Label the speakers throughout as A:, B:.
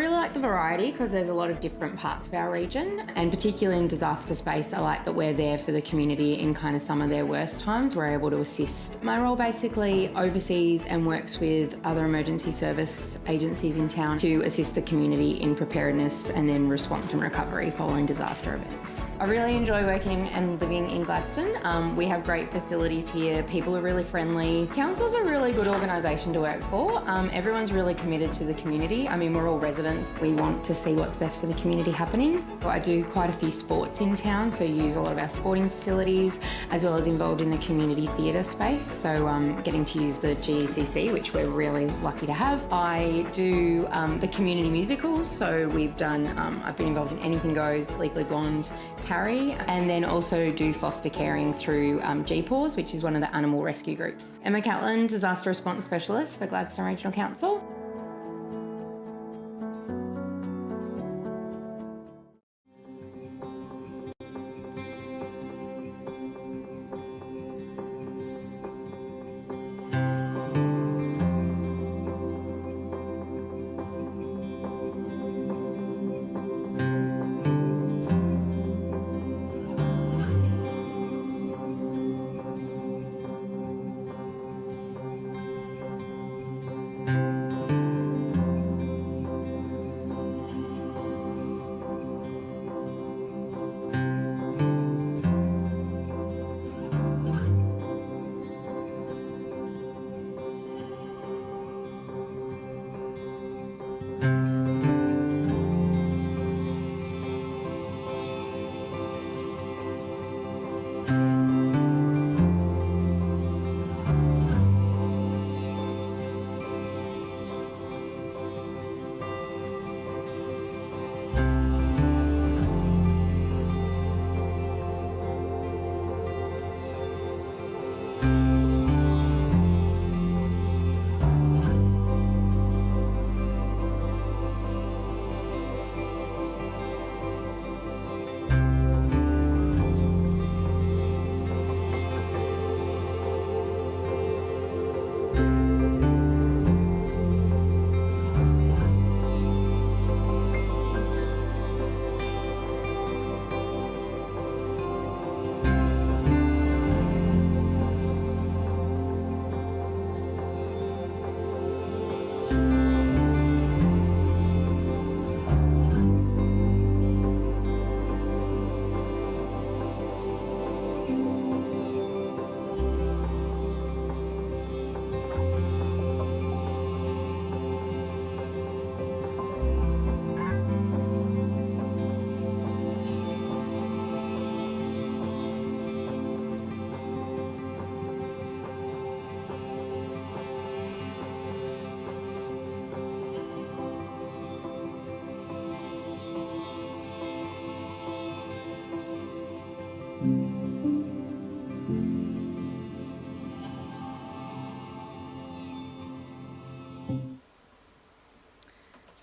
A: really like the variety because there's a lot of different parts of our region, and particularly in disaster space, I like that we're there for the community in kind of some of their worst times. We're able to assist. My role basically oversees and works with other emergency service agencies in town to assist the community in preparedness and then response and recovery following disaster events. I really enjoy working and living in Gladstone. We have great facilities here. People are really friendly. Council's a really good organisation to work for. Everyone's really committed to the community. I mean, we're all residents. We want to see what's best for the community happening. I do quite a few sports in town, so use a lot of our sporting facilities, as well as involved in the community theatre space. So getting to use the GECC, which we're really lucky to have. I do the community musicals, so we've done, I've been involved in Anything Goes, Legally Blonde, Carrie, and then also do foster caring through GPAWS, which is one of the animal rescue groups. Emma Catlin, Disaster Response Specialist for Gladstone Regional Council.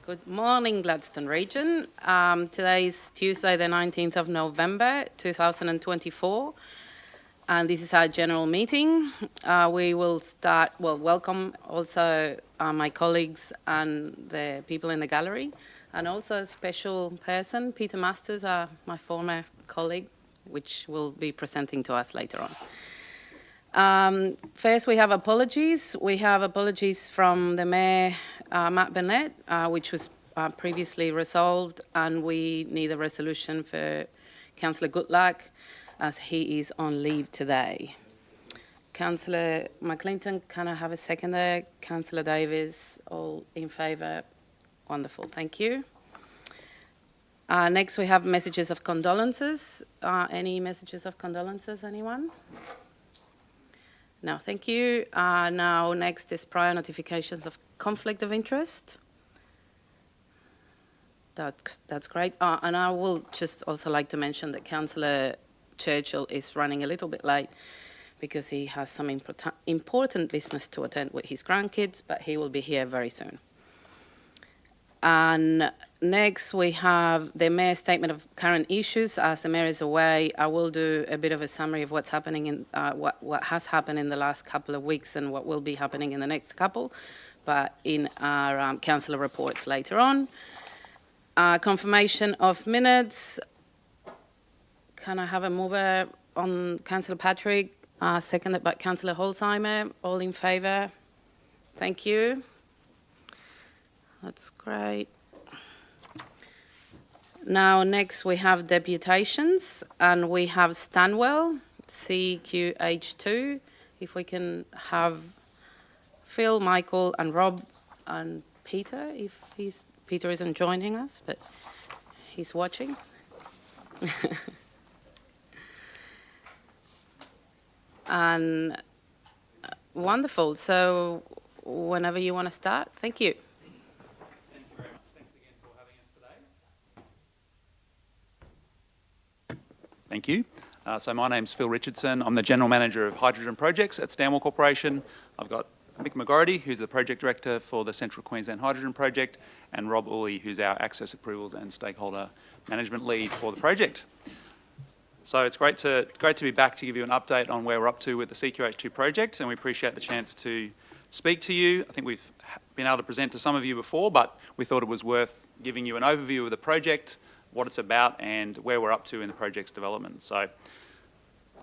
B: Good morning, Gladstone Region. Today is Tuesday, the 19th of November, 2024, and this is our general meeting. We will start, welcome also my colleagues and the people in the gallery, and also a special person, Peter Masters, my former colleague, which will be presenting to us later on. First, we have apologies. We have apologies from the Mayor, Matt Burnett, which was previously resolved, and we need a resolution for Councillor Goodluck as he is on leave today. Councillor McClinton, can I have a second there? Councillor Davis, all in favour? Wonderful, thank you. Next, we have messages of condolences. Any messages of condolences, anyone? No, thank you. Now, next is prior notifications of conflict of interest. That's great. And I will just also like to mention that Councillor Churchill is running a little bit late because he has some important business to attend with his grandkids, but he will be here very soon. And next we have the Mayor's statement of current issues. As the Mayor is away, I will do a bit of a summary of what's happening in what has happened in the last couple of weeks and what will be happening in the next couple, but in our councillor reports later on. Confirmation of minutes. Can I have a mover on Councillor Patrick, seconded by Councillor Holzheimer? All in favour? Thank you. That's great. Now, next we have deputations, and we have Stanwell, CQH2. If we can have Phil, Michael, and Rob, and Peter, if Peter isn't joining us, but he's watching. And wonderful. So whenever you want to start, thank you.
C: Thank you very much. Thanks again for having us today. Thank you. So my name's Phil Richardson. I'm the General Manager of Hydrogen Projects at Stanwell Corporation. I've got Mick McGority, who's the Project Director for the Central Queensland Hydrogen Project, and Rob Ulley, who's our Access Approvals and Stakeholder Management Lead for the project. So it's great to be back to give you an update on where we're up to with the CQH2 project, and we appreciate the chance to speak to you. I think we've been able to present to some of you before, but we thought it was worth giving you an overview of the project, what it's about, and where we're up to in the project's development. So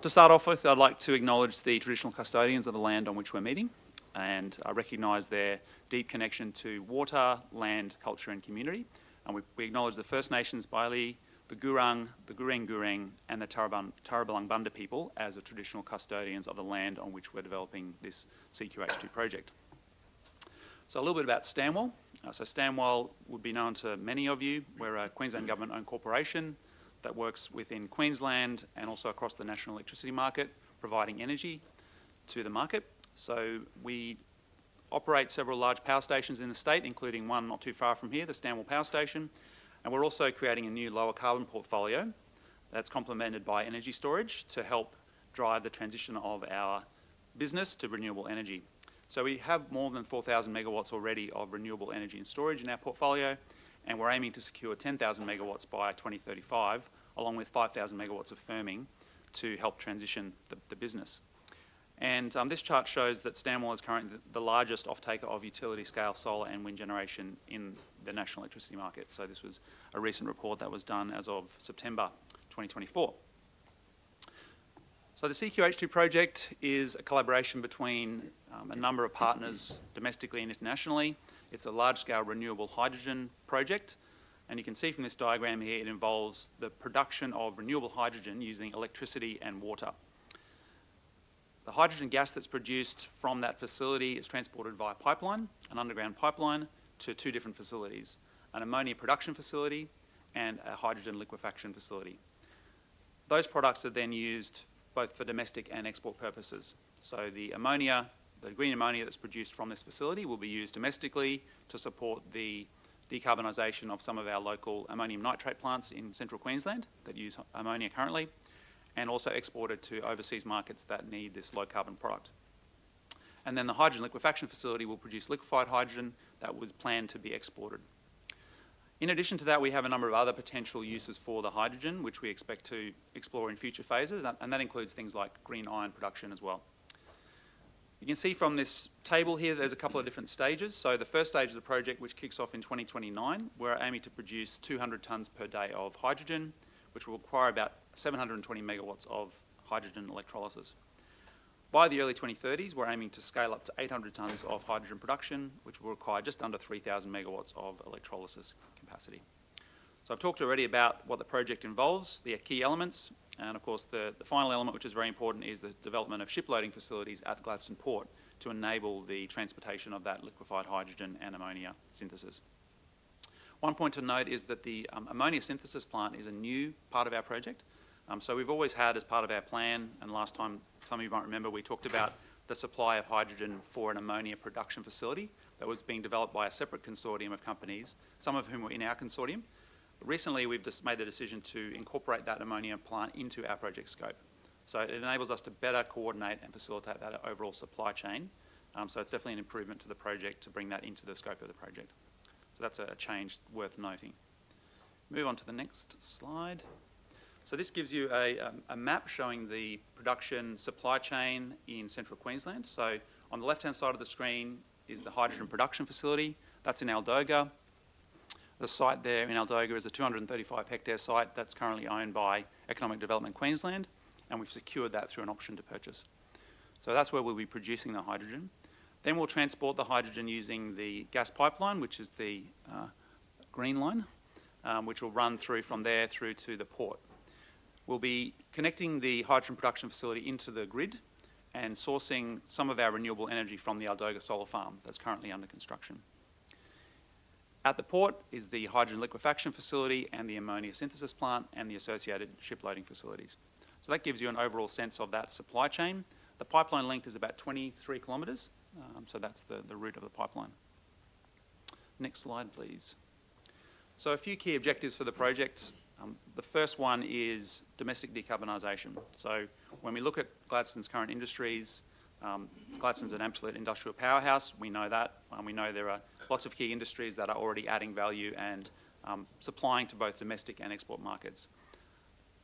C: to start off with, I'd like to acknowledge the traditional custodians of the land on which we're meeting, and I recognise their deep connection to water, land, culture and community. And we acknowledge the First Nations, Bailey, the Gurung, the Gureng, and the Tarabal Bunda people as the traditional custodians of the land on which we're developing this CQH2 project. So a little bit about Stanwell. So Stanwell would be known to many of you. We're a Queensland government-owned corporation that works within Queensland and also across the national electricity market, providing energy to the market. So we operate several large power stations in the state, including one not too far from here, the Stanwell Power Station. And we're also creating a new lower carbon portfolio that's complemented by energy storage to help drive the transition of our business to renewable energy. So we have more than 4,000 megawatts already of renewable energy and storage in our portfolio, and we're aiming to secure 10,000 megawatts by 2035, along with 5,000 megawatts of firming to help transition the business. And this chart shows that Stanwell is currently the largest off-taker of utility-scale solar and wind generation in the national electricity market. So this was a recent report that was done as of September 2024. So the CQH2 project is a collaboration between a number of partners domestically and internationally. It's a large-scale renewable hydrogen project. And you can see from this diagram here, it involves the production of renewable hydrogen using electricity and water. The hydrogen gas that's produced from that facility is transported via pipeline, an underground pipeline, to two different facilities, an ammonia production facility and a hydrogen liquefaction facility. Those products are then used both for domestic and export purposes. So the ammonia, the green ammonia that's produced from this facility will be used domestically to support the decarbonisation of some of our local ammonium nitrate plants in central Queensland that use ammonia currently, and also exported to overseas markets that need this low carbon product. And then the hydrogen liquefaction facility will produce liquefied hydrogen that was planned to be exported. In addition to that, we have a number of other potential uses for the hydrogen, which we expect to explore in future phases, and that includes things like green iron production as well. You can see from this table here, there's a couple of different stages. So the first stage of the project, which kicks off in 2029, we're aiming to produce 200 tonnes per day of hydrogen, which will require about 720 megawatts of hydrogen electrolysis. By the early 2030s, we're aiming to scale up to 800 tonnes of hydrogen production, which will require just under 3,000 megawatts of electrolysis capacity. So I've talked already about what the project involves, the key elements, and of course the final element, which is very important, is the development of ship loading facilities at Gladstone Port to enable the transportation of that liquefied hydrogen and ammonia synthesis. One point to note is that the ammonia synthesis plant is a new part of our project. So we've always had as part of our plan, and last time some of you might remember, we talked about the supply of hydrogen for an ammonia production facility that was being developed by a separate consortium of companies, some of whom were in our consortium. Recently, we've just made the decision to incorporate that ammonia plant into our project scope. So it enables us to better coordinate and facilitate that overall supply chain. So it's definitely an improvement to the project to bring that into the scope of the project. So that's a change worth noting. Move on to the next slide. So this gives you a map showing the production supply chain in central Queensland. So on the left-hand side of the screen is the hydrogen production facility. That's in Aldoga. The site there in Aldoga is a 235 hectare site that's currently owned by Economic Development Queensland, and we've secured that through an option to purchase. So that's where we'll be producing the hydrogen. Then we'll transport the hydrogen using the gas pipeline, which is the green line, which will run through from there through to the port. We'll be connecting the hydrogen production facility into the grid and sourcing some of our renewable energy from the Aldoga solar farm that's currently under construction. At the port is the hydrogen liquefaction facility and the ammonia synthesis plant and the associated ship loading facilities. So that gives you an overall sense of that supply chain. The pipeline length is about 23 kilometres, so that's the route of the pipeline. Next slide, please. So a few key objectives for the project. The first one is domestic decarbonisation. So when we look at Gladstone's current industries, Gladstone's an absolute industrial powerhouse. We know that. We know there are lots of key industries that are already adding value and supplying to both domestic and export markets.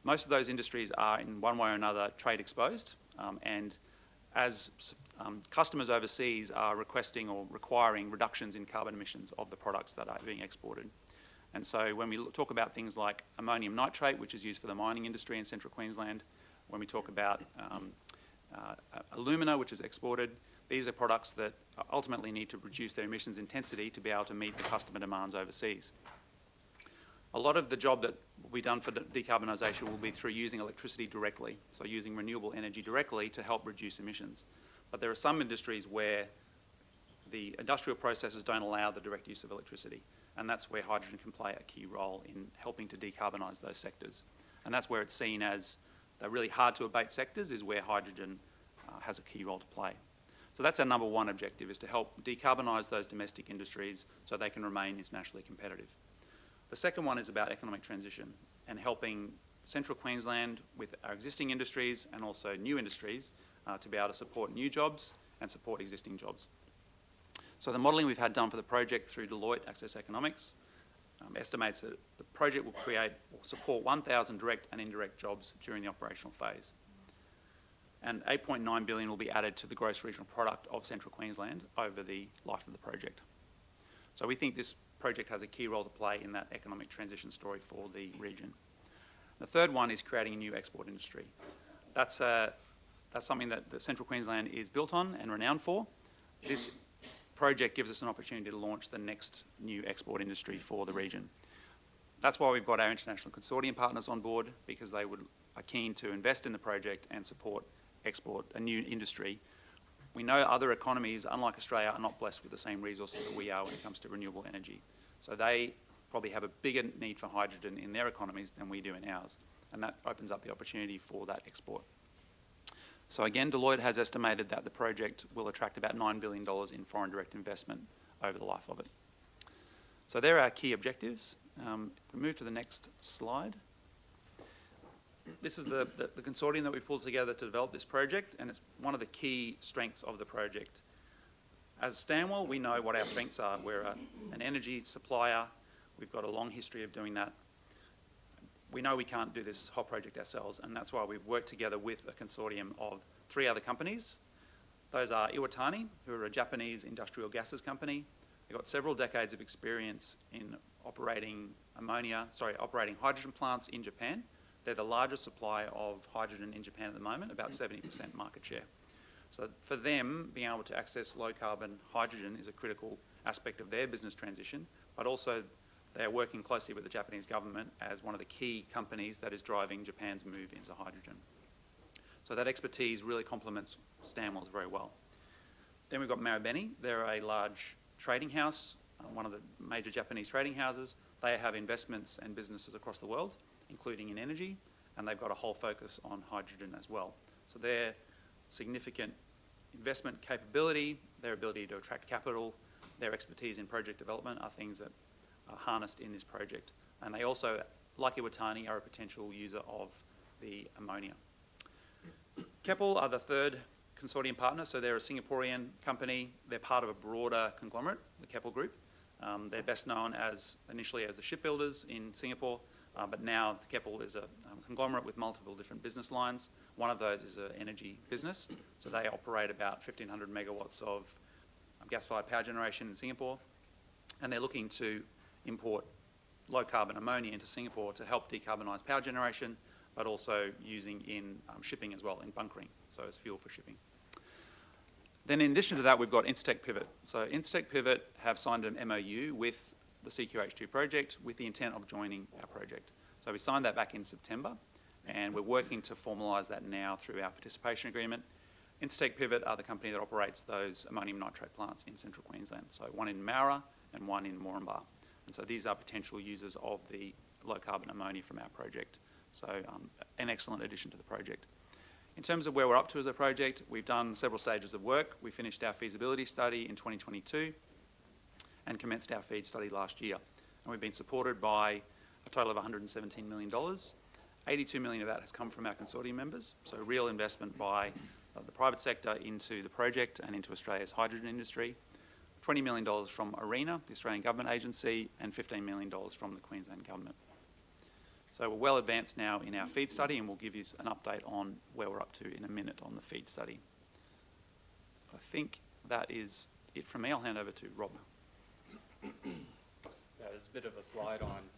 C: Most of those industries are in one way or another trade exposed, and as customers overseas are requesting or requiring reductions in carbon emissions of the products that are being exported. And so when we talk about things like ammonium nitrate, which is used for the mining industry in central Queensland, when we talk about alumina, which is exported, these are products that ultimately need to reduce their emissions intensity to be able to meet the customer demands overseas. A lot of the job that will be done for decarbonisation will be through using electricity directly, so using renewable energy directly to help reduce emissions. But there are some industries where the industrial processes don't allow the direct use of electricity, and that's where hydrogen can play a key role in helping to decarbonise those sectors. And that's where it's seen as the really hard to abate sectors is where hydrogen has a key role to play. So that's our number one objective, is to help decarbonise those domestic industries so they can remain internationally competitive. The second one is about economic transition and helping central Queensland with our existing industries and also new industries to be able to support new jobs and support existing jobs. So the modelling we've had done for the project through Deloitte Access Economics estimates that the project will create or support 1,000 direct and indirect jobs during the operational phase. And 8.9 billion will be added to the gross regional product of central Queensland over the life of the project. So we think this project has a key role to play in that economic transition story for the region. The third one is creating a new export industry. That's something that the Central Queensland is built on and renowned for. This project gives us an opportunity to launch the next new export industry for the region. That's why we've got our international consortium partners on board, because they are keen to invest in the project and support export a new industry. We know other economies, unlike Australia, are not blessed with the same resources that we are when it comes to renewable energy. So they probably have a bigger need for hydrogen in their economies than we do in ours. And that opens up the opportunity for that export. So again, Deloitte has estimated that the project will attract about $9 billion in foreign direct investment over the life of it. So there are our key objectives. We move to the next slide. This is the consortium that we've pulled together to develop this project, and it's one of the key strengths of the project. As Stanwell, we know what our strengths are. We're an energy supplier. We've got a long history of doing that. We know we can't do this whole project ourselves, and that's why we've worked together with a consortium of 3 other companies. Those are Iwatani, who are a Japanese industrial gases company. They've got several decades of experience in operating hydrogen plants in Japan. They're the largest supplier of hydrogen in Japan at the moment, about 70% market share. So for them, being able to access low carbon hydrogen is a critical aspect of their business transition, but also they are working closely with the Japanese government as one of the key companies that is driving Japan's move into hydrogen. So that expertise really complements Stanwell's very well. Then we've got Marubeni. They're a large trading house, one of the major Japanese trading houses. They have investments and businesses across the world, including in energy, and they've got a whole focus on hydrogen as well. So their significant investment capability, their ability to attract capital, their expertise in project development are things that are harnessed in this project. And they also, like Iwatani, are a potential user of the ammonia. Keppel are the third consortium partner, so they're a Singaporean company. They're part of a broader conglomerate, the Keppel Group. They're best known initially as the shipbuilders in Singapore, but now Keppel is a conglomerate with multiple different business lines. One of those is an energy business, so they operate about 1,500 megawatts of gas-fired power generation in Singapore, and they're looking to import low-carbon ammonia into Singapore to help decarbonise power generation, but also using in shipping as well, in bunkering, so as fuel for shipping. Then in addition to that, we've got Incitec Pivot. So Incitec Pivot have signed an MOU with the CQH2 project with the intent of joining our project. So we signed that back in September, and we're working to formalise that now through our participation agreement. Incitec Pivot are the company that operates those ammonium nitrate plants in central Queensland, so one in Mara and one in Moranbah. And so these are potential users of the low-carbon ammonia from our project. So an excellent addition to the project. In terms of where we're up to as a project, we've done several stages of work. We finished our feasibility study in 2022 and commenced our FEED study last year. And we've been supported by a total of $117 million. $82 million of that has come from our consortium members, so real investment by the private sector into the project and into Australia's hydrogen industry. $20 million from ARENA, the Australian Government Agency, and $15 million from the Queensland Government. So we're well advanced now in our FEED study, and we'll give you an update on where we're up to in a minute on the FEED study. I think that is it from me. I'll hand over to Rob.
D: Yeah, there's a bit of a slide on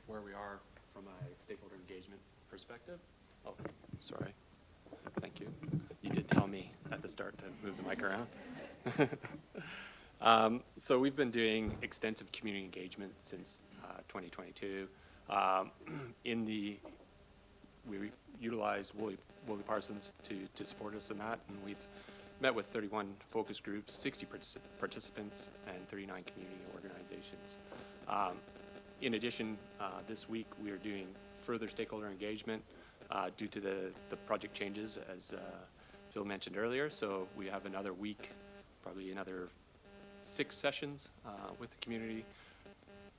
D: where we are from a stakeholder engagement perspective. Oh, sorry. Thank you. You did tell me at the start to move the mic around. So we've been doing extensive community engagement since 2022. We utilized Woolley Parsons to support us in that, and we've met with 31 focus groups, 60 participants, and 39 community organizations. In addition, this week we are doing further stakeholder engagement due to the project changes, as Phil mentioned earlier. So we have another week, probably another 6 sessions with the community.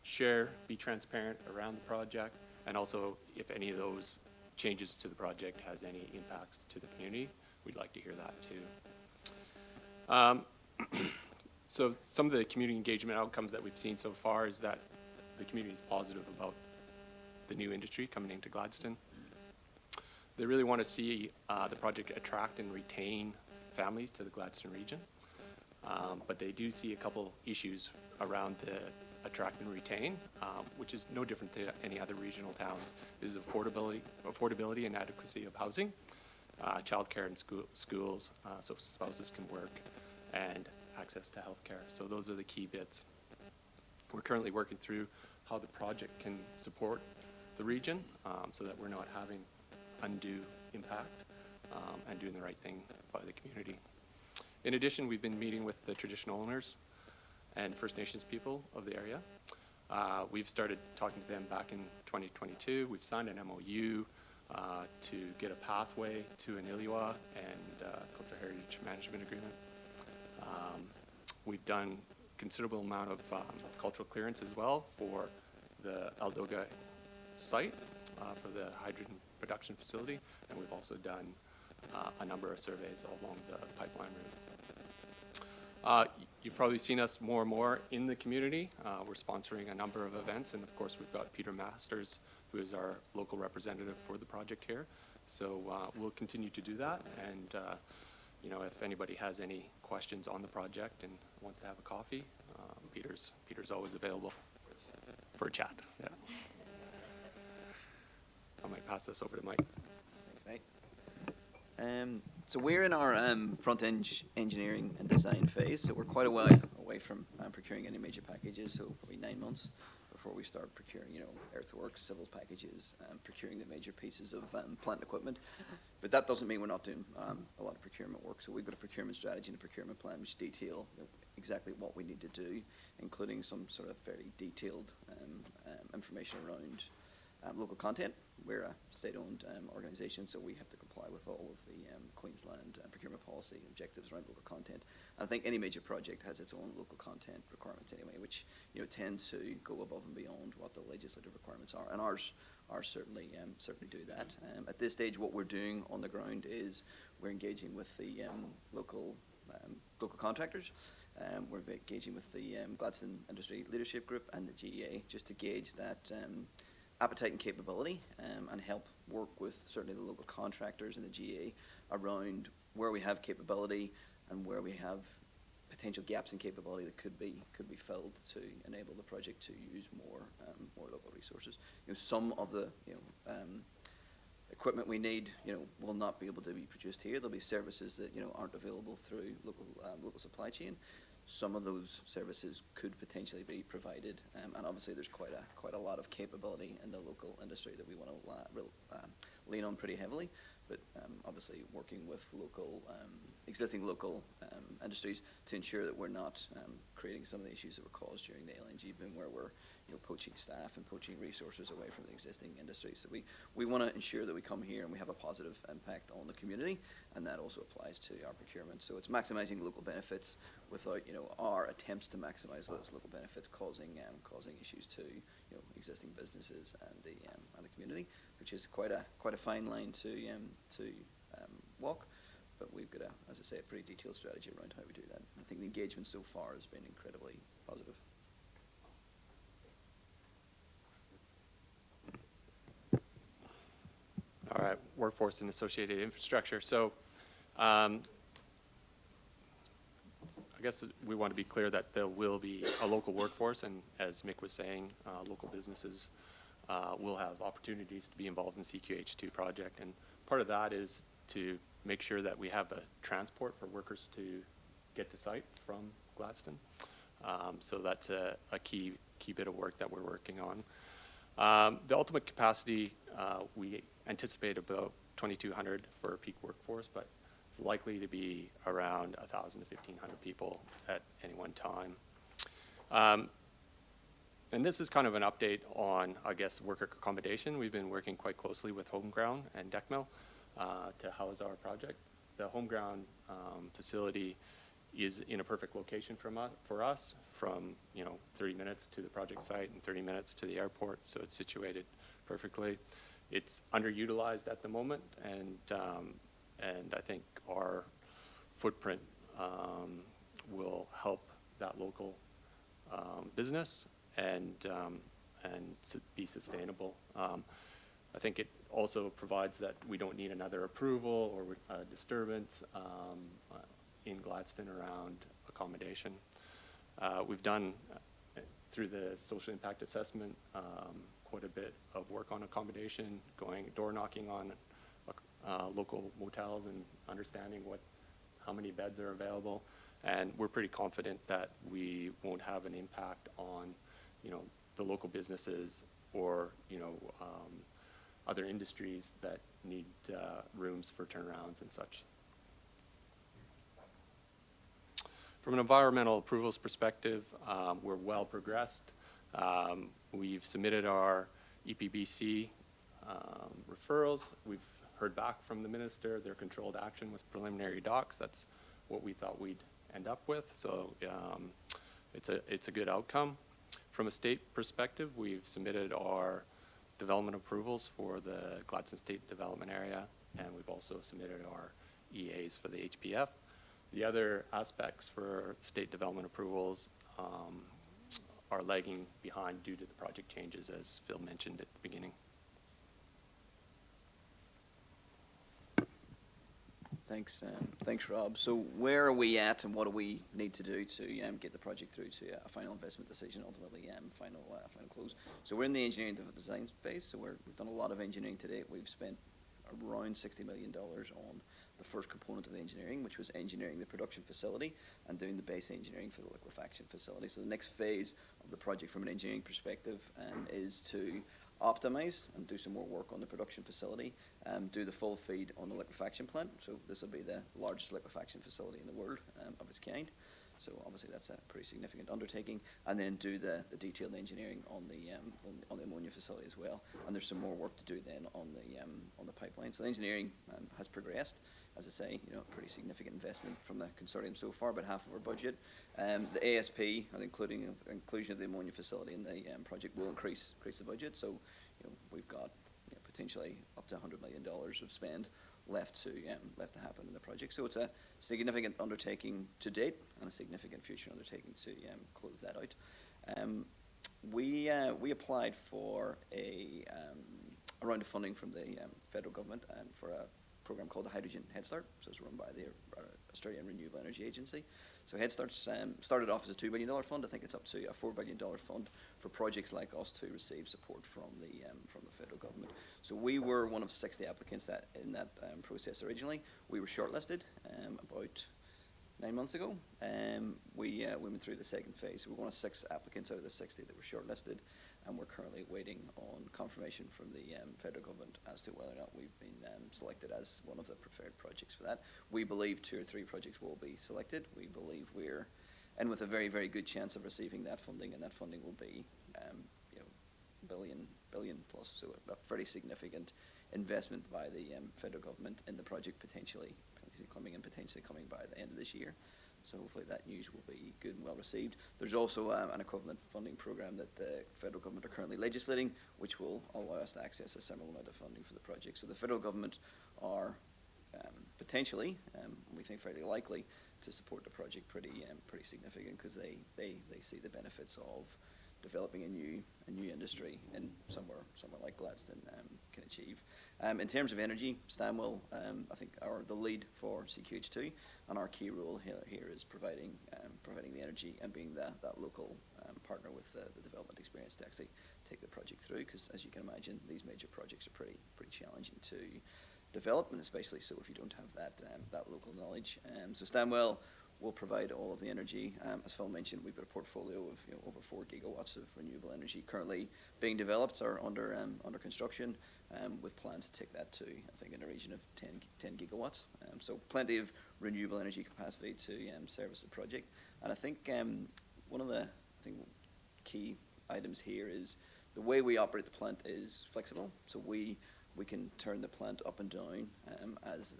D: Share, be transparent around the project, and also if any of those changes to the project has any impacts to the community, we'd like to hear that too. So some of the community engagement outcomes that we've seen so far is that the community is positive about the new industry coming into Gladstone. They really want to see the project attract and retain families to the Gladstone region, but they do see a couple issues around the attract and retain, which is no different to any other regional towns. This is affordability and adequacy of housing, childcare and schools, so spouses can work, and access to healthcare. So those are the key bits. We're currently working through how the project can support the region so that we're not having undue impact and doing the right thing by the community. In addition, we've been meeting with the traditional owners and First Nations people of the area. We've started talking to them back in 2022. We've signed an MOU to get a pathway to an ILUA and Cultural Heritage Management Agreement. We've done considerable amount of cultural clearance as well for the Aldoga site for the hydrogen production facility, and we've also done a number of surveys along the pipeline route. You've probably seen us more and more in the community. We're sponsoring a number of events, and of course we've got Peter Masters, who is our local representative for the project here. So we'll continue to do that, and you know, if anybody has any questions on the project and wants to have a coffee, Peter's always available for a chat. Yeah. I might pass this over to Mike.
E: Thanks, mate. So we're in our front-end engineering and design phase, so we're quite a while away from procuring any major packages, so probably 9 months before we start procuring, you know, earthworks, civils packages, procuring the major pieces of plant equipment. But that doesn't mean we're not doing a lot of procurement work. So we've got a procurement strategy and a procurement plan which detail exactly what we need to do, including some sort of fairly detailed information around local content. We're a state-owned organisation, so we have to comply with all of the Queensland procurement policy objectives around local content. And I think any major project has its own local content requirements anyway, which, you know, tend to go above and beyond what the legislative requirements are. And ours certainly do that. At this stage, what we're doing on the ground is we're engaging with the local contractors. We're engaging with the Gladstone Industry Leadership Group and the GEA just to gauge that appetite and capability and help work with certainly the local contractors and the GEA around where we have capability and where we have potential gaps in capability that could be filled to enable the project to use more local resources. Some of the equipment we need, will not be able to be produced here. There'll be services that aren't available through local supply chain. Some of those services could potentially be provided, and obviously there's quite a lot of capability in the local industry that we want to lean on pretty heavily. But obviously working with existing local industries to ensure that we're not creating some of the issues that were caused during the LNG boom, where we're poaching staff and poaching resources away from the existing industry. So we want to ensure that we come here and we have a positive impact on the community, and that also applies to our procurement. So it's maximising local benefits without our attempts to maximise those local benefits causing issues to existing businesses and the community, which is quite a fine line to walk. But we've got as I say, a pretty detailed strategy around how we do that. I think the engagement so far has been incredibly positive.
D: All right, workforce and associated infrastructure. So I guess we want to be clear that there will be a local workforce, and as Mick was saying, local businesses will have opportunities to be involved in the CQH2 project. And part of that is to make sure that we have the transport for workers to get to site from Gladstone. So that's a key bit of work that we're working on. The ultimate capacity, we anticipate about 2,200 for a peak workforce, but it's likely to be around 1,000 to 1,500 people at any one time. And this is kind of an update on, I guess, worker accommodation. We've been working quite closely with Homeground and Decmil to house our project. The Homeground facility is in a perfect location for us, from 30 minutes to the project site and 30 minutes to the airport, so it's situated perfectly. It's underutilized at the moment, and I think our footprint will help that local business and be sustainable. I think it also provides that we don't need another approval or disturbance in Gladstone around accommodation. We've done, through the social impact assessment, quite a bit of work on accommodation, going door knocking on local motels and understanding how many beds are available. And we're pretty confident that we won't have an impact on the local businesses or other industries that need rooms for turnarounds and such. From an environmental approvals perspective, we're well progressed. We've submitted our EPBC referrals. We've heard back from the minister. Their controlled action with preliminary docs. That's what we thought we'd end up with. So it's a good outcome. From a state perspective, we've submitted our development approvals for the Gladstone State Development Area, and we've also submitted our EAs for the HPF. The other aspects for state development approvals are lagging behind due to the project changes, as Phil mentioned at the beginning.
E: Thanks, Rob. So where are we at, and what do we need to do to get the project through to a final investment decision, ultimately final close? So we're in the engineering design phase. So we've done a lot of engineering to date. We've spent around $60 million on the first component of the engineering, which was engineering the production facility and doing the base engineering for the liquefaction facility. So the next phase of the project from an engineering perspective is to optimize and do some more work on the production facility, do the full feed on the liquefaction plant. So this will be the largest liquefaction facility in the world of its kind. So obviously that's a pretty significant undertaking, and then do the detailed engineering on the ammonia facility as well. And there's some more work to do then on the pipeline. So the engineering has progressed. As I say, pretty significant investment from the consortium so far, about half of our budget. The ASP, the inclusion of the ammonia facility in the project, will increase the budget. So we've got potentially up to $100 million of spend left to happen in the project. So it's a significant undertaking to date and a significant future undertaking to close that out. We applied for a round of funding from the federal government and for a program called the Hydrogen Head Start. So it's run by the Australian Renewable Energy Agency. So Head Start's started off as a $2 billion fund. I think it's up to a $4 billion fund for projects like us to receive support from the federal government. So we were one of 60 applicants that in that process originally. We were shortlisted about 9 months ago. We went through the second phase. So we're one of 6 applicants out of the 60 that were shortlisted, and we're currently waiting on confirmation from the federal government as to whether or not we've been selected as one of the preferred projects for that. We believe 2 or 3 projects will be selected. We believe we're in with a very, very good chance of receiving that funding, and that funding will be billion plus, so a pretty significant investment by the federal government in the project, potentially coming by the end of this year. So hopefully that news will be good and well received. There's also an equivalent funding program that the federal government are currently legislating, which will allow us to access a similar amount of funding for the project. So the federal government are potentially, we think fairly likely, to support the project pretty significant, because they see the benefits of developing a new industry in somewhere like Gladstone can achieve. In terms of energy, Stanwell, I think, are the lead for CQH2, and our key role here is providing the energy and being that local partner with the development experience to actually take the project through. Because as you can imagine, these major projects are pretty challenging to develop, and especially so if you don't have that local knowledge. So Stanwell will provide all of the energy. As Phil mentioned, we've got a portfolio of over 4 gigawatts of renewable energy currently being developed or under construction, with plans to take that to, I think, in the region of 10 gigawatts. So plenty of renewable energy capacity to service the project. And I think one of the key items here is the way we operate the plant is flexible. So we can turn the plant up and down as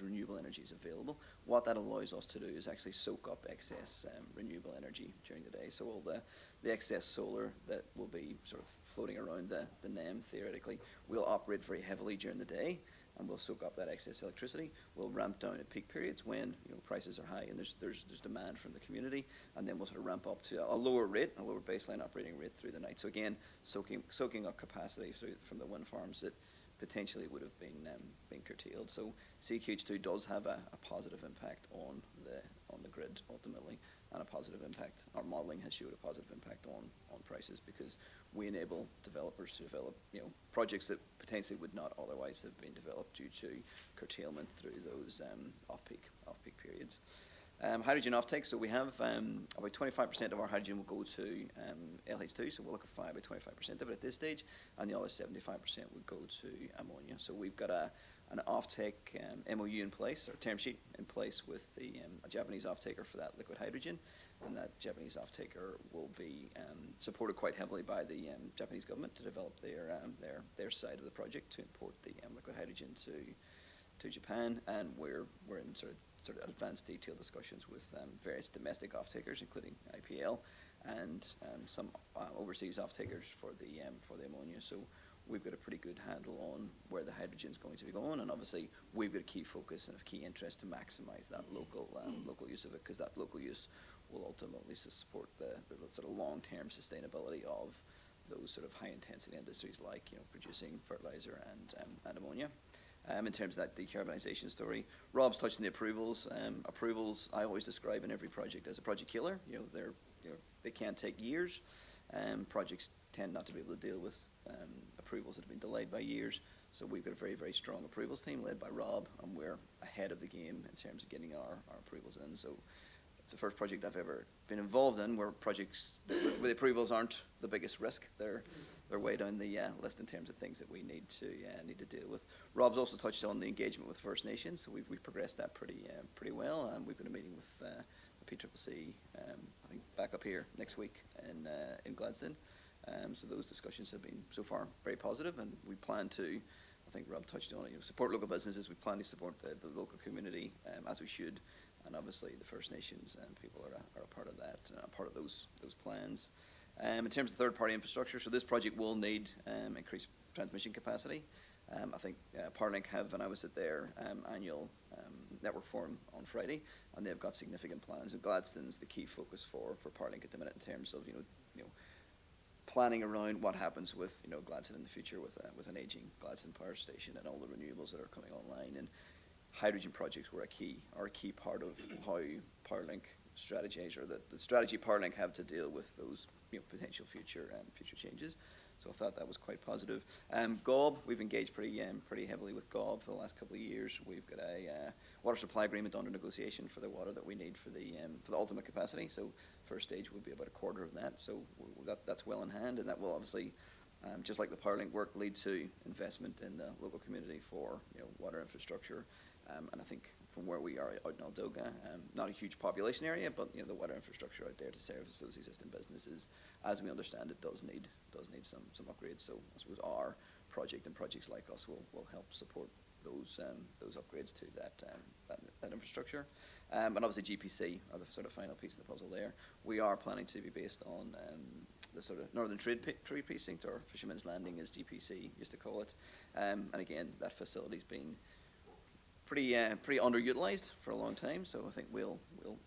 E: renewable energy is available. What that allows us to do is actually soak up excess renewable energy during the day. So all the excess solar that will be sort of floating around the NEM, theoretically, will operate very heavily during the day, and we'll soak up that excess electricity. We'll ramp down at peak periods when prices are high and there's demand from the community, and then we'll sort of ramp up to a lower baseline operating rate through the night. So again, soaking up capacity from the wind farms that potentially would have been curtailed. So CQH2 does have a positive impact on the grid ultimately, and a positive impact. Our modelling has showed a positive impact on prices, because we enable developers to develop projects that potentially would not otherwise have been developed due to curtailment through those off-peak periods. Hydrogen offtake, so we have about 25% of our hydrogen will go to LH2, so we'll liquefy about 25% of it at this stage, and the other 75% would go to ammonia. So we've got an offtake MOU in place, or term sheet in place, with a Japanese offtaker for that liquid hydrogen, and that Japanese offtaker will be supported quite heavily by the Japanese government to develop their side of the project to import the liquid hydrogen to Japan, and we're in sort of advanced detailed discussions with various domestic off-takers, including IPL, and some overseas off-takers for the ammonia. So we've got a pretty good handle on where the hydrogen is going to be going, and obviously we've got a key focus and a key interest to maximise that local use of it, because that local use will ultimately support the sort of long-term sustainability of those sort of high-intensity industries like producing fertiliser and ammonia. In terms of that decarbonisation story, Rob's touched on the approvals. Approvals I always describe in every project as a project killer. They can take years. Projects tend not to be able to deal with approvals that have been delayed by years. So we've got a very, very strong approvals team led by Rob, and we're ahead of the game in terms of getting our approvals in. So it's the first project I've ever been involved in where the approvals aren't the biggest risk. They're way down the list in terms of things that we need to deal with. Rob's also touched on the engagement with First Nations, so we've progressed that pretty well, and we've got a meeting with the PCCC, I think back up here next week in Gladstone. So those discussions have been so far very positive, and we plan to, I think Rob touched on it, support local businesses. We plan to support the local community as we should, and obviously the First Nations people are a part of that, part of those plans. In terms of third-party infrastructure, so this project will need increased transmission capacity. I think Parlink have, and I was at their annual network forum on Friday, and they've got significant plans. And Gladstone's the key focus for Parlink at the minute in terms of planning around what happens with, you know, Gladstone in the future with an aging Gladstone power station and all the renewables that are coming online. And hydrogen projects were a key part of how PowerLink strategies, or the strategy PowerLink have to deal with those, you know, potential future changes. So I thought that was quite positive. GOB, we've engaged pretty heavily with GOB for the last couple of years. We've got a water supply agreement under negotiation for the water that we need for the ultimate capacity. So first stage will be about a quarter of that. So that's well in hand, and that will obviously, just like the PowerLink work, lead to investment in the local community for, you know, water infrastructure. And I think from where we are out in Aldoga, not a huge population area, but, you know, the water infrastructure out there to service those existing businesses, as we understand it, does need some upgrades. So I suppose our project and projects like us will help support those upgrades to that infrastructure. And obviously GPC are the sort of final piece of the puzzle there. We are planning to be based on the sort of Northern Trade Precinct, or Fisherman's Landing as GPC used to call it. And again, that facility's been pretty underutilized for a long time, so I think we'll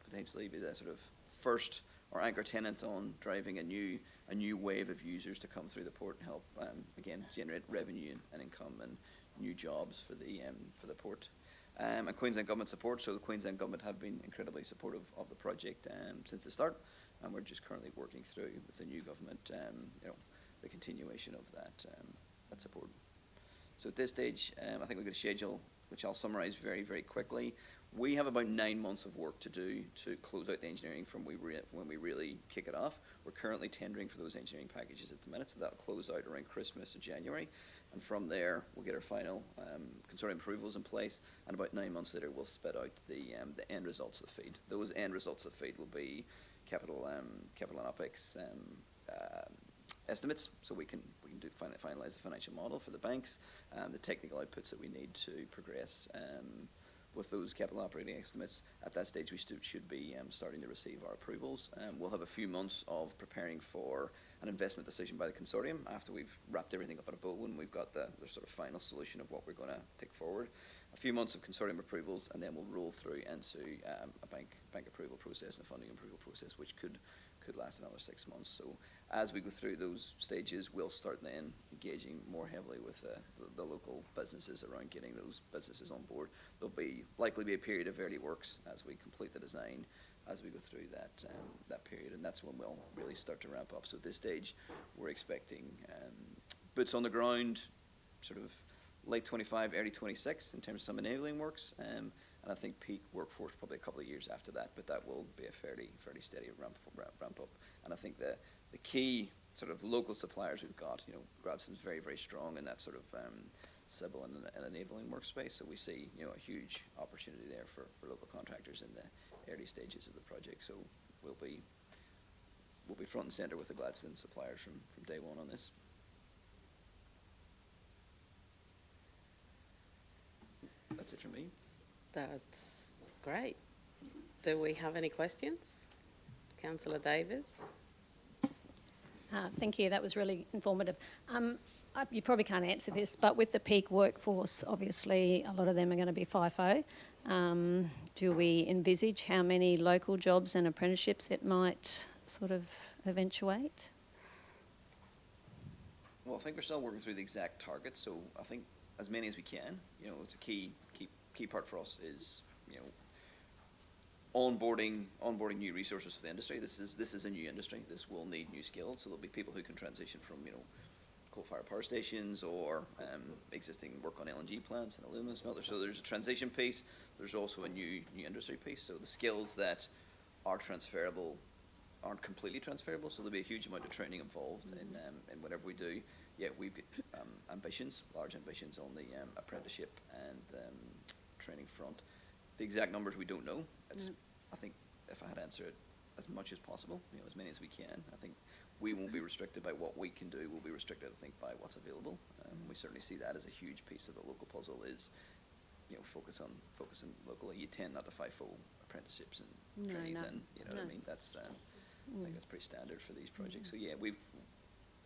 E: potentially be the sort of first or anchor tenant on driving a new wave of users to come through the port and help again generate revenue and income and new jobs for the port. And Queensland Government support. So the Queensland Government have been incredibly supportive of the project since the start, and we're just currently working through with the new government, you know, the continuation of that support. So at this stage, I think we've got a schedule which I'll summarise very, very quickly. We have about 9 months of work to do to close out the engineering from when we really kick it off. We're currently tendering for those engineering packages at the minute, so that'll close out around Christmas or January. And from there, we'll get our final consortium approvals in place, and about 9 months later, we'll spit out the end results of the FEED. Those end results of the FEED will be capital and OpEx estimates, so we can finalise the financial model for the banks, the technical outputs that we need to progress with those capital operating estimates. At that stage, we should be starting to receive our approvals. We'll have a few months of preparing for an investment decision by the consortium after we've wrapped everything up in a bow and we've got the sort of final solution of what we're going to take forward. A few months of consortium approvals, and then we'll roll through into a bank approval process and a funding approval process, which could last another 6 months. So as we go through those stages, we'll start then engaging more heavily with the local businesses around getting those businesses on board. There'll likely be a period of early works as we complete the design, as we go through that period, and that's when we'll really start to ramp up. So at this stage, we're expecting boots on the ground, sort of late 25, early 26 in terms of some enabling works, and I think peak workforce probably a couple of years after that, but that will be a fairly steady ramp up. And I think the key sort of local suppliers we've got, you know, Gladstone's very, very strong in that sort of civil and enabling workspace, so we see, you know, a huge opportunity there for local contractors in the early stages of the project. So we'll be front and centre with the Gladstone suppliers from day one on this. That's it from me.
B: That's great. Do we have any questions? Councillor Davis?
F: Thank you. That was really informative. You probably can't answer this, but with the peak workforce, obviously a lot of them are going to be FIFO. Do we envisage how many local jobs and apprenticeships it might sort of eventuate?
E: Well, I think we're still working through the exact targets, so I think as many as we can. You know, it's a key part for us is, you know, onboarding new resources for the industry. This is a new industry. This will need new skills. So there'll be people who can transition from, you know, coal-fired power stations or existing work on LNG plants and aluminum smelters. So there's a transition piece. There's also a new industry piece. So the skills that are transferable aren't completely transferable. So there'll be a huge amount of training involved in whatever we do. Yet we've got large ambitions on the apprenticeship and training front. The exact numbers we don't know. I think if I had to answer it as much as possible, you know, as many as we can. I think we won't be restricted by what we can do. We'll be restricted, I think, by what's available. We certainly see that as a huge piece of the local puzzle. Is, you know, focusing locally. You tend not to FIFO apprenticeships and trainees, and you know what I mean. That's I think that's pretty standard for these projects. So yeah, we've,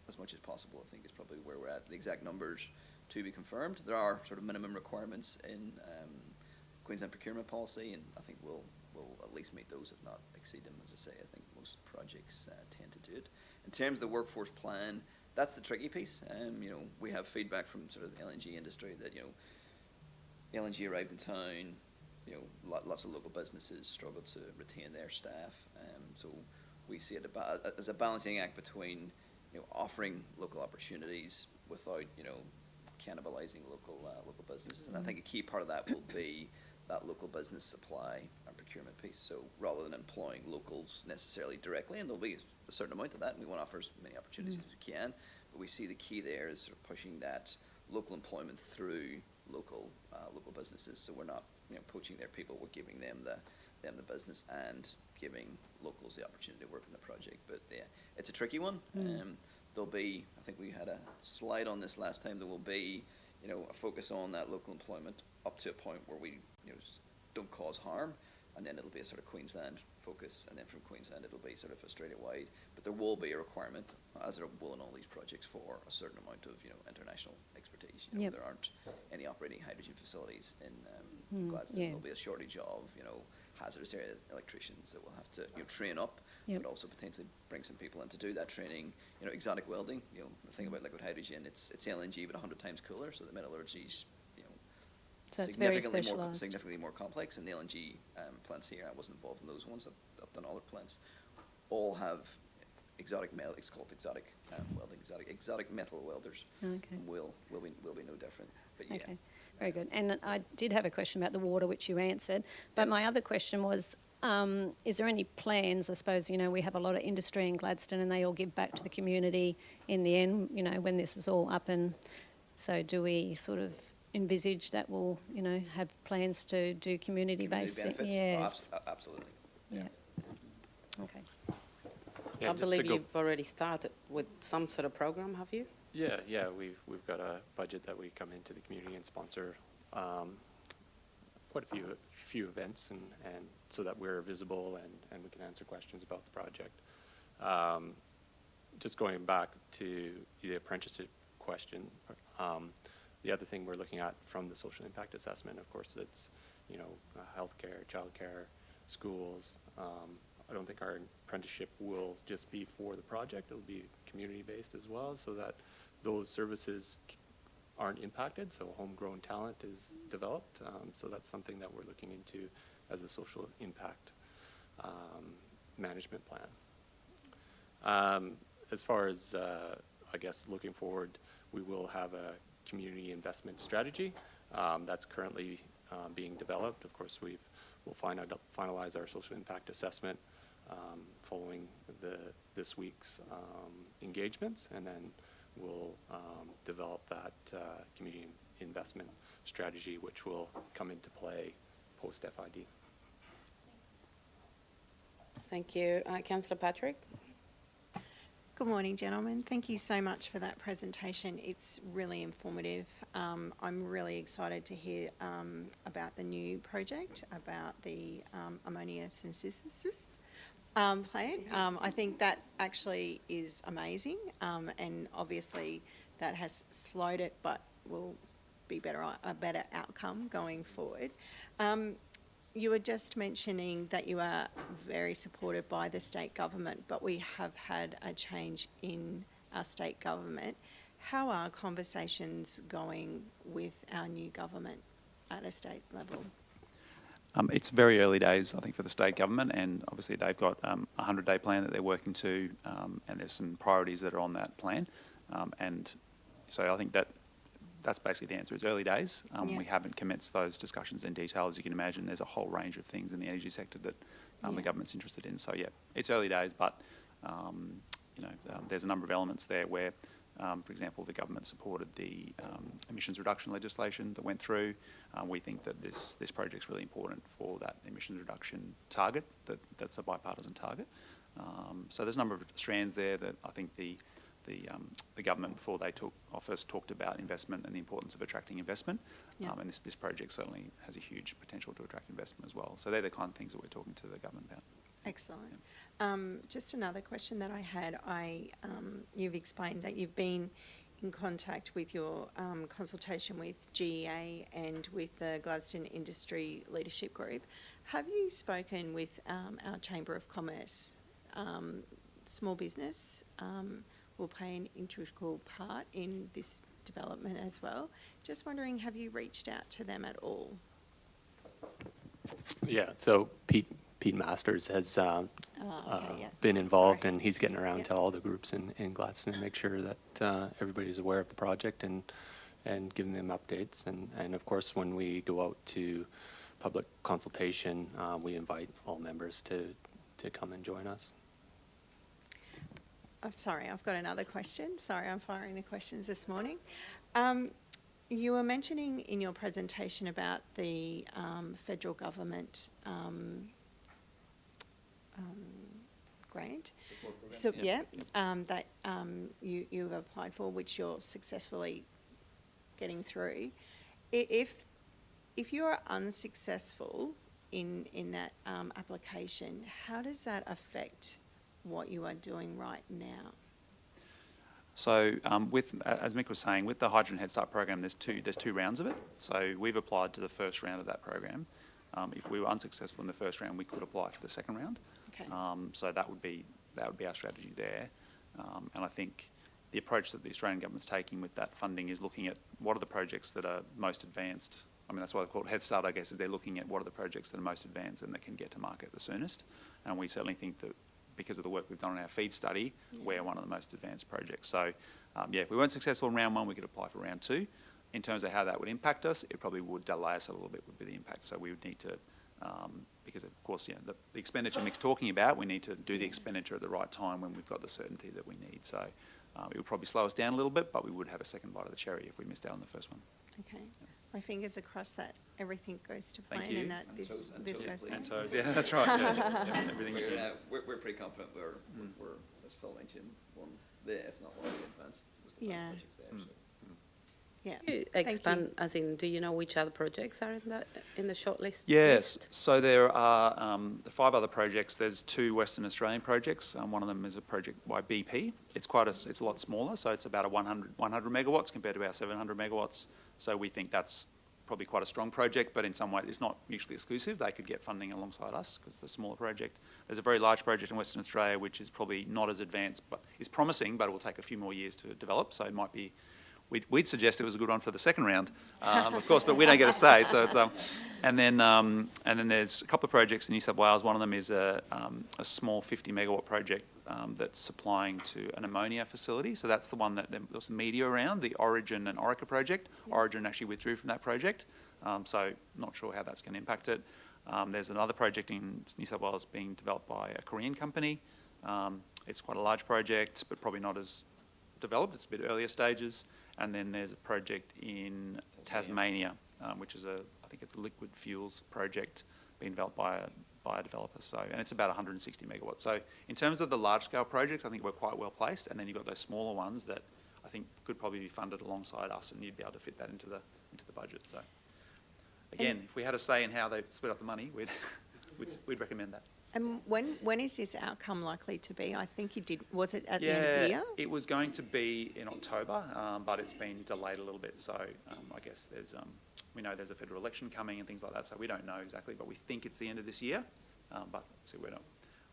E: as much as possible, I think is probably where we're at. The exact numbers to be confirmed. There are sort of minimum requirements in Queensland procurement policy, and I think we'll we'll at least meet those, if not exceed them. As I say, I think most projects tend to do it. In terms of the workforce plan, that's the tricky piece. We have feedback from sort of the LNG industry that, LNG arrived in town, lots of local businesses struggle to retain their staff. So we see it as a balancing act between, offering local opportunities without, cannibalizing local businesses. And I think a key part of that will be that local business supply and procurement piece. So rather than employing locals necessarily directly, and there'll be a certain amount of that, and we want to offer as many opportunities as we can, but we see the key there is sort of pushing that local employment through local businesses. So we're not poaching their people, we're giving them the business and giving locals the opportunity to work in the project. But yeah, it's a tricky one. There'll be, I think we had a slide on this last time, there will be a focus on that local employment up to a point where we don't cause harm, and then it'll be a sort of Queensland focus, and then from Queensland it'll be sort of Australia-wide. But there will be a requirement, as there will in all these projects, for a certain amount of international expertise. There aren't any operating hydrogen facilities in Gladstone. There'll be a shortage of hazardous area electricians that will have to train up, but also potentially bring some people in to do that training. Exotic welding. The thing about liquid hydrogen, it's LNG but 100 times cooler, so the metallurgy's
F: so it's very specialised.
E: Significantly more complex. And the LNG plants here, I wasn't involved in those ones. I've done other plants. All have exotic metal. It's called exotic welding. Exotic metal welders.
F: Okay.
E: Will be no different. But yeah.
F: Okay. Very good. And I did have a question about the water, which you answered. But my other question was, is there any plans? I suppose we have a lot of industry in Gladstone, and they all give back to the community in the end. When this is all up, and so do we sort of envisage that we'll, have plans to do community-based
E: benefits?
F: Yes.
E: Oh, absolutely.
F: Yeah. Okay.
D: Yeah,
B: I
D: just to
B: believe
D: go-
B: you've already started with some sort of program, have you?
D: Yeah, we've got a budget that we come into the community and sponsor quite a few events, and so that we're visible and we can answer questions about the project. Just going back to the apprenticeship question, the other thing we're looking at from the social impact assessment, of course, it's healthcare, childcare, schools. I don't think our apprenticeship will just be for the project. It'll be community-based as well, so that those services aren't impacted, so homegrown talent is developed. So that's something that we're looking into as a social impact management plan. As far as, I guess, looking forward, we will have a community investment strategy that's currently being developed. Of course, we'll finalize our social impact assessment following this week's engagements, and then we'll develop that community investment strategy, which will come into play post-FID.
B: Thank you. Councillor Patrick?
G: Good morning, gentlemen. Thank you so much for that presentation. It's really informative. I'm really excited to hear about the new project, about the ammonia synthesis plant. I think that actually is amazing, and obviously that has slowed it, but will be a better outcome going forward. You were just mentioning that you are very supported by the state government, but we have had a change in our state government. How are conversations going with our new government at a state level?
C: It's very early days, I think, for the state government, and obviously they've got a 100-day plan that they're working to, and there's some priorities that are on that plan. And so I think that's basically the answer. It's early days.
G: Yeah.
C: We haven't commenced those discussions in detail. As you can imagine, there's a whole range of things in the energy sector that the government's interested in. So yeah, it's early days, but there's a number of elements there where, for example, the government supported the emissions reduction legislation that went through. We think that this project's really important for that emissions reduction target. That's a bipartisan target. So there's a number of strands there that I think the government, before they took office, talked about investment and the importance of attracting investment.
G: Yeah.
C: And this project certainly has a huge potential to attract investment as well. So they're the kind of things that we're talking to the government about.
G: Excellent. Just another question that I had. You've explained that you've been in contact with your consultation with GEA and with the Gladstone Industry Leadership Group. Have you spoken with our Chamber of Commerce? Small business will play an integral part in this development as well. Just wondering, have you reached out to them at all?
D: Yeah, so Pete Masters has
G: Yeah.
D: been involved,
G: Sorry.
D: and he's getting around
G: Yeah.
D: to all the groups in Gladstone and make sure that everybody's aware of the project and giving them updates. And of course, when we go out to public consultation, we invite all members to come and join us.
G: Oh, sorry, I've got another question. Sorry, I'm firing the questions this morning. You were mentioning in your presentation about the federal government grant. So, yeah, that you've applied for, which you're successfully getting through. If you're unsuccessful in that application, how does that affect what you are doing right now?
C: So as Mick was saying, with the Hydrogen Head Start program, there's two rounds of it. So we've applied to the first round of that program. If we were unsuccessful in the first round, we could apply for the second round.
G: Okay.
C: So that would be our strategy there. And I think the approach that the Australian government's taking with that funding is looking at what are the projects that are most advanced. I mean, that's why they call it Head Start, I guess, is they're looking at what are the projects that are most advanced and that can get to market the soonest. And we certainly think that because of the work we've done on our feed study, we're one of the most advanced projects. So, if we weren't successful in round one, we could apply for round two. In terms of how that would impact us, it probably would delay us a little bit, would be the impact. So we would need to, because of course, the expenditure Mick's talking about, we need to do the expenditure at the right time when we've got the certainty that we need. So it would probably slow us down a little bit, but we would have a second bite of the cherry if we missed out on the first one.
G: Okay. My fingers are crossed that everything goes to
C: Thank
G: plan
C: you.
G: and that
E: And
G: this
E: toes, and
G: this
E: toes,
G: goes
E: please.
G: well.
C: And toes, yeah, that's right. Yeah. Everything you can.
E: We're pretty confident we're as Phil mentioned, if not one of the advanced
G: Yeah.
E: projects there. So.
G: Yeah.
B: Could you
G: Thank you.
B: expand, as in, do you know which other projects are in the shortlist?
C: Yes,
B: list?
C: so there are 5 other projects. There's 2 Western Australian projects. One of them is a project by BP. It's a lot smaller, so it's about 100 megawatts compared to our 700 megawatts. So we think that's probably quite a strong project, but in some way it's not mutually exclusive. They could get funding alongside us because it's a smaller project. There's a very large project in Western Australia which is probably not as advanced, but is promising, but it will take a few more years to develop. So it might be. We'd suggest it was a good one for the second round, of course, but we don't get a say. So it's and then there's a couple of projects in New South Wales. One of them is a small 50 megawatt project that's supplying to an ammonia facility. So that's the one that there was some media around, the Origin and Orica project. Origin actually withdrew from that project, so not sure how that's going to impact it. There's another project in New South Wales being developed by a Korean company. It's quite a large project, but probably not as developed. It's a bit earlier stages. And then there's a project in Tasmania, which is I think it's a liquid fuels project being developed by a developer. So, and it's about 160 megawatts. So in terms of the large scale projects, I think we're quite well placed. And then you've got those smaller ones that I think could probably be funded alongside us, and you'd be able to fit that into the budget. So again, if we had a say in how they split up the money, we'd recommend that.
G: And when is this outcome likely to be? I think you did. Was it at the end of the year?
C: It was going to be in October, but it's been delayed a little bit. So I guess we know there's a federal election coming and things like that. So we don't know exactly, but we think it's the end of this year. But so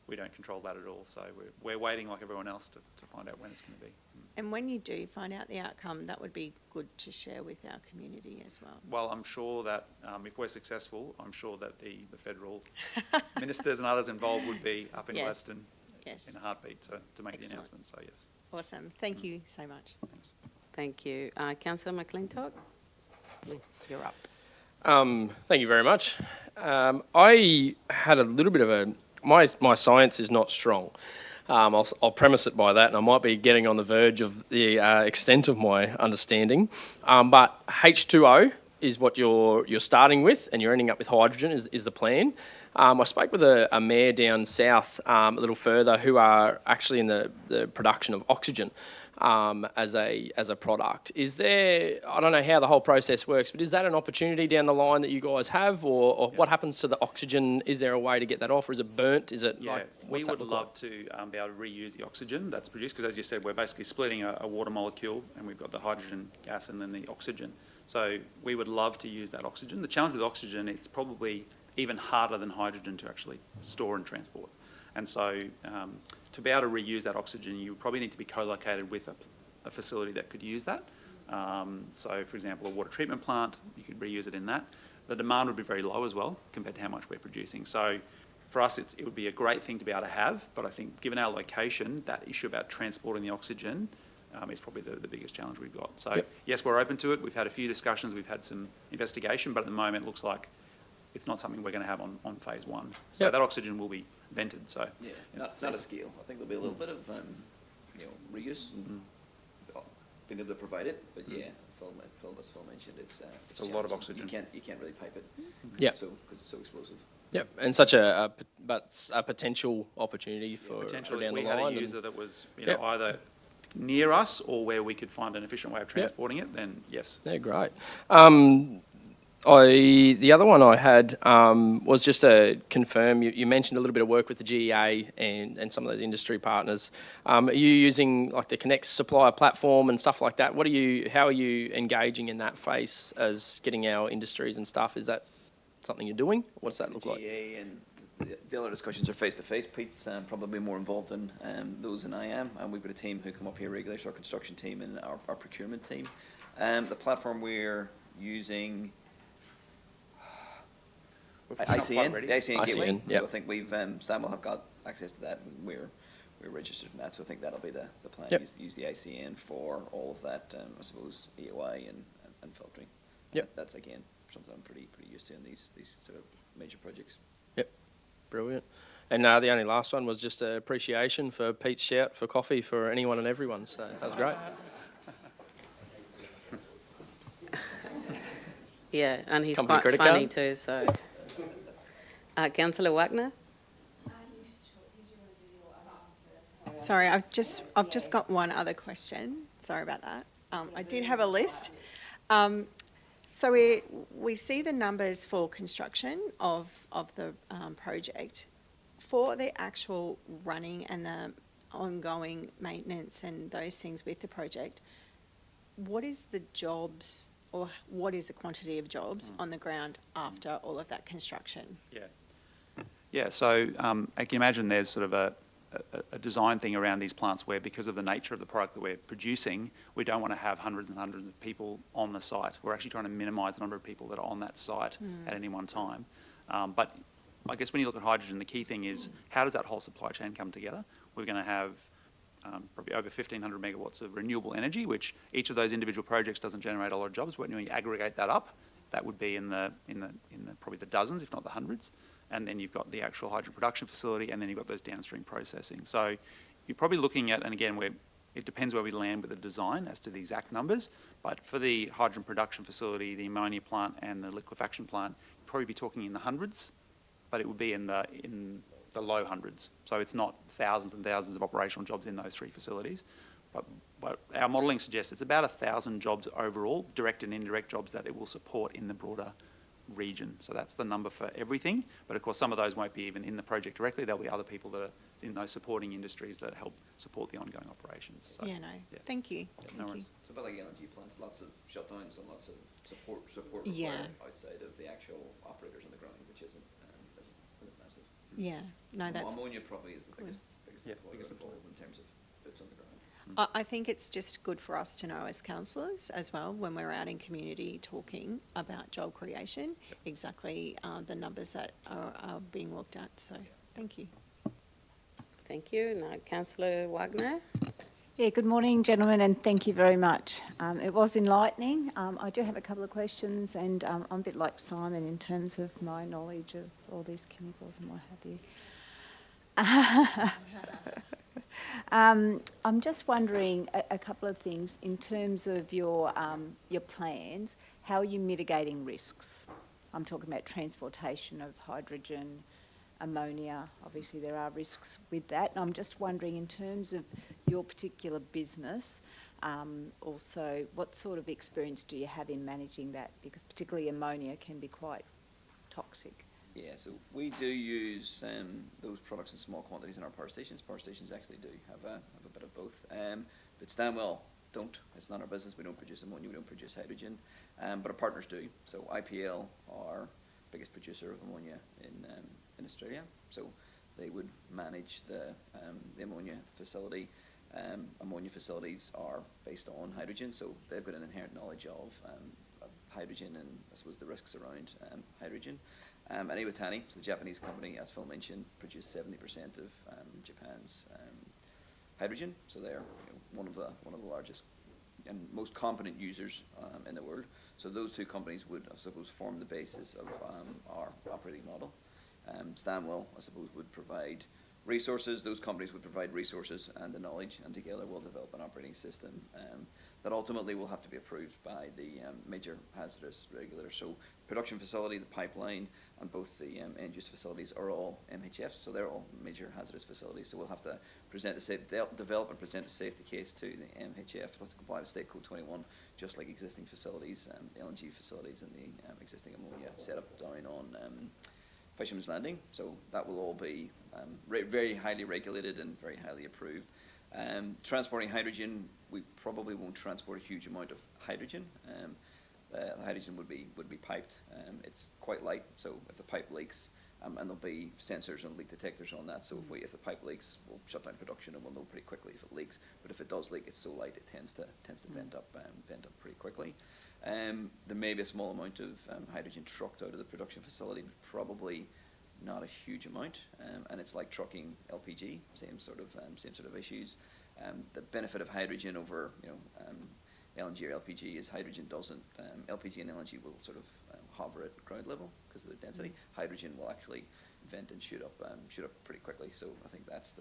C: we don't control that at all. So we're waiting like everyone else to find out when it's going to be.
G: And when you do find out the outcome, that would be good to share with our community as well.
C: Well, I'm sure that if we're successful, I'm sure that the federal ministers and others involved would be up in
G: Yes.
C: Gladstone
G: Yes.
C: in a heartbeat to make
G: Excellent.
C: the announcement. So yes.
G: Awesome. Thank you so much.
C: Thanks.
B: Thank you. Councillor McClintock, you're up.
H: Thank you very much. I had a little bit of my science is not strong. I'll premise it by that, and I might be getting on the verge of the extent of my understanding. But H2O is what you're starting with, and you're ending up with hydrogen is the plan. I spoke with a mayor down south a little further who are actually in the production of oxygen as a product. Is there, I don't know how the whole process works, but is that an opportunity down the line that you guys have, or what happens to the oxygen? Is there a way to get that off, or is it burnt? Is it
C: Yeah,
H: like,
C: we
H: what's that
C: would
H: look
C: love
H: like?
C: to be able to reuse the oxygen that's produced, because as you said, we're basically splitting a water molecule, and we've got the hydrogen gas and then the oxygen. So we would love to use that oxygen. The challenge with oxygen, it's probably even harder than hydrogen to actually store and transport. And so to be able to reuse that oxygen, you probably need to be co-located with a facility that could use that. So, for example, a water treatment plant, you could reuse it in that. The demand would be very low as well compared to how much we're producing. So for us, it would be a great thing to be able to have, but I think given our location, that issue about transporting the oxygen is probably the biggest challenge we've got. So yes, we're open to it. We've had a few discussions, we've had some investigation, but at the moment it looks like it's not something we're going to have on phase one. So that oxygen will be vented. So
E: yeah, not a scale. I think there'll be a little bit of reuse and being able to provide it, but yeah, as Phil mentioned, it's
C: a lot of oxygen.
E: You can't really pipe it.
H: Yeah,
E: because it's so explosive.
H: Yep, and such a potential opportunity for
C: potentially,
H: down
C: if we
H: the
C: had
H: line.
C: a user that was either near us or where we could find an efficient way of transporting it, then yes.
H: Yeah, great. The other one I had was just to confirm, you mentioned a little bit of work with the GEA and some of those industry partners. Are you using like the Connect Supplier platform and stuff like that? How are you engaging in that phase as getting our industries and stuff? Is that something you're doing? What does that look like?
E: GEA and the other discussions are face-to-face. Pete's probably more involved in those than I am, and we've got a team who come up here regularly, so our construction team and our procurement team. The platform we're using, ICN, the ICN gateway. So I think we've Stanwell have got access to that, and we're registered in that. So I think that'll be the plan. Use the ICN for all of that. I suppose EOI and filtering.
H: Yep.
E: That's again something I'm pretty used to in these sort of major projects.
H: Yep, brilliant. And the only last one was just an appreciation for Pete's shout for coffee for anyone and everyone. So that was great.
B: Yeah, and he's
H: Company
B: quite
H: credit
B: funny
H: card?
B: too, so. Councillor Wagner?
G: Sorry, I've just got one other question. Sorry about that. I did have a list. So we see the numbers for construction of the project. For the actual running and the ongoing maintenance and those things with the project, what is the jobs or what is the quantity of jobs on the ground after all of that construction?
C: Yeah, so I can imagine there's sort of a design thing around these plants where, because of the nature of the product that we're producing, we don't want to have hundreds and hundreds of people on the site. We're actually trying to minimise the number of people that are on that site at any one time. But I guess when you look at hydrogen, the key thing is how does that whole supply chain come together? We're going to have probably over 1,500 megawatts of renewable energy, which each of those individual projects doesn't generate a lot of jobs. But when you aggregate that up, that would be in the probably the dozens, if not the hundreds. And then you've got the actual hydrogen production facility, and then you've got those downstream processing. So you're probably looking at, and again, it depends where we land with the design as to the exact numbers, but for the hydrogen production facility, the ammonia plant and the liquefaction plant, you'd probably be talking in the hundreds, but it would be in the low hundreds. So it's not thousands and thousands of operational jobs in those three facilities. But our modelling suggests it's about 1,000 jobs overall, direct and indirect jobs that it will support in the broader region. So that's the number for everything. But of course, some of those won't be even in the project directly. There'll be other people that are in those supporting industries that help support the ongoing operations. So,
G: Thank you.
C: No worries.
E: So about like LNG plants, lots of shutdowns and lots of support
G: Yeah.
E: outside of the actual operators on the ground, which isn't massive.
G: Yeah, no, that's.
E: Ammonia probably is the biggest
C: Yeah,
E: employer
C: biggest
E: involved in terms of boots on the ground.
G: I think it's just good for us to know as councillors as well, when we're out in community talking about job creation, exactly the numbers that are being looked at. So thank you.
B: Thank you. Now, Councillor Wagner?
I: Yeah, good morning, gentlemen, and thank you very much. It was enlightening. I do have a couple of questions, and I'm a bit like Simon in terms of my knowledge of all these chemicals and what have you. I'm just wondering a couple of things in terms of your plans. How are you mitigating risks? I'm talking about transportation of hydrogen, ammonia. Obviously, there are risks with that. And I'm just wondering, in terms of your particular business, also, what sort of experience do you have in managing that? Because particularly ammonia can be quite toxic.
E: Yeah, so we do use those products in small quantities in our power stations. Power stations actually do have a bit of both. But Stanwell don't. It's not our business. We don't produce ammonia. We don't produce hydrogen. But our partners do. So IPL are biggest producer of ammonia in Australia. So they would manage the ammonia facility. Ammonia facilities are based on hydrogen, so they've got an inherent knowledge of hydrogen and I suppose the risks around hydrogen. And Iwatani, so the Japanese company, as Phil mentioned, produce 70% of Japan's hydrogen. So they're one of the largest and most competent users in the world. So those two companies would, I suppose, form the basis of our operating model. Stanwell, I suppose, would provide resources. Those companies would provide resources and the knowledge, and together we'll develop an operating system that ultimately will have to be approved by the major hazardous regulators. So production facility, the pipeline, and both the end-use facilities are all MHFs, so they're all major hazardous facilities. So we'll have to develop and present a safety case to the MHF. We'll have to comply with State Code 21, just like existing facilities, LNG facilities, and the existing ammonia set up down on Fisherman's Landing. So that will all be very highly regulated and very highly approved. Transporting hydrogen, we probably won't transport a huge amount of hydrogen. The hydrogen would be piped. It's quite light, so if the pipe leaks, and there'll be sensors and leak detectors on that. So if the pipe leaks, we'll shut down production and we'll know pretty quickly if it leaks. But if it does leak, it's so light it tends to vent up pretty quickly. There may be a small amount of hydrogen trucked out of the production facility, but probably not a huge amount. And it's like trucking LPG, same sort of issues. The benefit of hydrogen over LNG or LPG is hydrogen doesn't. LPG and LNG will sort of hover at ground level because of the density. Hydrogen will actually vent and shoot up pretty quickly. So I think that's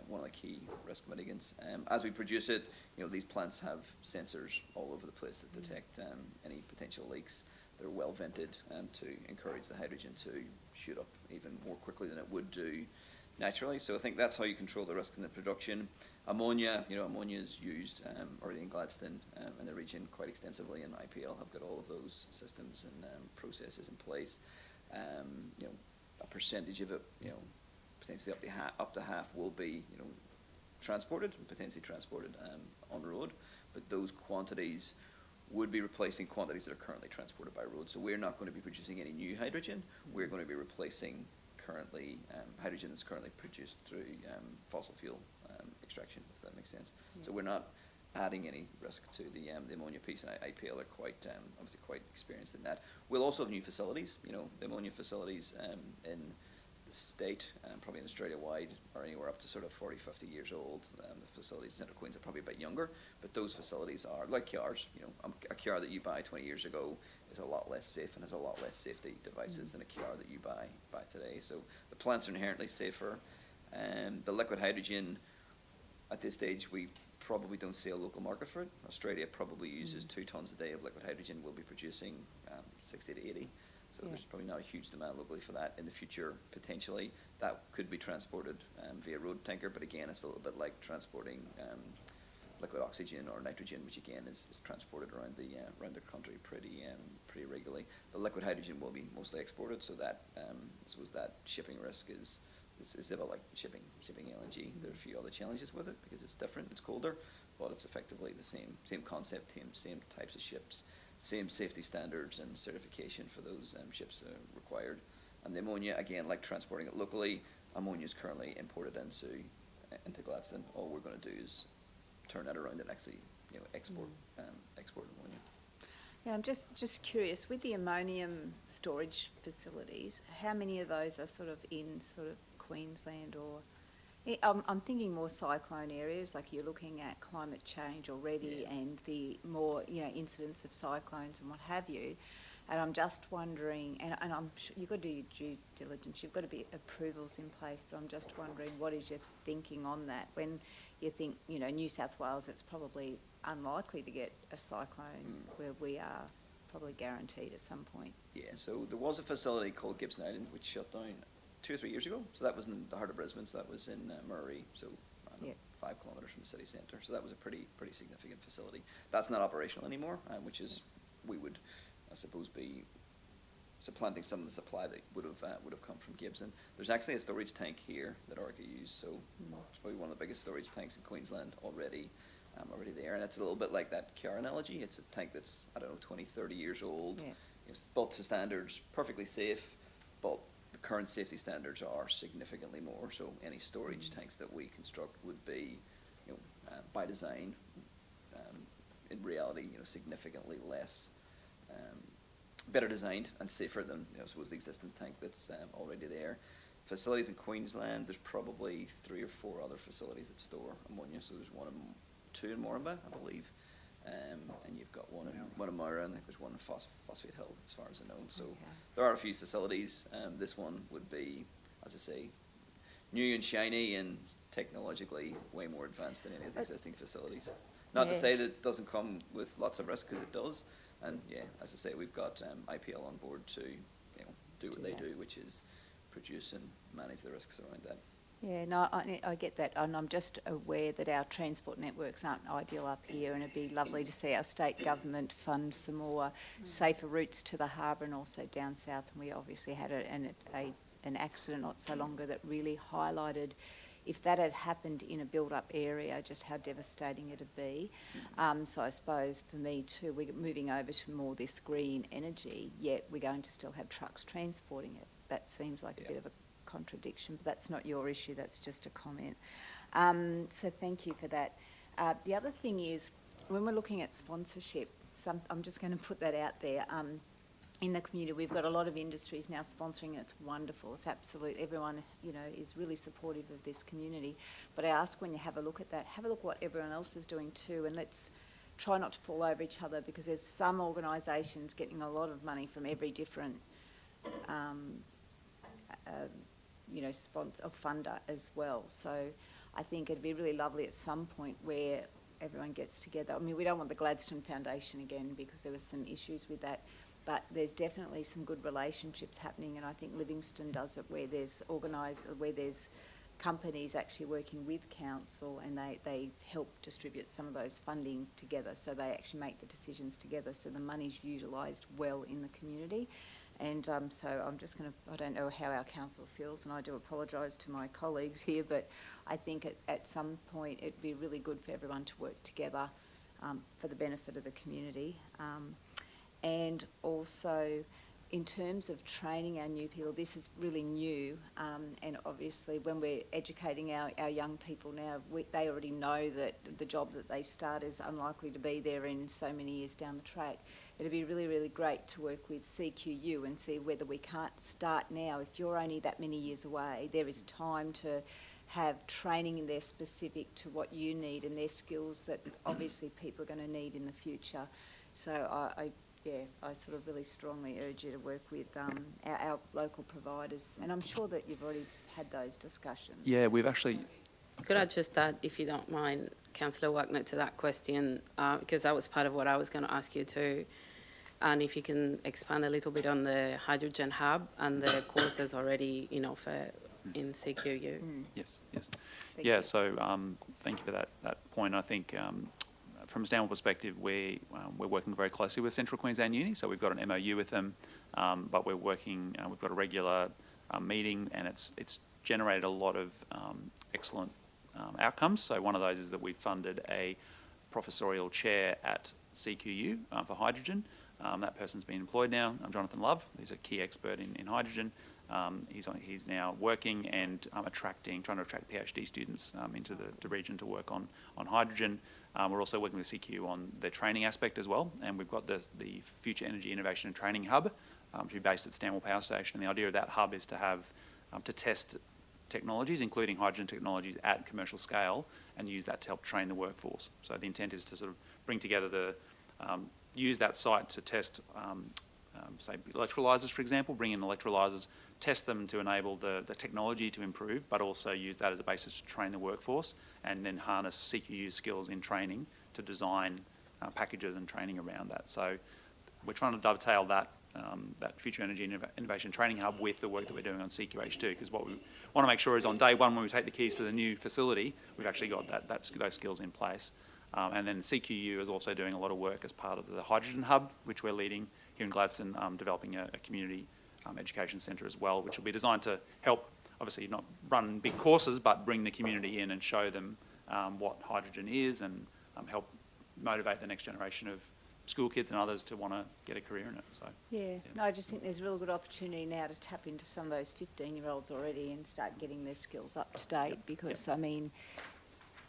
E: one of the key risk mitigants. As we produce it, these plants have sensors all over the place that detect any potential leaks. They're well vented to encourage the hydrogen to shoot up even more quickly than it would do naturally. So I think that's how you control the risks in the production. Ammonia, ammonia is used already in Gladstone and the region quite extensively, and IPL have got all of those systems and processes in place. A percentage of it, potentially up to half will be, transported, potentially transported on road, but those quantities would be replacing quantities that are currently transported by road. So we're not going to be producing any new hydrogen. We're going to be replacing currently hydrogen that's currently produced through fossil fuel extraction, if that makes sense. Yeah. So we're not adding any risk to the ammonia piece, and IPL are obviously quite experienced in that. We'll also have new facilities. The ammonia facilities in the state, probably in Australia-wide, are anywhere up to sort of 40, 50 years old. The facilities in Central Queensland are probably a bit younger, but those facilities are like cars. A car that you buy 20 years ago is a lot less safe and has a lot less safety devices than a car that you buy today. So the plants are inherently safer. The liquid hydrogen, at this stage, we probably don't see a local market for it. Australia probably uses 2 tons a day of liquid hydrogen. We'll be producing 60 to 80. So there's probably not a huge demand locally for that. In the future, potentially, that could be transported via road tanker, but again, it's a little bit like transporting liquid oxygen or nitrogen, which again is transported around the country pretty regularly. The liquid hydrogen will be mostly exported, so that I suppose that shipping risk is a bit like shipping LNG. There are a few other challenges with it because it's different, it's colder, but it's effectively the same concept, same types of ships, same safety standards and certification for those ships required. And the ammonia, again, like transporting it locally, ammonia is currently imported into Gladstone. All we're going to do is turn that around and actually export ammonia.
I: Yeah, I'm just curious, with the ammonium storage facilities, how many of those are sort of in sort of Queensland or... I'm thinking more cyclone areas, like you're looking at climate change already, yeah, and the more, incidents of cyclones and what have you. And I'm just wondering, and I'm sure you've got to do your due diligence, you've got to be approvals in place, but I'm just wondering, what is your thinking on that? When you think, New South Wales, it's probably unlikely to get a cyclone where we are probably guaranteed at some point.
E: Yeah, so there was a facility called Gibson Island which shut down 2 or 3 years ago. So that was in the heart of Brisbane, so that was in Murray, so 5 kilometres from the city centre. So that was a pretty significant facility. That's not operational anymore, which is, we would, I suppose, be supplanting some of the supply that would have come from Gibson. There's actually a storage tank here that Orica used, so it's probably one of the biggest storage tanks in Queensland already. already there. And it's a little bit like that car analogy. It's a tank that's, I don't know, 20, 30 years old.
I: Yeah.
E: It's built to standards, perfectly safe, but the current safety standards are significantly more. So any storage tanks that we construct would be, by design, in reality, significantly less, better designed and safer than, I suppose, the existing tank that's already there. Facilities in Queensland, there's probably 3 or 4 other facilities that store ammonia. So there's two in Moranbah, I believe, and you've got one in Moira, and I think there's one in Phosphate Hill, as far as I know. So there are a few facilities. This one would be, as I say, new and shiny and technologically way more advanced than any of the existing facilities. Not to say that it doesn't come with lots of risk, because it does. And as I say, we've got IPL on board to do what they do, which is produce and manage the risks around that.
I: Yeah, no, I get that, and I'm just aware that our transport networks aren't ideal up here, and it'd be lovely to see our state government fund some more safer routes to the harbour and also down south. And we obviously had an accident not so long ago that really highlighted, if that had happened in a built-up area, just how devastating it'd be. So I suppose for me too, we're moving over to more this green energy, yet we're going to still have trucks transporting it. That seems like a bit of a contradiction, but that's not your issue, that's just a comment. So thank you for that. The other thing is, when we're looking at sponsorship, I'm just going to put that out there. In the community, we've got a lot of industries now sponsoring, and it's wonderful. It's absolute, everyone, is really supportive of this community. But I ask, when you have a look at that, have a look at what everyone else is doing too, and let's try not to fall over each other, because there's some organisations getting a lot of money from every different sponsor or funder as well. So I think it'd be really lovely at some point where everyone gets together. I mean, we don't want the Gladstone Foundation again, because there was some issues with that, but there's definitely some good relationships happening, and I think Livingston does it, where there's companies actually working with council, and they help distribute some of those funding together, so they actually make the decisions together, so the money's utilised well in the community. And so I'm just going to, I don't know how our council feels, and I do apologise to my colleagues here, but I think at some point it'd be really good for everyone to work together for the benefit of the community. And also, in terms of training our new people, this is really new, and obviously when we're educating our young people now, they already know that the job that they start is unlikely to be there in so many years down the track. It'd be really, really great to work with CQU and see whether we can't start now. If you're only that many years away, there is time to have training in there specific to what you need and their skills that obviously people are going to need in the future. So I sort of really strongly urge you to work with our local providers, and I'm sure that you've already had those discussions.
C: Yeah, we've actually...
B: Could I just add, if you don't mind, Councillor Wagner, to that question, because that was part of what I was going to ask you too, and if you can expand a little bit on the hydrogen hub and the courses already in offer in CQU.
C: Yes.
I: Thank you.
C: So thank you for that point. I think from a Stanwell perspective, we're working very closely with Central Queensland Uni, so we've got an MOU with them, but we're working, we've got a regular meeting, and it's generated a lot of excellent outcomes. So one of those is that we've funded a professorial chair at CQU for hydrogen. That person's been employed now. Jonathan Love, he's a key expert in hydrogen. He's now working and trying to attract PhD students into the region to work on hydrogen. We're also working with CQ on the training aspect as well, and we've got the Future Energy Innovation and Training Hub to be based at Stanwell Power Station. And the idea of that hub is to have to test technologies, including hydrogen technologies, at commercial scale, and use that to help train the workforce. So the intent is to sort of bring together use that site to test, say, electrolyzers, for example, bring in electrolyzers, test them to enable the technology to improve, but also use that as a basis to train the workforce, and then harness CQU's skills in training to design packages and training around that. So we're trying to dovetail that Future Energy Innovation Training Hub with the work that we're doing on CQH2, because what we want to make sure is on day one, when we take the keys to the new facility, we've actually got those skills in place. And then CQU is also doing a lot of work as part of the Hydrogen Hub, which we're leading here in Gladstone, developing a community education centre as well, which will be designed to help, obviously not run big courses, but bring the community in and show them what hydrogen is and help motivate the next generation of school kids and others to want to get a career in it. So
I: Yeah, no, I just think there's a real good opportunity now to tap into some of those 15-year-olds already and start getting their skills up to date because, I mean,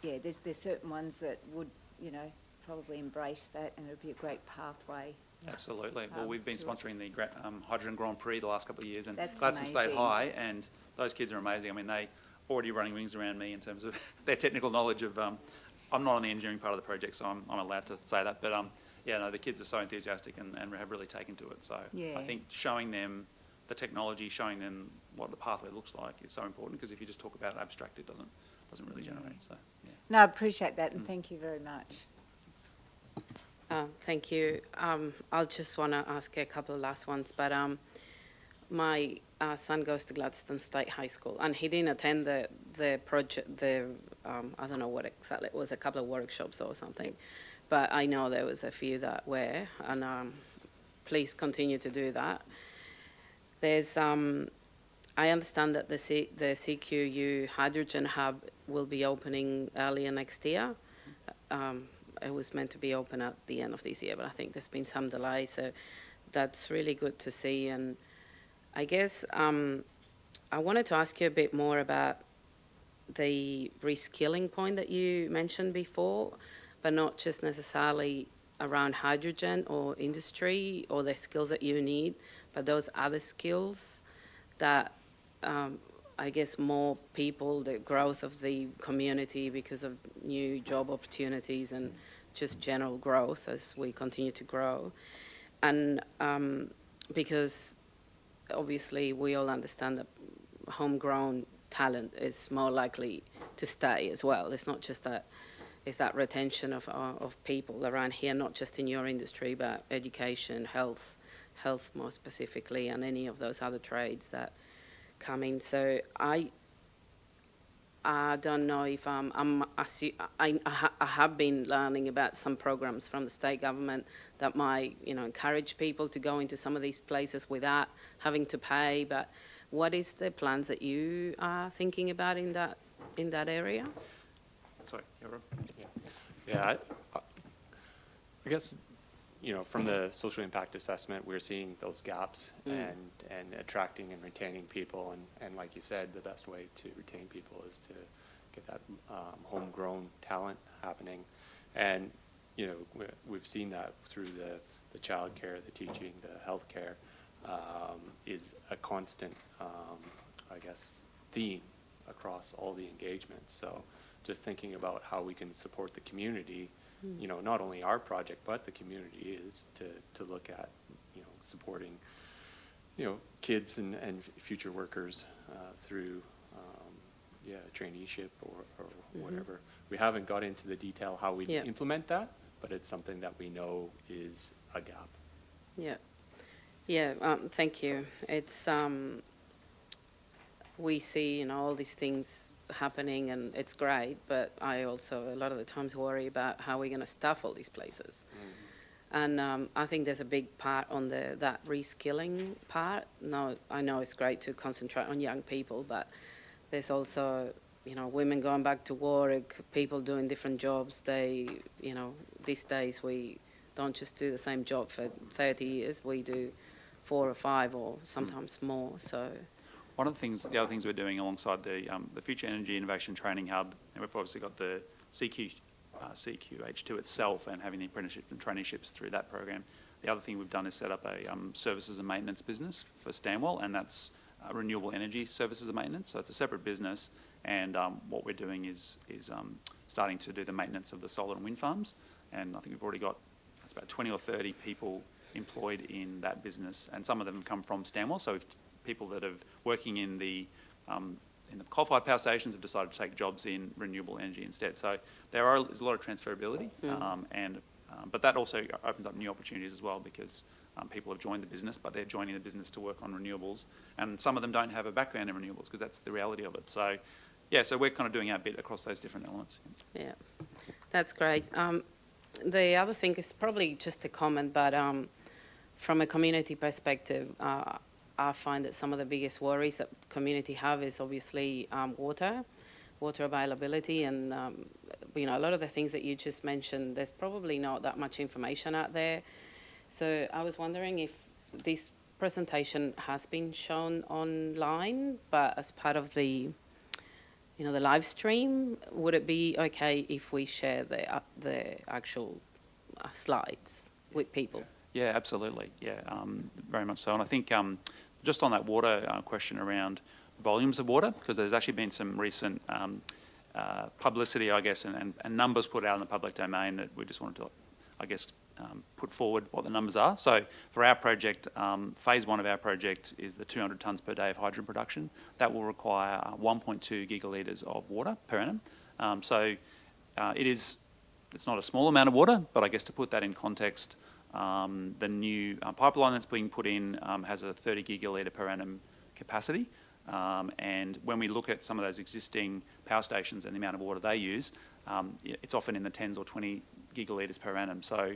I: yeah, there's certain ones that would, you know, probably embrace that and it would be a great pathway.
C: absolutely. Well, we've been
I: to-
C: sponsoring the Hydrogen Grand Prix the last couple of years, and
I: That's
C: Gladstone State
I: amazing.
C: High, and those kids are amazing. I mean, they already running rings around me in terms of their technical knowledge of. I'm not on the engineering part of the project, so I'm allowed to say that. But yeah, no, the kids are so enthusiastic and have really taken to it. So
I: Yeah.
C: I think showing them the technology, showing them what the pathway looks like is so important, because if you just talk about it abstract, it doesn't really generate. So yeah.
I: No, I appreciate that and thank you very much.
B: Thank you. I'll just want to ask a couple of last ones, but my son goes to Gladstone State High School, and he didn't attend the project, I don't know what exactly, it was a couple of workshops or something, but I know there was a few that were, and please continue to do that. There's, I understand that the CQU Hydrogen Hub will be opening earlier next year. It was meant to be open at the end of this year, but I think there's been some delay, so that's really good to see. And I guess I wanted to ask you a bit more about the reskilling point that you mentioned before, but not just necessarily around hydrogen or industry or the skills that you need, but those other skills that I guess more people, the growth of the community because of new job opportunities and just general growth as we continue to grow. And because obviously we all understand that homegrown talent is more likely to stay as well. It's not just that, it's that retention of people around here, not just in your industry, but education, health more specifically, and any of those other trades that come in. So I don't know if I have been learning about some programs from the state government that might, encourage people to go into some of these places without having to pay. But what is the plans that you are thinking about in that area?
C: Sorry, yeah, Rob.
D: Yeah, I guess, from the social impact assessment, we're seeing those gaps and attracting and retaining people. And like you said, the best way to retain people is to get that homegrown talent happening. And, we've seen that through the childcare, the teaching, the healthcare is a constant, theme across all the engagements. So just thinking about how we can support the community, not only our project, but the community is to look at, supporting, kids and future workers through, traineeship or whatever. We haven't got into the detail how we implement that, but it's something that we know is a gap.
B: Thank you. It's, we see, all these things happening and it's great, but I also a lot of the times worry about how we're going to staff all these places. And I think there's a big part on that reskilling part. Now, I know it's great to concentrate on young people, but there's also, women going back to work, people doing different jobs. They, these days we don't just do the same job for 30 years. We do 4 or 5 or sometimes more. So.
C: One of the other things we're doing alongside the Future Energy Innovation Training Hub, and we've obviously got the CQH2 itself and having the apprenticeship and traineeships through that program. The other thing we've done is set up a services and maintenance business for Stanwell, and that's renewable energy services and maintenance. So it's a separate business, and what we're doing is starting to do the maintenance of the solar and wind farms. And I think we've already got about 20 or 30 people employed in that business, and some of them come from Stanwell. So we've people that are working in the coal-fired power stations have decided to take jobs in renewable energy instead. So there's a lot of transferability, but that also opens up new opportunities as well, because people have joined the business, but they're joining the business to work on renewables, and some of them don't have a background in renewables because that's the reality of it. So, so we're kind of doing our bit across those different elements.
B: Yeah, that's great. The other thing is probably just a comment, but from a community perspective, I find that some of the biggest worries that community have is obviously water water availability and, you know, a lot of the things that you just mentioned, there's probably not that much information out there. So I was wondering if this presentation has been shown online, but as part of the, you know, the live stream, would it be okay if we share the actual slides with people?
C: Yeah, absolutely. Yeah, very much so. And I think just on that water question around volumes of water, because there's actually been some recent publicity, I guess, and numbers put out in the public domain that we just wanted to, I guess, put forward what the numbers are. So for our project, phase one of our project is the 200 tonnes per day of hydrogen production. That will require 1.2 gigalitres of water per annum. It's not a small amount of water, but I guess to put that in context, the new pipeline that's being put in has a 30 gigalitre per annum capacity. And when we look at some of those existing power stations and the amount of water they use, it's often in the 10s or 20 gigalitres per annum. So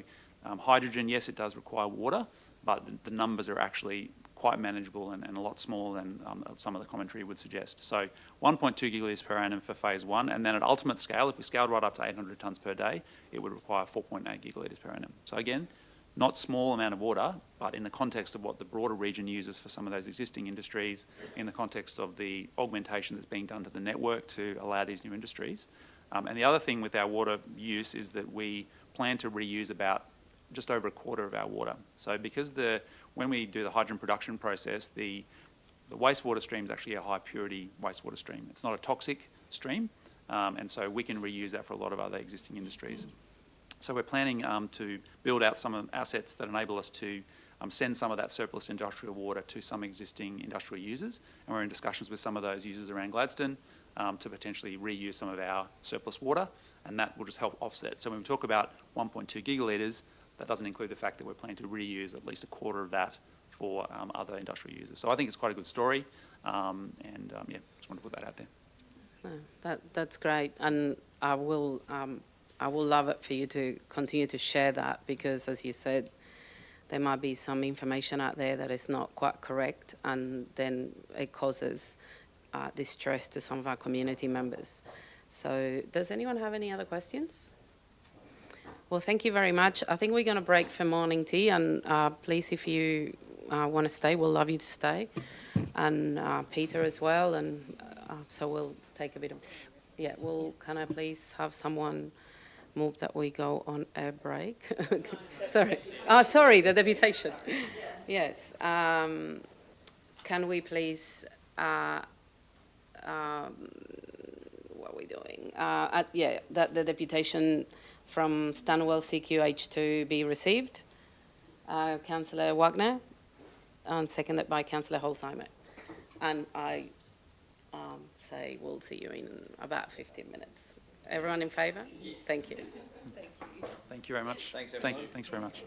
C: hydrogen, yes, it does require water, but the numbers are actually quite manageable and a lot smaller than some of the commentary would suggest. So 1.2 gigalitres per annum for phase one, and then at ultimate scale, if we scaled right up to 800 tonnes per day, it would require 4.8 gigalitres per annum. So again, not small amount of water, but in the context of what the broader region uses for some of those existing industries, in the context of the augmentation that's being done to the network to allow these new industries. And the other thing with our water use is that we plan to reuse about just over a quarter of our water. So because when we do the hydrogen production process, the wastewater stream is actually a high purity wastewater stream. It's not a toxic stream, and so we can reuse that for a lot of other existing industries. So we're planning to build out some assets that enable us to send some of that surplus industrial water to some existing industrial users, and we're in discussions with some of those users around Gladstone to potentially reuse some of our surplus water, and that will just help offset. So when we talk about 1.2 gigalitres, that doesn't include the fact that we're planning to reuse at least a quarter of that for other industrial users. So I think it's quite a good story, yeah, just want to put that out there.
B: That's great, and I will love it for you to continue to share that, because as you said, there might be some information out there that is not quite correct, and then it causes distress to some of our community members. So does anyone have any other questions? Well, thank you very much. I think we're going to break for morning tea, and please, if you want to stay, we'll love you to stay, and Peter as well, and so we'll take a bit of, yeah, can I please have someone move that we go on a break? Sorry, the deputation. Yes. Can we please, what are we doing? That the deputation from Stanwell CQH2 be received. Councillor Wagner, and seconded by Councillor Holzheimer. And I say we'll see you in about 15 minutes. Everyone in favour? Yes. Thank you.
C: Thank you very much.
E: Thanks, everyone.
C: Thanks very much.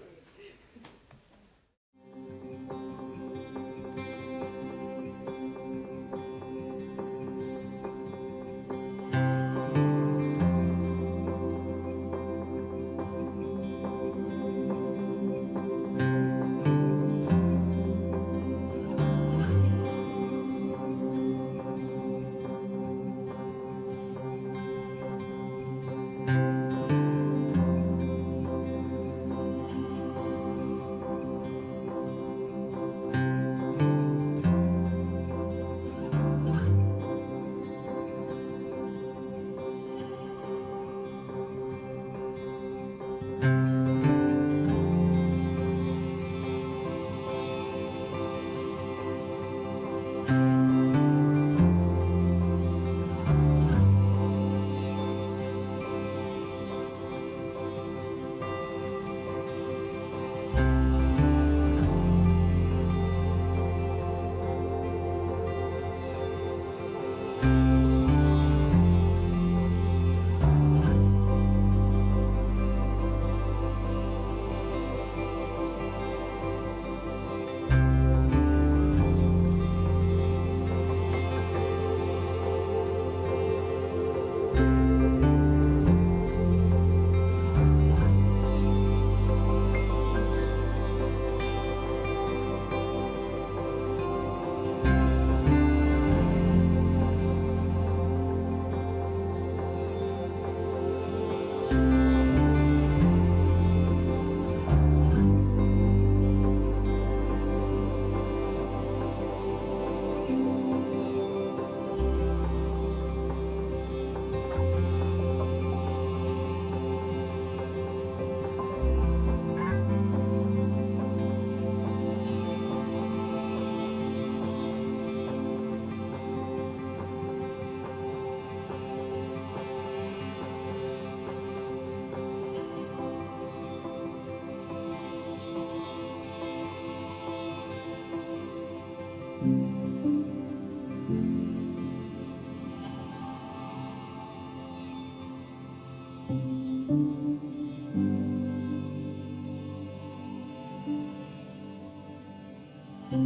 A: I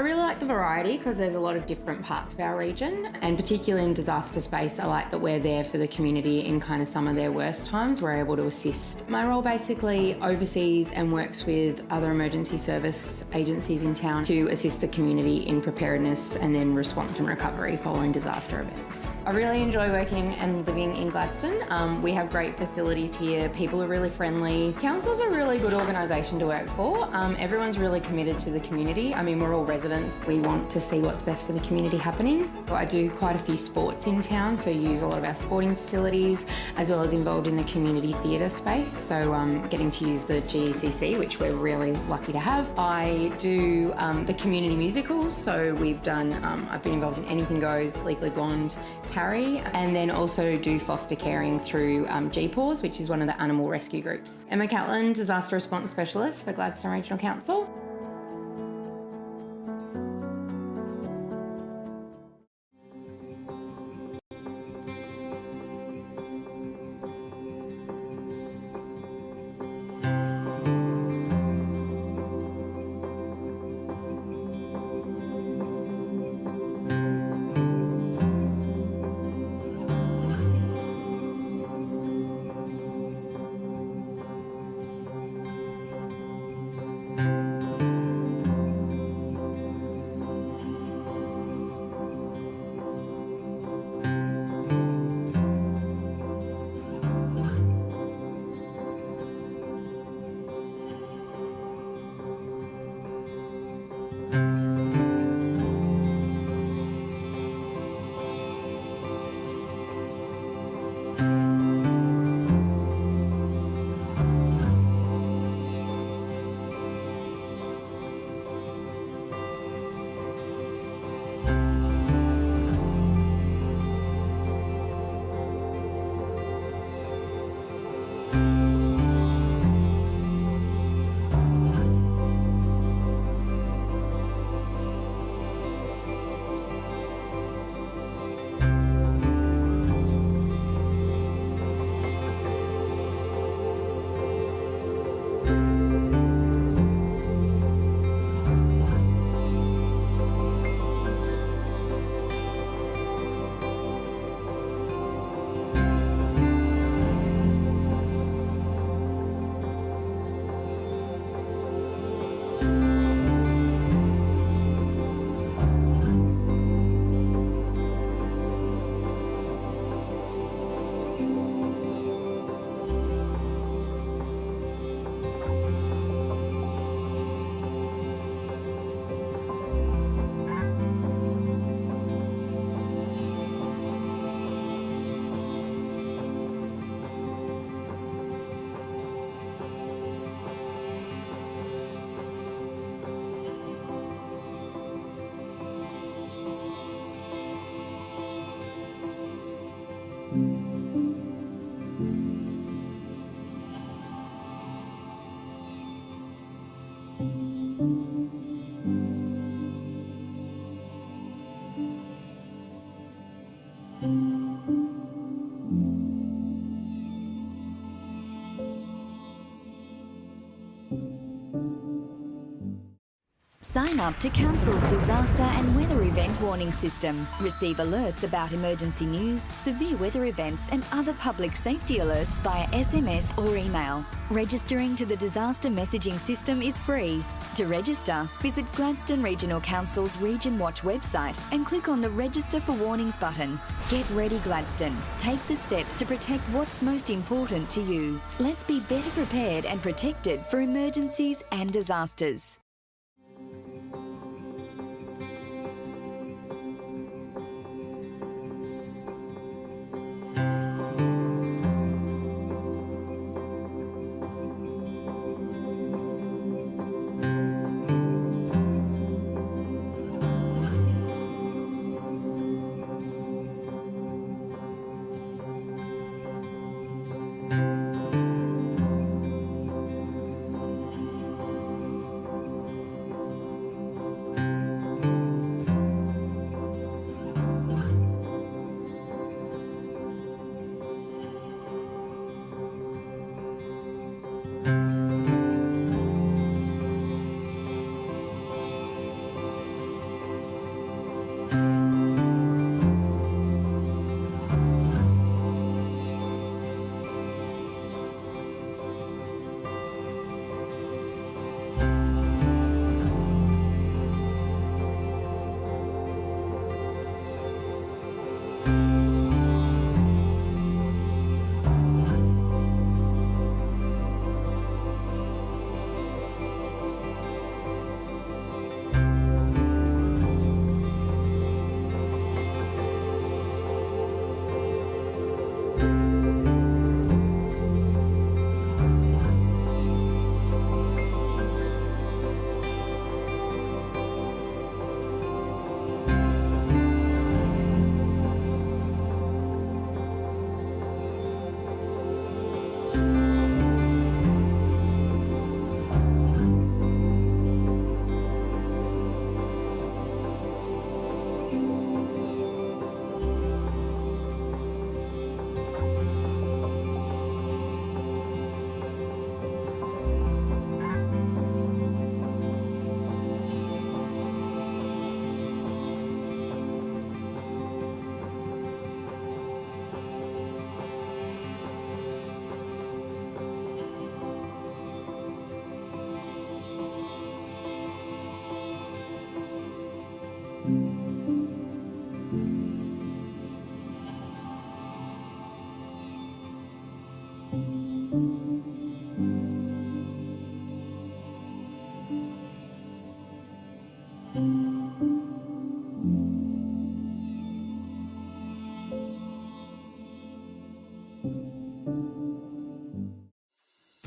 A: really like the variety because there's a lot of different parts of our region, and particularly in disaster space, I like that we're there for the community in kind of some of their worst times. We're able to assist. My role basically oversees and works with other emergency service agencies in town to assist the community in preparedness and then response and recovery following disaster events. I really enjoy working and living in Gladstone. We have great facilities here. People are really friendly. Council's a really good organisation to work for. Everyone's really committed to the community. I mean, we're all residents. We want to see what's best for the community happening. I do quite a few sports in town, so use a lot of our sporting facilities, as well as involved in the community theatre space, so getting to use the GECC, which we're really lucky to have. I do the community musicals, so we've done, I've been involved in Anything Goes, Legally Blonde, Carrie, and then also do foster caring through GPAWS, which is one of the animal rescue groups. Emma Catlin, Disaster Response Specialist for Gladstone Regional Council.
J: Sign up to Council's disaster and weather event warning system. Receive alerts about emergency news, severe weather events and other public safety alerts via SMS or email. Registering to the disaster messaging system is free. To register, visit Gladstone Regional Council's Region Watch website and click on the Register for Warnings button. Get ready, Gladstone. Take the steps to protect what's most important to you. Let's be better prepared and protected for emergencies and disasters.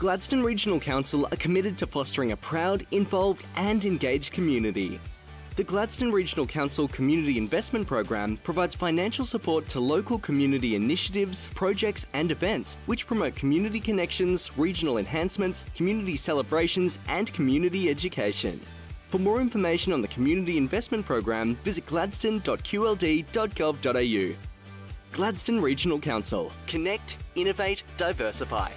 K: Gladstone Regional Council are committed to fostering a proud, involved and engaged community. The Gladstone Regional Council Community Investment Program provides financial support to local community initiatives, projects and events which promote community connections, regional enhancements, community celebrations and community education. For more information on the Community Investment Program, visit gladstone.qld.gov.au. Gladstone Regional Council. Connect, innovate, diversify.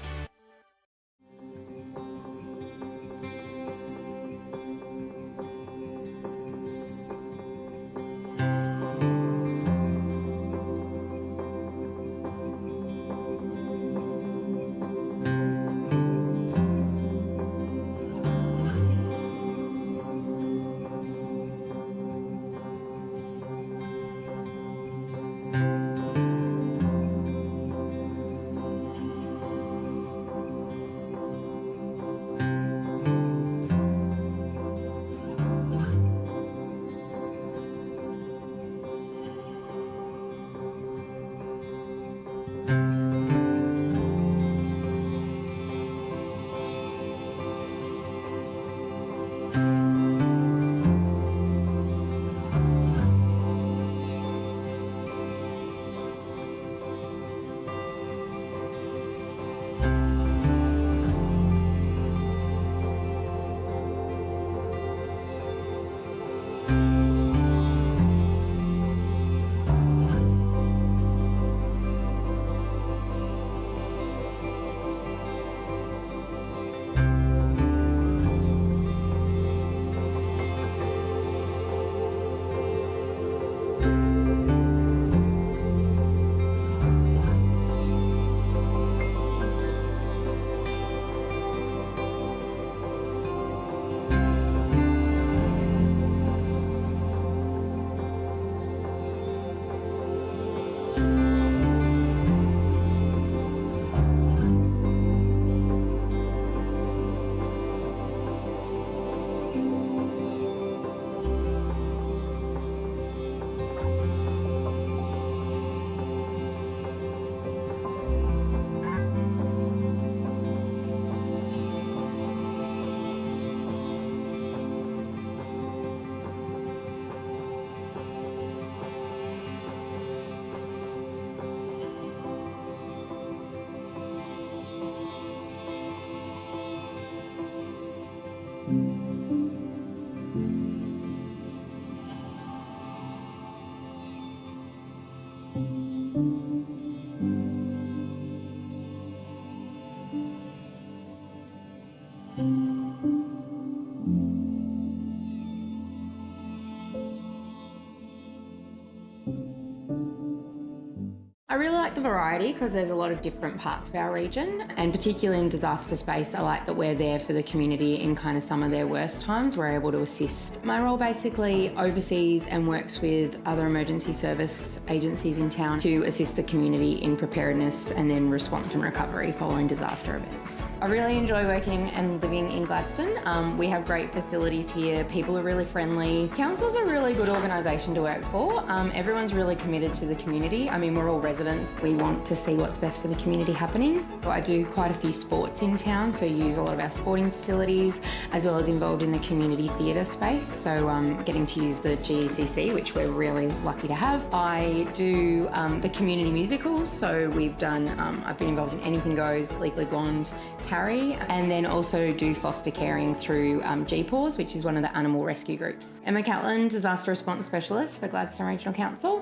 A: I really like the variety because there's a lot of different parts of our region, and particularly in disaster space, I like that we're there for the community in kind of some of their worst times. We're able to assist. My role basically oversees and works with other emergency service agencies in town to assist the community in preparedness and then response and recovery following disaster events. I really enjoy working and living in Gladstone. We have great facilities here. People are really friendly. Council's a really good organisation to work for. Everyone's really committed to the community. I mean, we're all residents. We want to see what's best for the community happening. I do quite a few sports in town, so use a lot of our sporting facilities, as well as involved in the community theatre space, so getting to use the GECC, which we're really lucky to have. I do the community musicals, so we've done, I've been involved in Anything Goes, Legally Blonde, Carrie, and then also do foster caring through GPAWS, which is one of the animal rescue groups. Emma Catlin, Disaster Response Specialist for Gladstone Regional Council.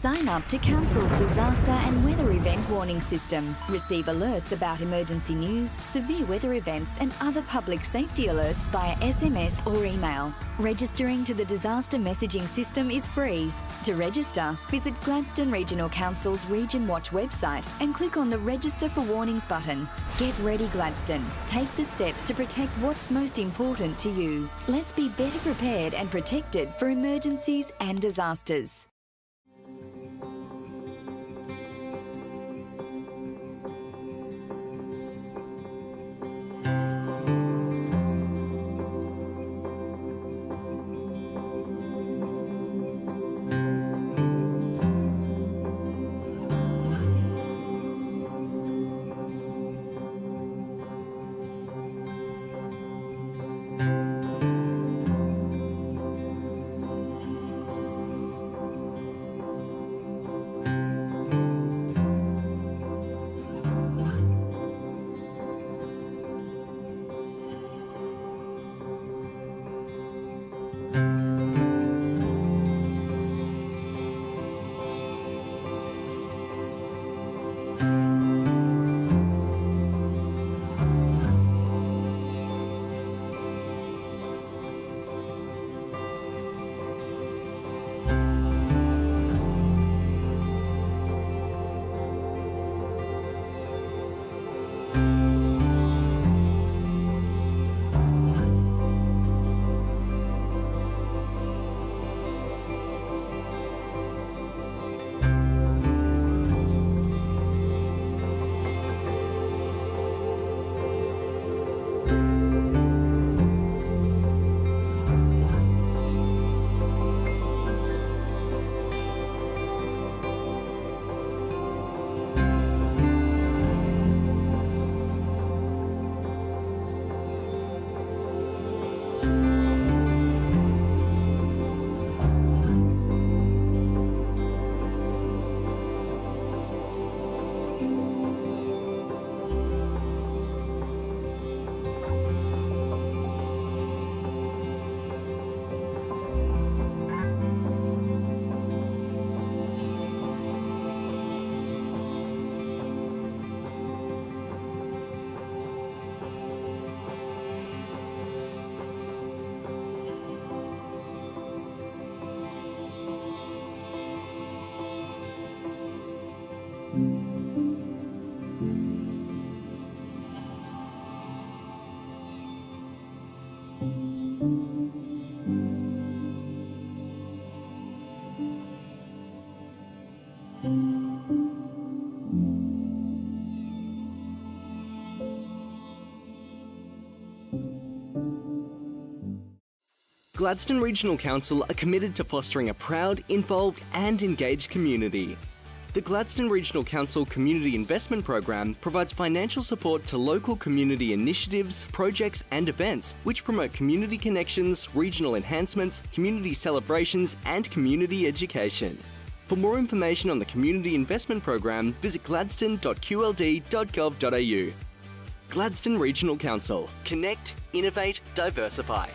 J: Sign up to Council's disaster and weather event warning system. Receive alerts about emergency news, severe weather events and other public safety alerts via SMS or email. Registering to the disaster messaging system is free. To register, visit Gladstone Regional Council's Region Watch website and click on the Register for Warnings button. Get ready, Gladstone. Take the steps to protect what's most important to you. Let's be better prepared and protected for emergencies and disasters.
K: Gladstone Regional Council are committed to fostering a proud, involved and engaged community. The Gladstone Regional Council Community Investment Program provides financial support to local community initiatives, projects and events which promote community connections, regional enhancements, community celebrations and community education. For more information on the Community Investment Program, visit gladstone.qld.gov.au. Gladstone Regional Council. Connect, innovate, diversify.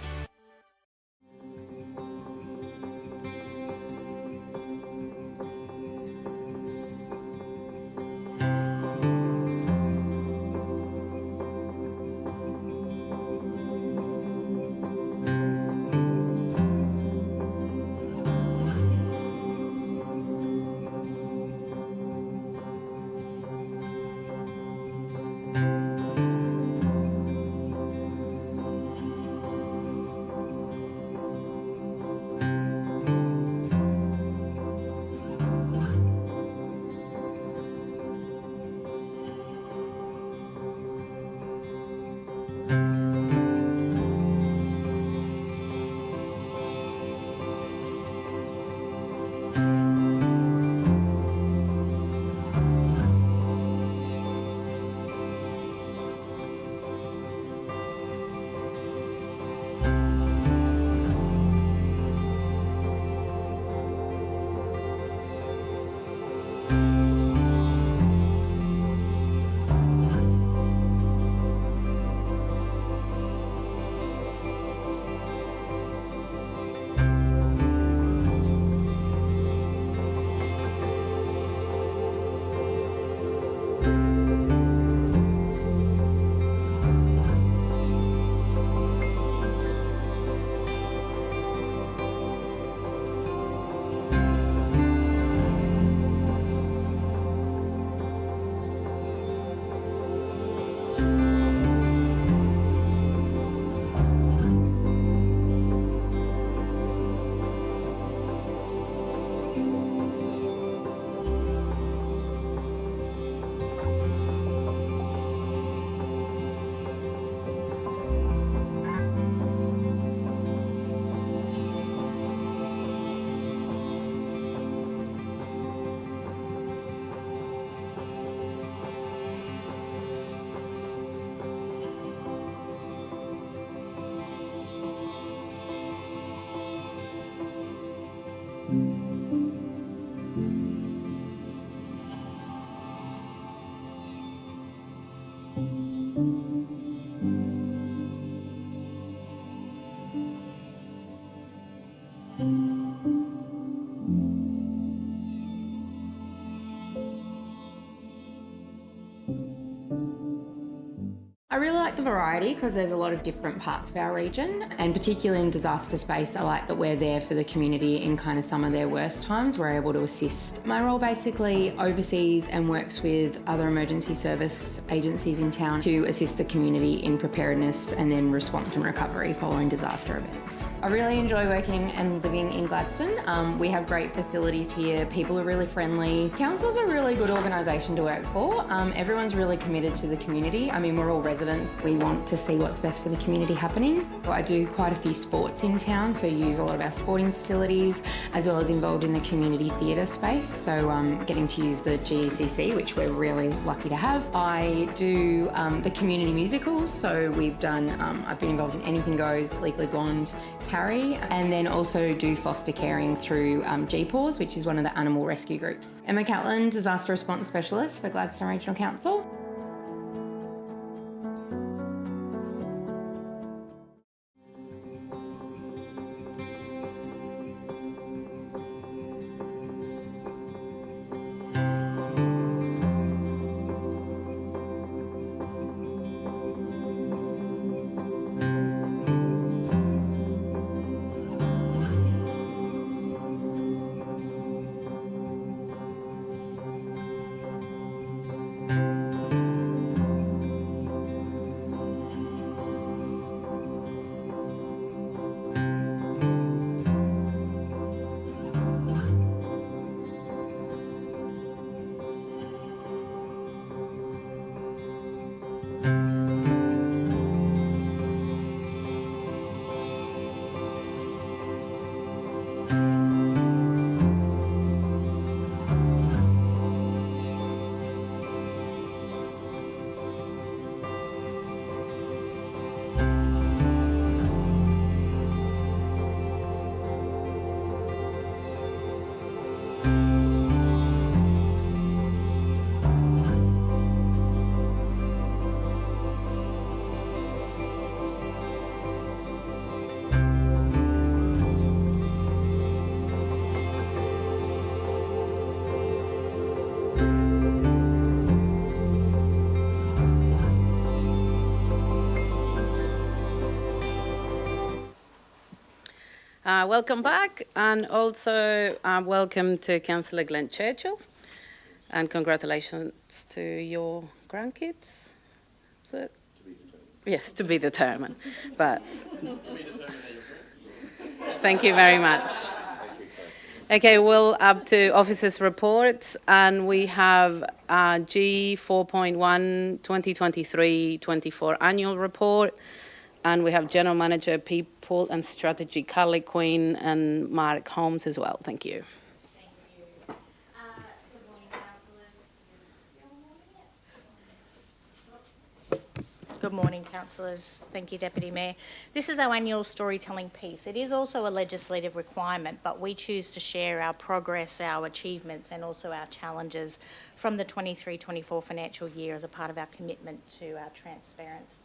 A: I really like the variety because there's a lot of different parts of our region, and particularly in disaster space, I like that we're there for the community in kind of some of their worst times. We're able to assist. My role basically oversees and works with other emergency service agencies in town to assist the community in preparedness and then response and recovery following disaster events. I really enjoy working and living in Gladstone. We have great facilities here. People are really friendly. Council's a really good organisation to work for. Everyone's really committed to the community. I mean, we're all residents. We want to see what's best for the community happening. I do quite a few sports in town, so use a lot of our sporting facilities, as well as involved in the community theatre space, so getting to use the GECC, which we're really lucky to have. I do the community musicals, so we've done, I've been involved in Anything Goes, Legally Blonde, Carrie, and then also do foster caring through GPAWS, which is one of the animal rescue groups. Emma Catlin, Disaster Response Specialist for Gladstone Regional Council.
B: Welcome back, and also welcome to Councillor Glenn Churchill, and congratulations to your grandkids. Is it? Yes, to be determined, but thank you very much. Okay, we'll up to officers' reports, and we have G 4.1 2023-24 annual report. And we have General Manager People and Strategy Carly Quinn and Mark Holmes as well. Thank you.
L: Thank you. Good morning, councillors. Good morning, councillors. Thank you, Deputy Mayor. This is our annual storytelling piece. It is also a legislative requirement, but we choose to share our progress, our achievements, and also our challenges from the 23-24 financial year as a part of our commitment to our transparent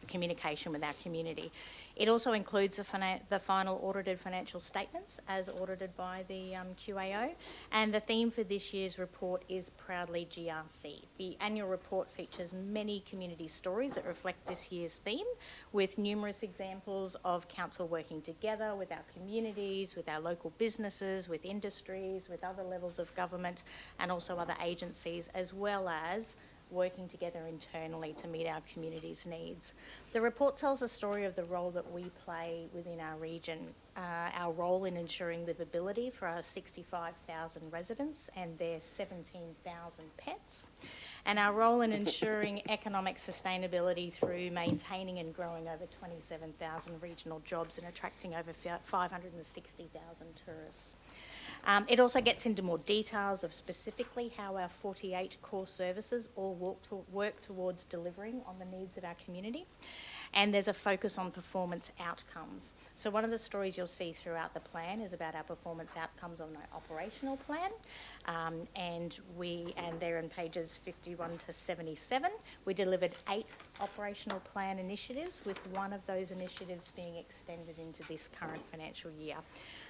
L: communication with our community. It also includes the final audited financial statements as audited by the QAO, and the theme for this year's report is Proudly GRC. The annual report features many community stories that reflect this year's theme, with numerous examples of council working together with our communities, with our local businesses, with industries, with other levels of government and also other agencies, as well as working together internally to meet our community's needs. The report tells a story of the role that we play within our region, our role in ensuring livability for our 65,000 residents and their 17,000 pets, and our role in ensuring economic sustainability through maintaining and growing over 27,000 regional jobs and attracting over 560,000 tourists. It also gets into more details of specifically how our 48 core services all work towards delivering on the needs of our community. And there's a focus on performance outcomes. So one of the stories you'll see throughout the plan is about our performance outcomes on our operational plan. And they're in pages 51 to 77. We delivered 8 operational plan initiatives, with one of those initiatives being extended into this current financial year.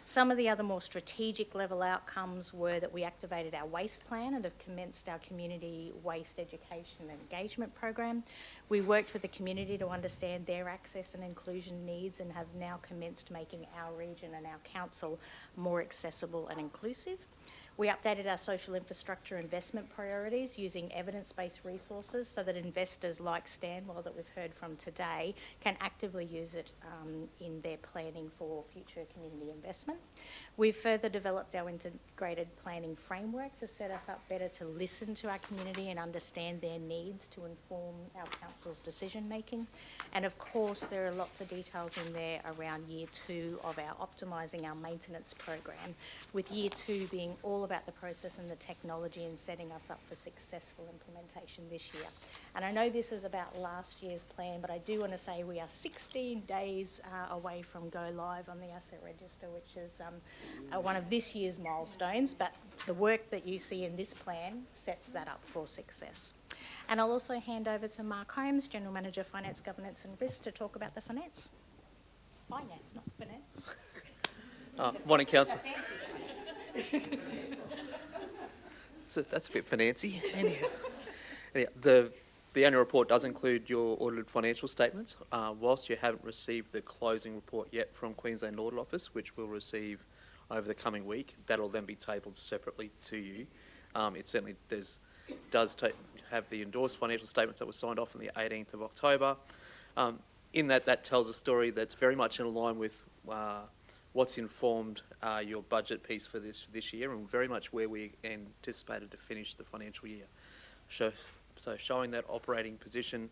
L: Some of the other more strategic level outcomes were that we activated our waste plan and have commenced our community waste education and engagement program. We worked with the community to understand their access and inclusion needs and have now commenced making our region and our council more accessible and inclusive. We updated our social infrastructure investment priorities using evidence-based resources so that investors like Stanwell, that we've heard from today, can actively use it in their planning for future community investment. We've further developed our integrated planning framework to set us up better to listen to our community and understand their needs to inform our council's decision making. And of course, there are lots of details in there around year 2 of our optimising our maintenance program, with year 2 being all about the process and the technology and setting us up for successful implementation this year. And I know this is about last year's plan, but I do want to say we are 16 days away from go live on the asset register, which is one of this year's milestones, but the work that you see in this plan sets that up for success. And I'll also hand over to Mark Holmes, General Manager, Finance, Governance and Risk, to talk about the finance. Finance, not finance.
M: Morning, Councillor. That's a bit fancy. Anyhow, the annual report does include your audited financial statements. Whilst you haven't received the closing report yet from Queensland Audit Office, which we'll receive over the coming week, that'll then be tabled separately to you. It certainly does have the endorsed financial statements that were signed off on the 18th of October. In that tells a story that's very much in line with what's informed your budget piece for this year, and very much where we anticipated to finish the financial year. So showing that operating position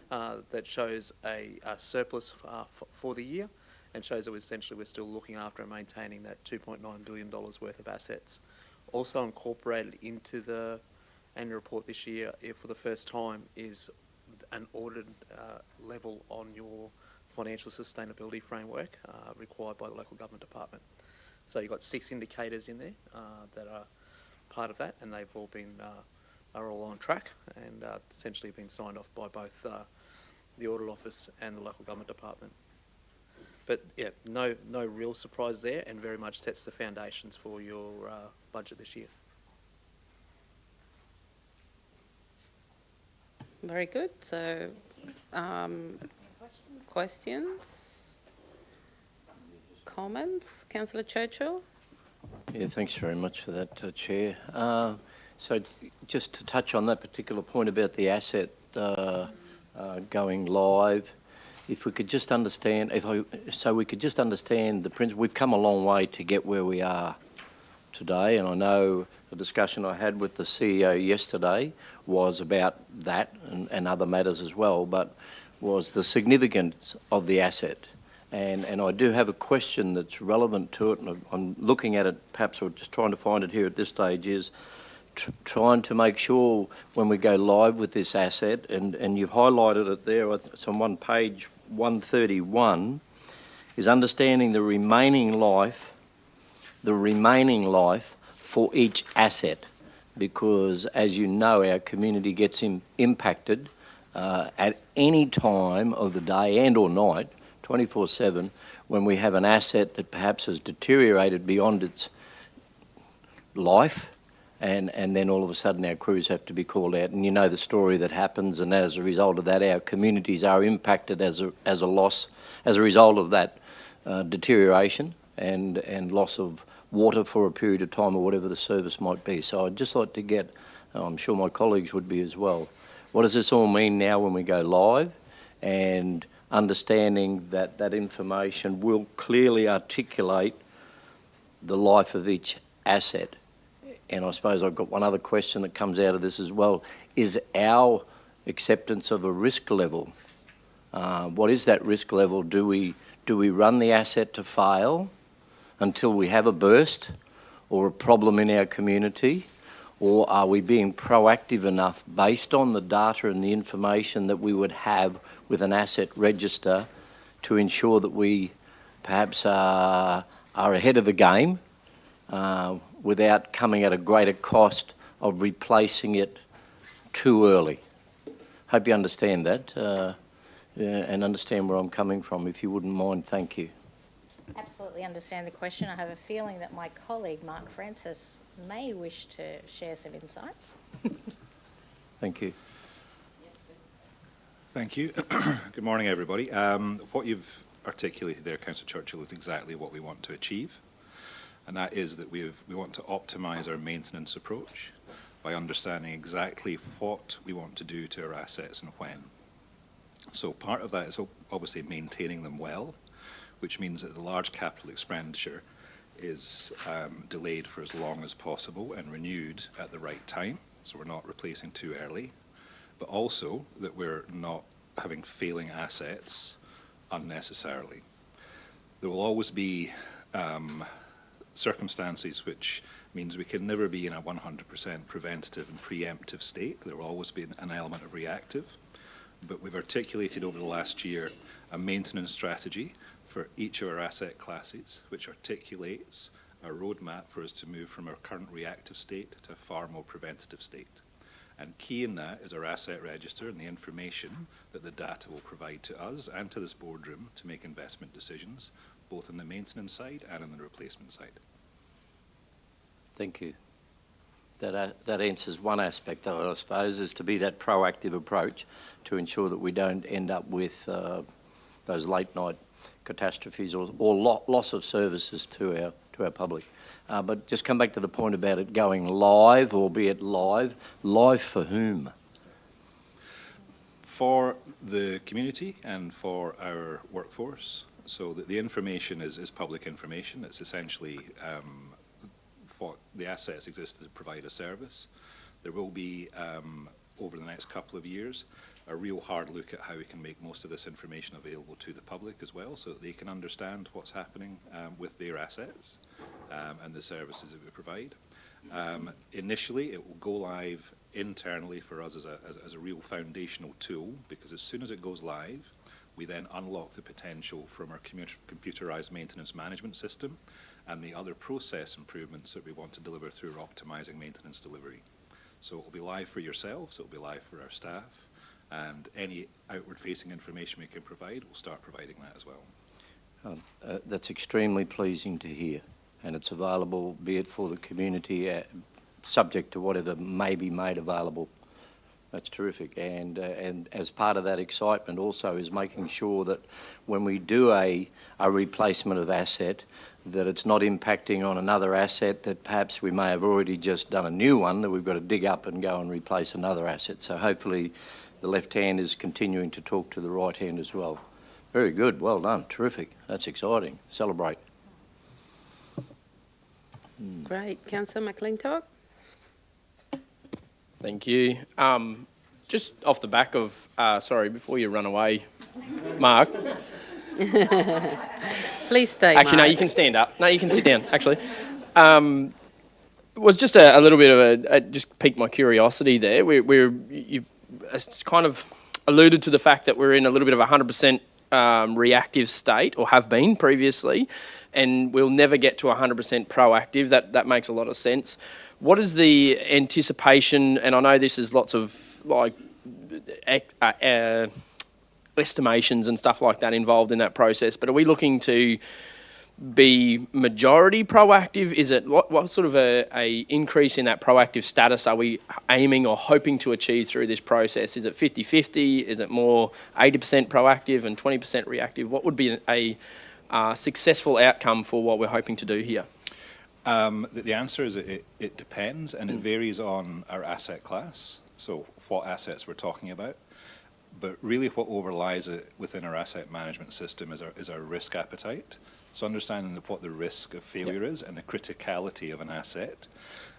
M: that shows a surplus for the year, and shows that essentially we're still looking after and maintaining that $2.9 billion worth of assets. Also incorporated into the annual report this year, for the first time, is an audited level on your financial sustainability framework required by the local government department. So you've got 6 indicators in there that are part of that, and they've all been are all on track and essentially been signed off by both the Audit Office and the local government department. But yeah, no real surprise there, and very much sets the foundations for your budget this year.
B: Very good. So, questions? Comments? Councillor Churchill?
N: Yeah, thanks very much for that, Chair. So just to touch on that particular point about the asset going live, if we could just understand, we could just understand the principle. We've come a long way to get where we are today, and I know the discussion I had with the CEO yesterday was about that and other matters as well, but was the significance of the asset. And I do have a question that's relevant to it, and I'm looking at it, perhaps, or just trying to find it here at this stage, is trying to make sure when we go live with this asset, and you've highlighted it there, it's on page 131, is understanding the remaining life for each asset, because as you know, our community gets impacted at any time of the day and or night, 24/7, when we have an asset that perhaps has deteriorated beyond its life, and then all of a sudden our crews have to be called out, and you know the story that happens, and as a result of that our communities are impacted as a result of that deterioration and loss of water for a period of time or whatever the service might be. So I'd just like to get, I'm sure my colleagues would be as well, what does this all mean now when we go live, and understanding that that information will clearly articulate the life of each asset. And I suppose I've got one other question that comes out of this as well. Is our acceptance of a risk level, what is that risk level? Do we run the asset to fail until we have a burst or a problem in our community? Or are we being proactive enough based on the data and the information that we would have with an asset register to ensure that we perhaps are ahead of the game without coming at a greater cost of replacing it too early? Hope you understand that and understand where I'm coming from. If you wouldn't mind, thank you.
L: Absolutely understand the question. I have a feeling that my colleague, Mark Francis, may wish to share some insights.
N: Thank you.
O: Thank you. Good morning, everybody. What you've articulated there, Councillor Churchill, is exactly what we want to achieve. And that is that we want to optimise our maintenance approach by understanding exactly what we want to do to our assets and when. So part of that is obviously maintaining them well, which means that the large capital expenditure is delayed for as long as possible and renewed at the right time, so we're not replacing too early, but also that we're not having failing assets unnecessarily. There will always be circumstances which means we can never be in a 100% preventative and preemptive state. There will always be an element of reactive, but we've articulated over the last year a maintenance strategy for each of our asset classes, which articulates a roadmap for us to move from our current reactive state to a far more preventative state. And key in that is our asset register and the information that the data will provide to us and to this boardroom to make investment decisions, both on the maintenance side and on the replacement side.
N: Thank you. That answers one aspect of it, I suppose, is to be that proactive approach to ensure that we don't end up with those late night catastrophes or loss of services to our public. But just come back to the point about it going live, albeit live for whom?
O: For the community and for our workforce. So that the information is public information. It's essentially what the assets exist to provide a service. There will be, over the next couple of years, a real hard look at how we can make most of this information available to the public as well, so that they can understand what's happening with their assets and the services that we provide. Initially, it will go live internally for us as a real foundational tool, because as soon as it goes live, we then unlock the potential from our computerized maintenance management system and the other process improvements that we want to deliver through optimizing maintenance delivery. So it will be live for yourselves, it will be live for our staff, and any outward-facing information we can provide, we'll start providing that as well.
N: That's extremely pleasing to hear, and it's available, be it for the community, subject to whatever may be made available. That's terrific, and as part of that excitement also is making sure that when we do a replacement of asset, that it's not impacting on another asset that perhaps we may have already just done a new one that we've got to dig up and go and replace another asset. So hopefully the left hand is continuing to talk to the right hand as well. Very good, well done, terrific. That's exciting. Celebrate.
B: Great. Councillor McClintock.
H: Thank you. Just off the back of, sorry, before you run away, Mark.
B: Please stay,
H: Actually,
B: Mark.
H: no, you can stand up. No, you can sit down, actually. It was just a little bit of just piqued my curiosity there. You kind of alluded to the fact that we're in a little bit of a 100% reactive state, or have been previously, and we'll never get to 100% proactive. That makes a lot of sense. What is the anticipation, and I know this is lots of estimations and stuff like that involved in that process, but are we looking to be majority proactive? Is it what sort of a increase in that proactive status are we aiming or hoping to achieve through this process? Is it 50-50? Is it more 80% proactive and 20% reactive? What would be a successful outcome for what we're hoping to do here?
O: The answer is it depends, and it varies on our asset class, so what assets we're talking about. But really what overlies it within our asset management system is our risk appetite. So understanding what the risk of failure is and the criticality of an asset.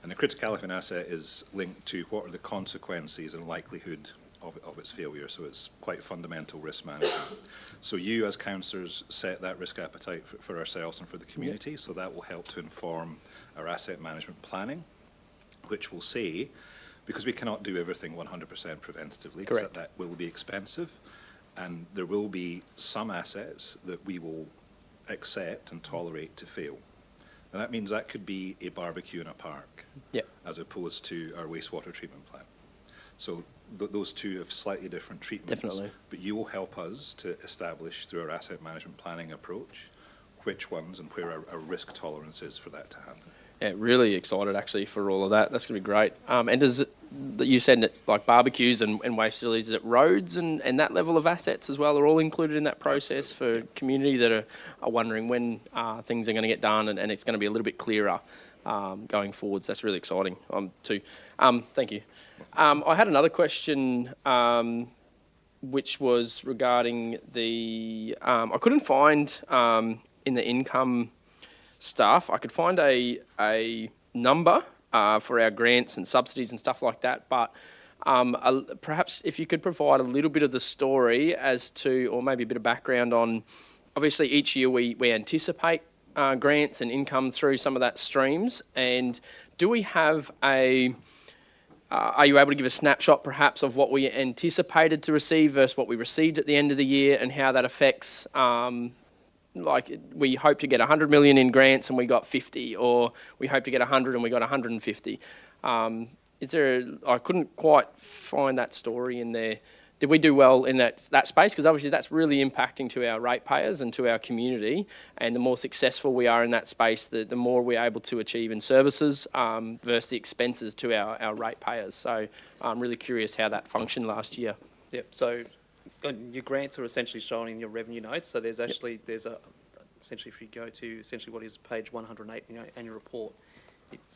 O: And the criticality of an asset is linked to what are the consequences and likelihood of its failure. So it's quite fundamental risk management. So you as councillors set that risk appetite for ourselves and for the community. So that will help to inform our asset management planning, which will say, because we cannot do everything 100% preventatively, because that will be expensive. And there will be some assets that we will accept and tolerate to fail. And that means that could be a barbecue in a park, as opposed to our wastewater treatment plant. So those two have slightly different treatments.
H: Definitely.
O: But you will help us to establish through our asset management planning approach which ones and where our risk tolerance is for that to happen.
H: Yeah, really excited actually for all of that. That's going to be great. And does you said that like barbecues and waste facilities, is it roads and that level of assets as well are all included in that process for community that are wondering when things are going to get done and it's going to be a little bit clearer going forwards. That's really exciting too. Thank you. I had another question which was regarding the, I couldn't find in the income stuff, I could find a number for our grants and subsidies and stuff like that, but perhaps if you could provide a little bit of the story as to, or maybe a bit of background on, obviously each year we anticipate grants and income through some of that streams, and do we have are you able to give a snapshot perhaps of what we anticipated to receive versus what we received at the end of the year and how that affects like we hope to get 100 million in grants and we got 50, or we hope to get 100 and we got 150. I couldn't quite find that story in there. Did we do well in that space? Because obviously that's really impacting to our ratepayers and to our community, and the more successful we are in that space, the more we're able to achieve in services versus the expenses to our ratepayers. So I'm really curious how that functioned last year.
M: Yep, so your grants are essentially shown in your revenue notes. So there's actually, essentially if you go to essentially what is page 108 in your annual report,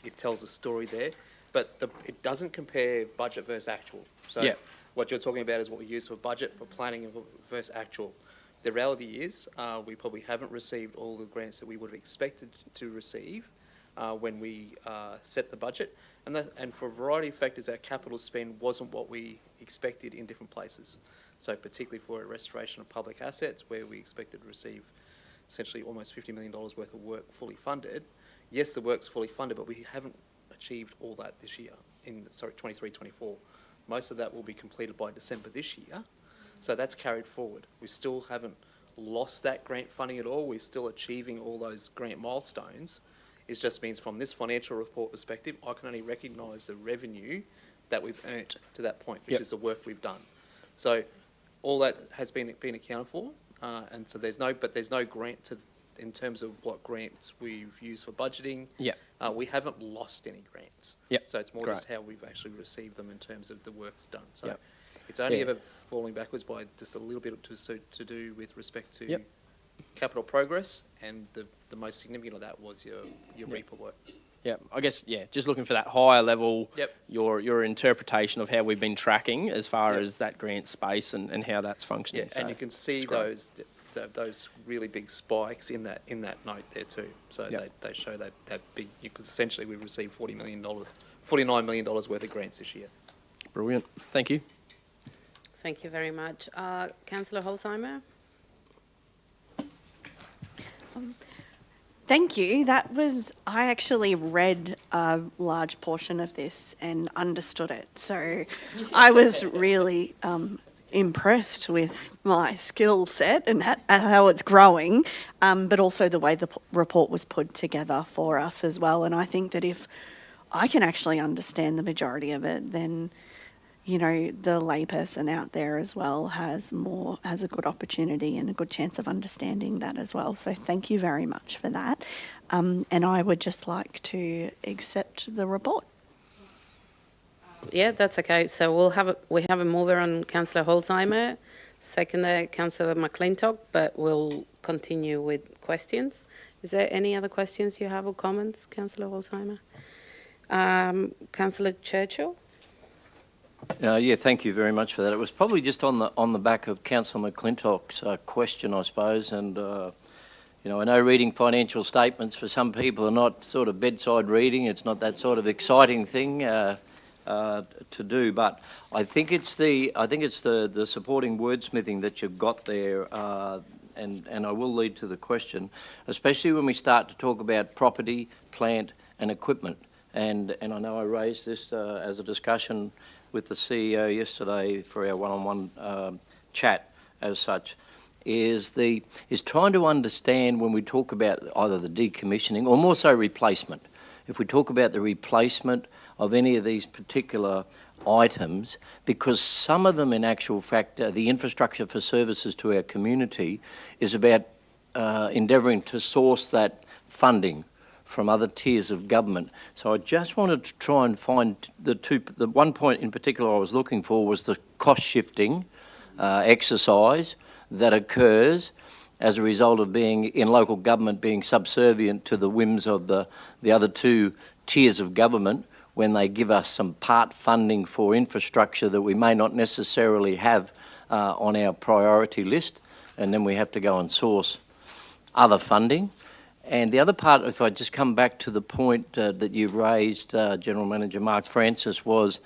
M: it tells a story there, but it doesn't compare budget versus actual. So what you're talking about is what we use for budget, for planning versus actual. The reality is we probably haven't received all the grants that we would have expected to receive when we set the budget. And for a variety of factors, our capital spend wasn't what we expected in different places. So particularly for a restoration of public assets, where we expected to receive essentially almost $50 million worth of work fully funded. Yes, the work's fully funded, but we haven't achieved all that this year, 23-24. Most of that will be completed by December this year. So that's carried forward. We still haven't lost that grant funding at all. We're still achieving all those grant milestones. It just means from this financial report perspective, I can only recognise the revenue that we've earned to that point, which is the work we've done. So all that has been accounted for, and so there's no grant in terms of what grants we've used for budgeting. We haven't lost any grants. So it's more just how we've actually received them in terms of the work's done. So it's only ever falling backwards by just a little bit to do with respect to capital progress, and the most significant of that was your reaper works.
H: Yeah, I guess, just looking for that higher level, your interpretation of how we've been tracking as far as that grant space and how that's functioning.
M: So and you can see those really big spikes in that note there too. So they show that big, because essentially we've received $49 million worth of grants this year.
H: Brilliant. Thank you.
B: Thank you very much. Councillor Holzheimer?
P: Thank you. I actually read a large portion of this and understood it. So I was really impressed with my skill set and how it's growing, but also the way the report was put together for us as well. And I think that if I can actually understand the majority of it, then you know, the layperson out there as well has a good opportunity and a good chance of understanding that as well. So thank you very much for that. And I would just like to accept the report.
B: Yeah, that's okay. So we have a mover on Councillor Holzheimer, seconder Councillor McClintock, but we'll continue with questions. Is there any other questions you have or comments, Councillor Holzheimer? Councillor Churchill?
N: Yeah, thank you very much for that. It was probably just on the back of Councillor McClintock's question, I suppose, and you know, I know reading financial statements for some people are not sort of bedside reading. It's not that sort of exciting thing to do, but I think it's the supporting wordsmithing that you've got there, and I will lead to the question, especially when we start to talk about property, plant, and equipment. And I know I raised this as a discussion with the CEO yesterday for our one-on-one chat as such, is trying to understand when we talk about either the decommissioning or more so replacement. If we talk about the replacement of any of these particular items, because some of them in actual fact, the infrastructure for services to our community is about endeavouring to source that funding from other tiers of government. So I just wanted to try and find the one point in particular I was looking for was the cost shifting exercise that occurs as a result of being in local government being subservient to the whims of the other two tiers of government when they give us some part funding for infrastructure that we may not necessarily have on our priority list, and then we have to go and source other funding. And the other part, if I just come back to the point that you've raised, General Manager Mark Francis, was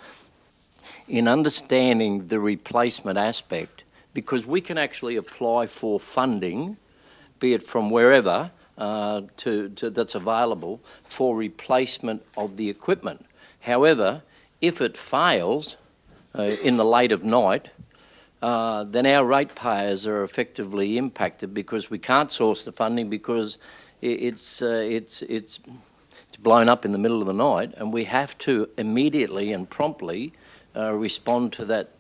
N: in understanding the replacement aspect, because we can actually apply for funding, be it from wherever, that's available, for replacement of the equipment. However, if it fails in the late of night, then our ratepayers are effectively impacted because we can't source the funding because it's blown up in the middle of the night, and we have to immediately and promptly respond to that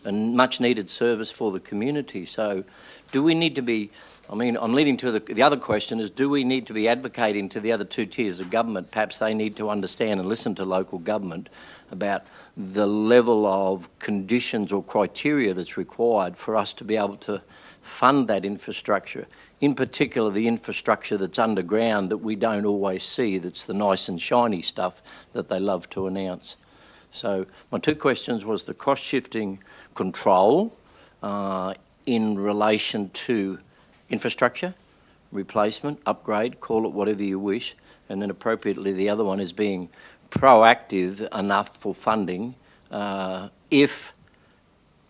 N: much needed service for the community. So do we need to be, I mean, I'm leading to the other question is, do we need to be advocating to the other two tiers of government? Perhaps they need to understand and listen to local government about the level of conditions or criteria that's required for us to be able to fund that infrastructure, in particular the infrastructure that's underground that we don't always see, that's the nice and shiny stuff that they love to announce. So my two questions was the cost shifting control in relation to infrastructure, replacement, upgrade, call it whatever you wish, and then appropriately the other one is being proactive enough for funding if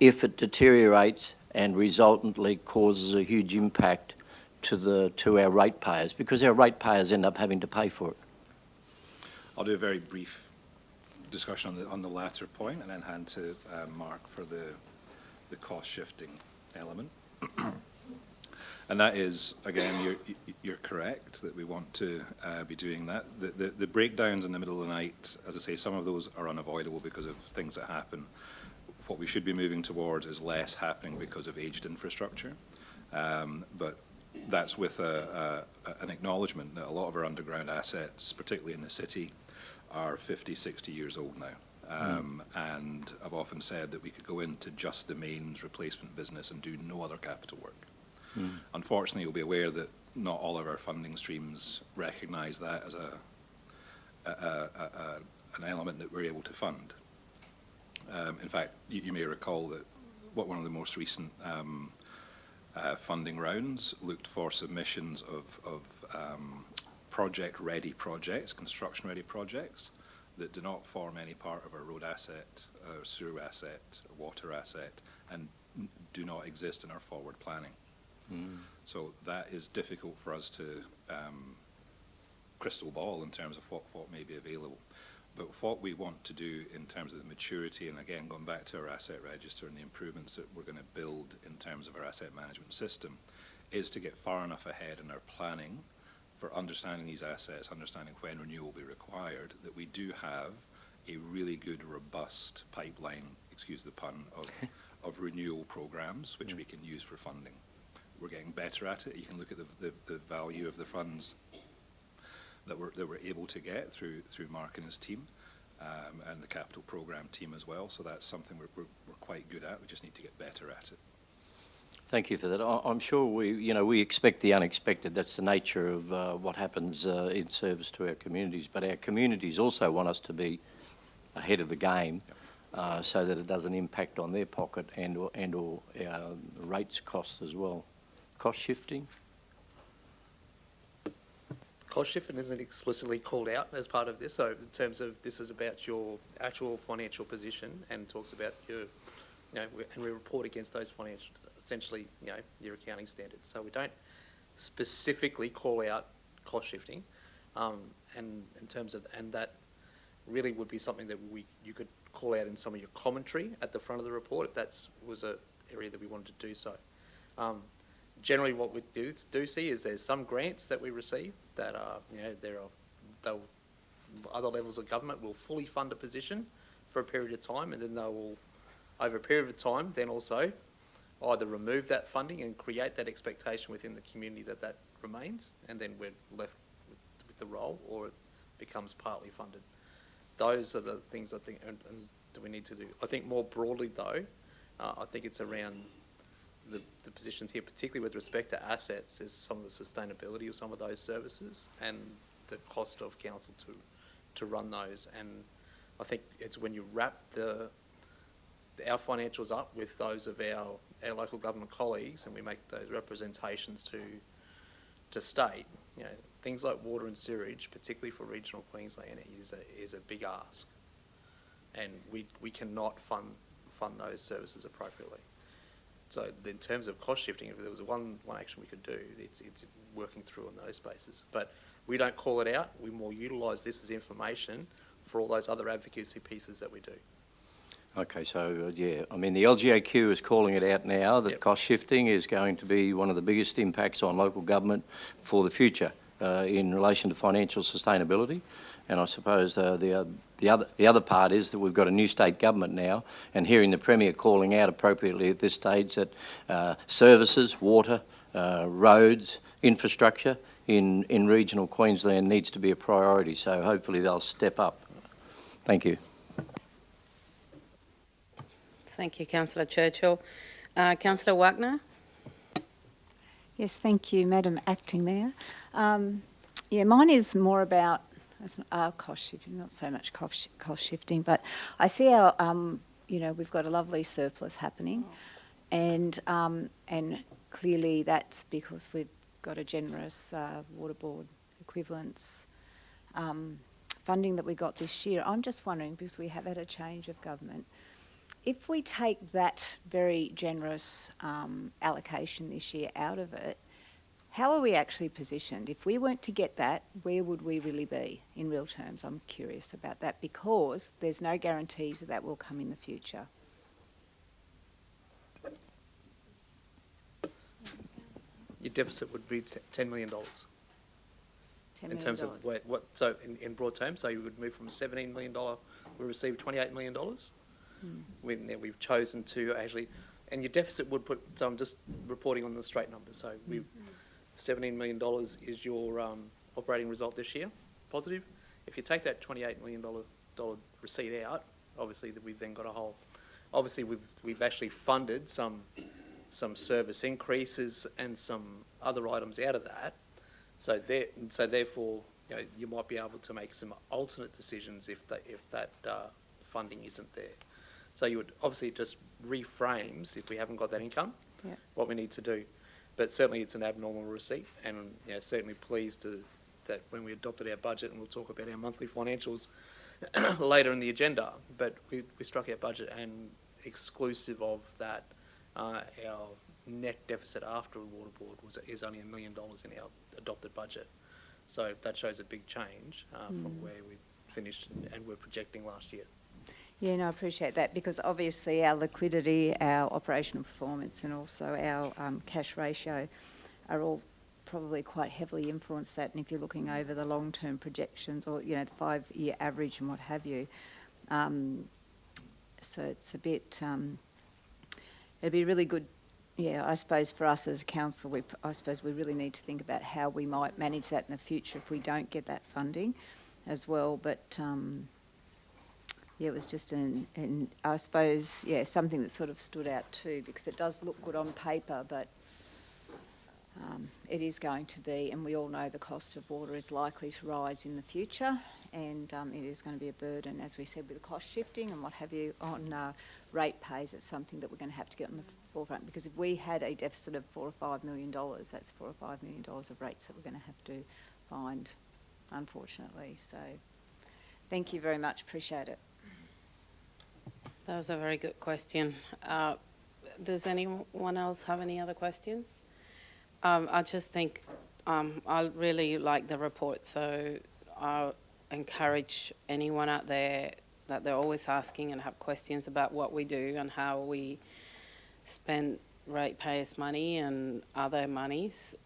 N: it deteriorates and resultantly causes a huge impact to our ratepayers, because our ratepayers end up having to pay for it.
O: I'll do a very brief discussion on the latter point and then hand to Mark for the cost shifting element. And that is, again, you're correct that we want to be doing that. The breakdowns in the middle of the night, as I say, some of those are unavoidable because of things that happen. What we should be moving towards is less happening because of aged infrastructure. But that's with an acknowledgement that a lot of our underground assets, particularly in the city, are 50, 60 years old now. And I've often said that we could go into just the mains replacement business and do no other capital work. Unfortunately, you'll be aware that not all of our funding streams recognise that as an element that we're able to fund. In fact, you may recall that one of the most recent funding rounds looked for submissions of project-ready projects, construction-ready projects that do not form any part of our road asset, sewer asset, water asset, and do not exist in our forward planning. So that is difficult for us to crystal ball in terms of what may be available. But what we want to do in terms of the maturity, and again going back to our asset register and the improvements that we're going to build in terms of our asset management system, is to get far enough ahead in our planning for understanding these assets, understanding when renewal will be required, that we do have a really good, robust pipeline, excuse the pun, of renewal programs, which we can use for funding. We're getting better at it. You can look at the value of the funds that we're able to get through Mark and his team, and the capital program team as well. So that's something we're quite good at. We just need to get better at it.
N: Thank you for that. I'm sure we expect the unexpected. That's the nature of what happens in service to our communities. But our communities also want us to be ahead of the game, so that it doesn't impact on their pocket and/or rates costs as well. Cost shifting.
M: Cost shifting isn't explicitly called out as part of this. So in terms of this is about your actual financial position and talks about your, and we report against those financial, essentially, your accounting standards. So we don't specifically call out cost shifting, and in terms of, and that really would be something that you could call out in some of your commentary at the front of the report if that was an area that we wanted to do so. Generally, what we do see is there's some grants that we receive that are, other levels of government will fully fund a position for a period of time, and then they will, over a period of time, then also either remove that funding and create that expectation within the community that remains, and then we're left with the role, or it becomes partly funded. Those are the things I think that we need to do. I think more broadly though, I think it's around the positions here, particularly with respect to assets, is some of the sustainability of some of those services and the cost of council to run those. And I think it's when you wrap our financials up with those of our local government colleagues, and we make those representations to state, things like water and sewerage, particularly for regional Queensland, is a big ask, and we cannot fund those services appropriately. So in terms of cost shifting, if there was one action we could do, it's working through on those spaces. But we don't call it out. We more utilise this as information for all those other advocacy pieces that we do.
N: Okay, so the LGAQ is calling it out now that cost shifting is going to be one of the biggest impacts on local government for the future in relation to financial sustainability. And I suppose the other part is that we've got a new state government now, and hearing the Premier calling out appropriately at this stage that services, water, roads, infrastructure in regional Queensland needs to be a priority. So hopefully they'll step up. Thank you.
B: Thank you, Councillor Churchill. Councillor Wagner?
I: Yes, thank you, Madam Acting Mayor. Mine is more about cost shifting, not so much cost shifting, but I see our, we've got a lovely surplus happening, and clearly that's because we've got a generous water board equivalence funding that we got this year. I'm just wondering, because we have had a change of government, if we take that very generous allocation this year out of it, how are we actually positioned? If we weren't to get that, where would we really be in real terms? I'm curious about that, because there's no guarantees that that will come in the future.
M: Your deficit would be $10 million.
I: $10 million.
M: In terms of so in broad terms, so you would move from $17 million, we received $28 million. We've chosen to actually, and your deficit would put, so I'm just reporting on the straight numbers, so we've $17 million is your operating result this year, positive. If you take that $28 million receipt out, obviously we've then got a whole, obviously we've actually funded some service increases and some other items out of that. So therefore, you might be able to make some alternate decisions if that funding isn't there. So you would obviously just reframes if we haven't got that income, what we need to do. But certainly it's an abnormal receipt, and certainly pleased that when we adopted our budget, and we'll talk about our monthly financials later in the agenda, but we struck our budget, and exclusive of that, our net deficit after the water board is only $1 million in our adopted budget. So that shows a big change from where we finished and we're projecting last year.
I: Yeah, no, I appreciate that, because obviously our liquidity, our operational performance, and also our cash ratio are all probably quite heavily influenced that. And if you're looking over the long-term projections, or the 5-year average and what have you, So it's a bit, it'd be really good, yeah, I suppose for us as a council, I suppose we really need to think about how we might manage that in the future if we don't get that funding as well. But yeah, it was just I suppose, yeah, something that sort of stood out too, because it does look good on paper, but it is going to be, and we all know the cost of water is likely to rise in the future, and it is going to be a burden, as we said, with the cost shifting and what have you on ratepayers. It's something that we're going to have to get on the forefront, because if we had a deficit of $4 or $5 million, that's $4 or $5 million of rates that we're going to have to find, unfortunately. So thank you very much, appreciate it.
B: That was a very good question. Does anyone else have any other questions? I just think I really like the report, so I encourage anyone out there that they're always asking and have questions about what we do and how we spend ratepayers' money and other monies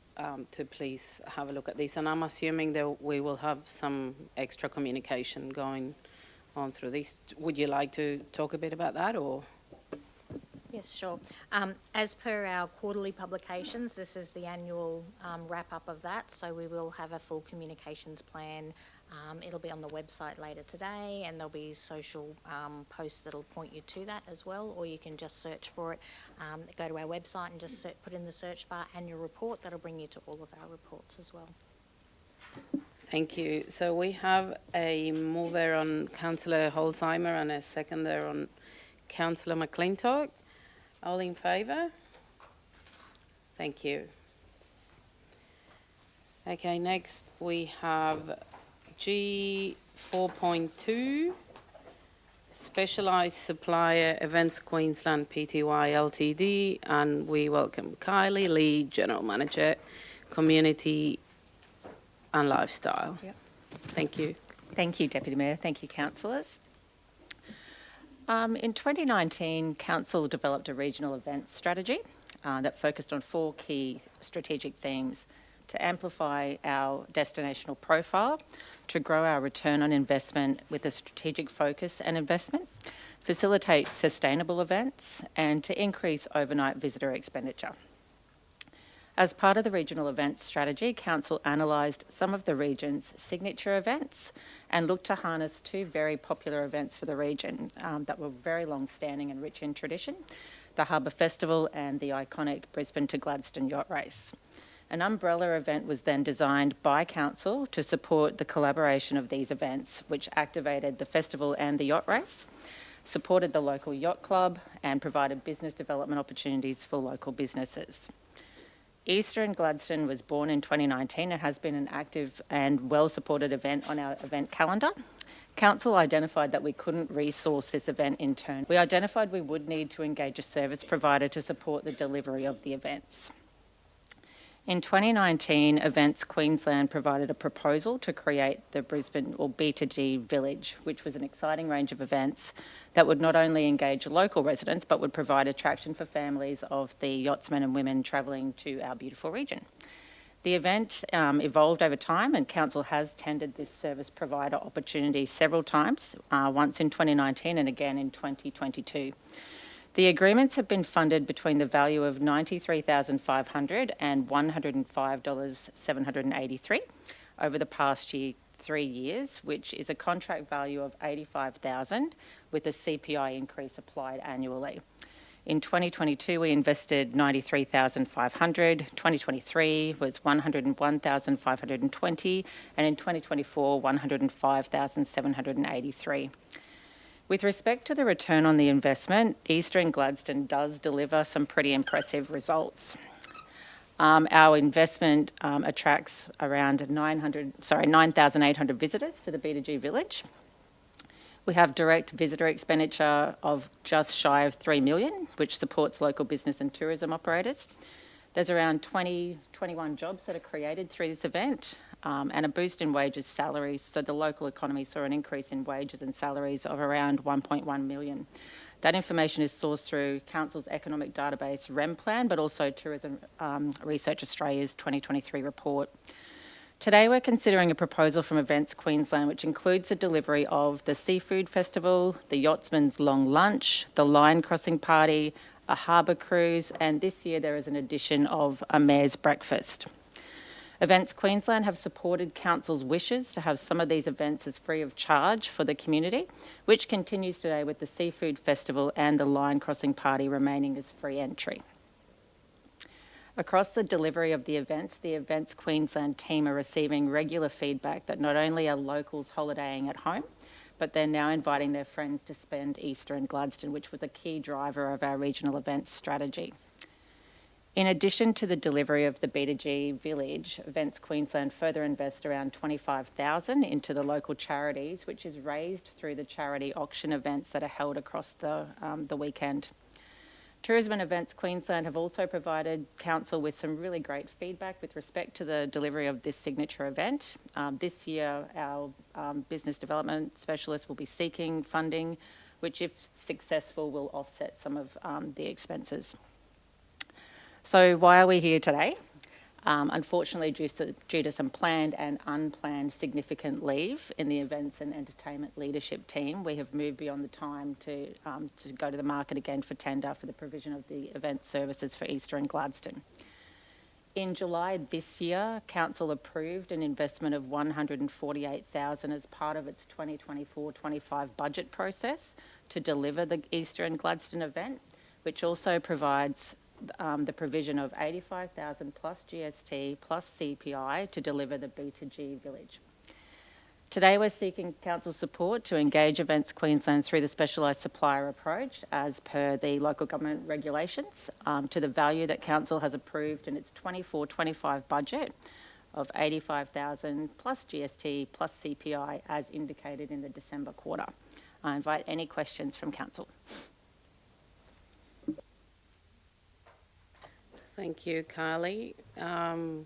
B: to please have a look at this. And I'm assuming that we will have some extra communication going on through this. Would you like to talk a bit about that, or?
L: Yes, sure. As per our quarterly publications, this is the annual wrap-up of that, so we will have a full communications plan. It'll be on the website later today, and there'll be social posts that'll point you to that as well, or you can just search for it. Go to our website and just put in the search bar annual report. That'll bring you to all of our reports as well.
B: Thank you. So we have a mover on Councillor Holzheimer and a seconder on Councillor McClintock. All in favour? Thank you. Okay, next we have G 4.2, Specialised Supplier Events Queensland Pty Ltd, and we welcome Kylie Lee, General Manager, Community and Lifestyle.
Q: Yep.
B: Thank you.
Q: Thank you, Deputy Mayor. Thank you, councillors. In 2019, Council developed a regional events strategy that focused on 4 key strategic themes: to amplify our destinational profile, to grow our return on investment with a strategic focus and investment, facilitate sustainable events, and to increase overnight visitor expenditure. As part of the regional events strategy, Council analysed some of the region's signature events and looked to harness 2 very popular events for the region that were very long-standing and rich in tradition: the Harbour Festival and the iconic Brisbane to Gladstone yacht race. An umbrella event was then designed by Council to support the collaboration of these events, which activated the festival and the yacht race, supported the local yacht club, and provided business development opportunities for local businesses. Easter in Gladstone was born in 2019 and has been an active and well-supported event on our event calendar. Council identified that we couldn't resource this event in turn. We identified we would need to engage a service provider to support the delivery of the events. In 2019, Events Queensland provided a proposal to create the Brisbane or B2G Village, which was an exciting range of events that would not only engage local residents but would provide attraction for families of the yachtsmen and women travelling to our beautiful region. The event evolved over time, and Council has tendered this service provider opportunity several times, once in 2019 and again in 2022. The agreements have been funded between the value of $93,500 and $105,783 over the past 3 years, which is a contract value of $85,000 with a CPI increase applied annually. In 2022, we invested $93,500, 2023 was $101,520, and in 2024, $105,783. With respect to the return on the investment, Easter in Gladstone does deliver some pretty impressive results. Our investment attracts around 9,800 visitors to the B2G Village. We have direct visitor expenditure of just shy of $3 million, which supports local business and tourism operators. There's around 21 jobs that are created through this event, and a boost in wages, salaries. So the local economy saw an increase in wages and salaries of around 1.1 million. That information is sourced through Council's economic database REM plan, but also Tourism Research Australia's 2023 report. Today we're considering a proposal from Events Queensland which includes the delivery of the Seafood Festival, the Yachtsman's Long Lunch, the Line Crossing Party, a harbour cruise, and this year there is an addition of a Mayor's Breakfast. Events Queensland have supported Council's wishes to have some of these events as free of charge for the community, which continues today with the Seafood Festival and the Line Crossing Party remaining as free entry. Across the delivery of the Events Queensland team are receiving regular feedback that not only are locals holidaying at home, but they're now inviting their friends to spend Easter in Gladstone, which was a key driver of our regional events strategy. In addition to the delivery of the B2G Village, Events Queensland further invest around $25,000 into the local charities, which is raised through the charity auction events that are held across the weekend. Tourism and Events Queensland have also provided Council with some really great feedback with respect to the delivery of this signature event. This year, our business development specialist will be seeking funding, which if successful will offset some of the expenses. So why are we here today? Unfortunately, due to some planned and unplanned significant leave in the events and entertainment leadership team, we have moved beyond the time to go to the market again for tender for the provision of the event services for Easter in Gladstone. In July this year, Council approved an investment of $148,000 as part of its 2024-25 budget process to deliver the Easter in Gladstone event, which also provides the provision of $85,000 plus GST plus CPI to deliver the B2G Village. Today we're seeking Council support to engage Events Queensland through the Specialised Supplier approach as per the local government regulations to the value that Council has approved in its 24-25 budget of $85,000 plus GST plus CPI as indicated in the December quarter. I invite any questions from Council.
B: Thank you, Carly. Who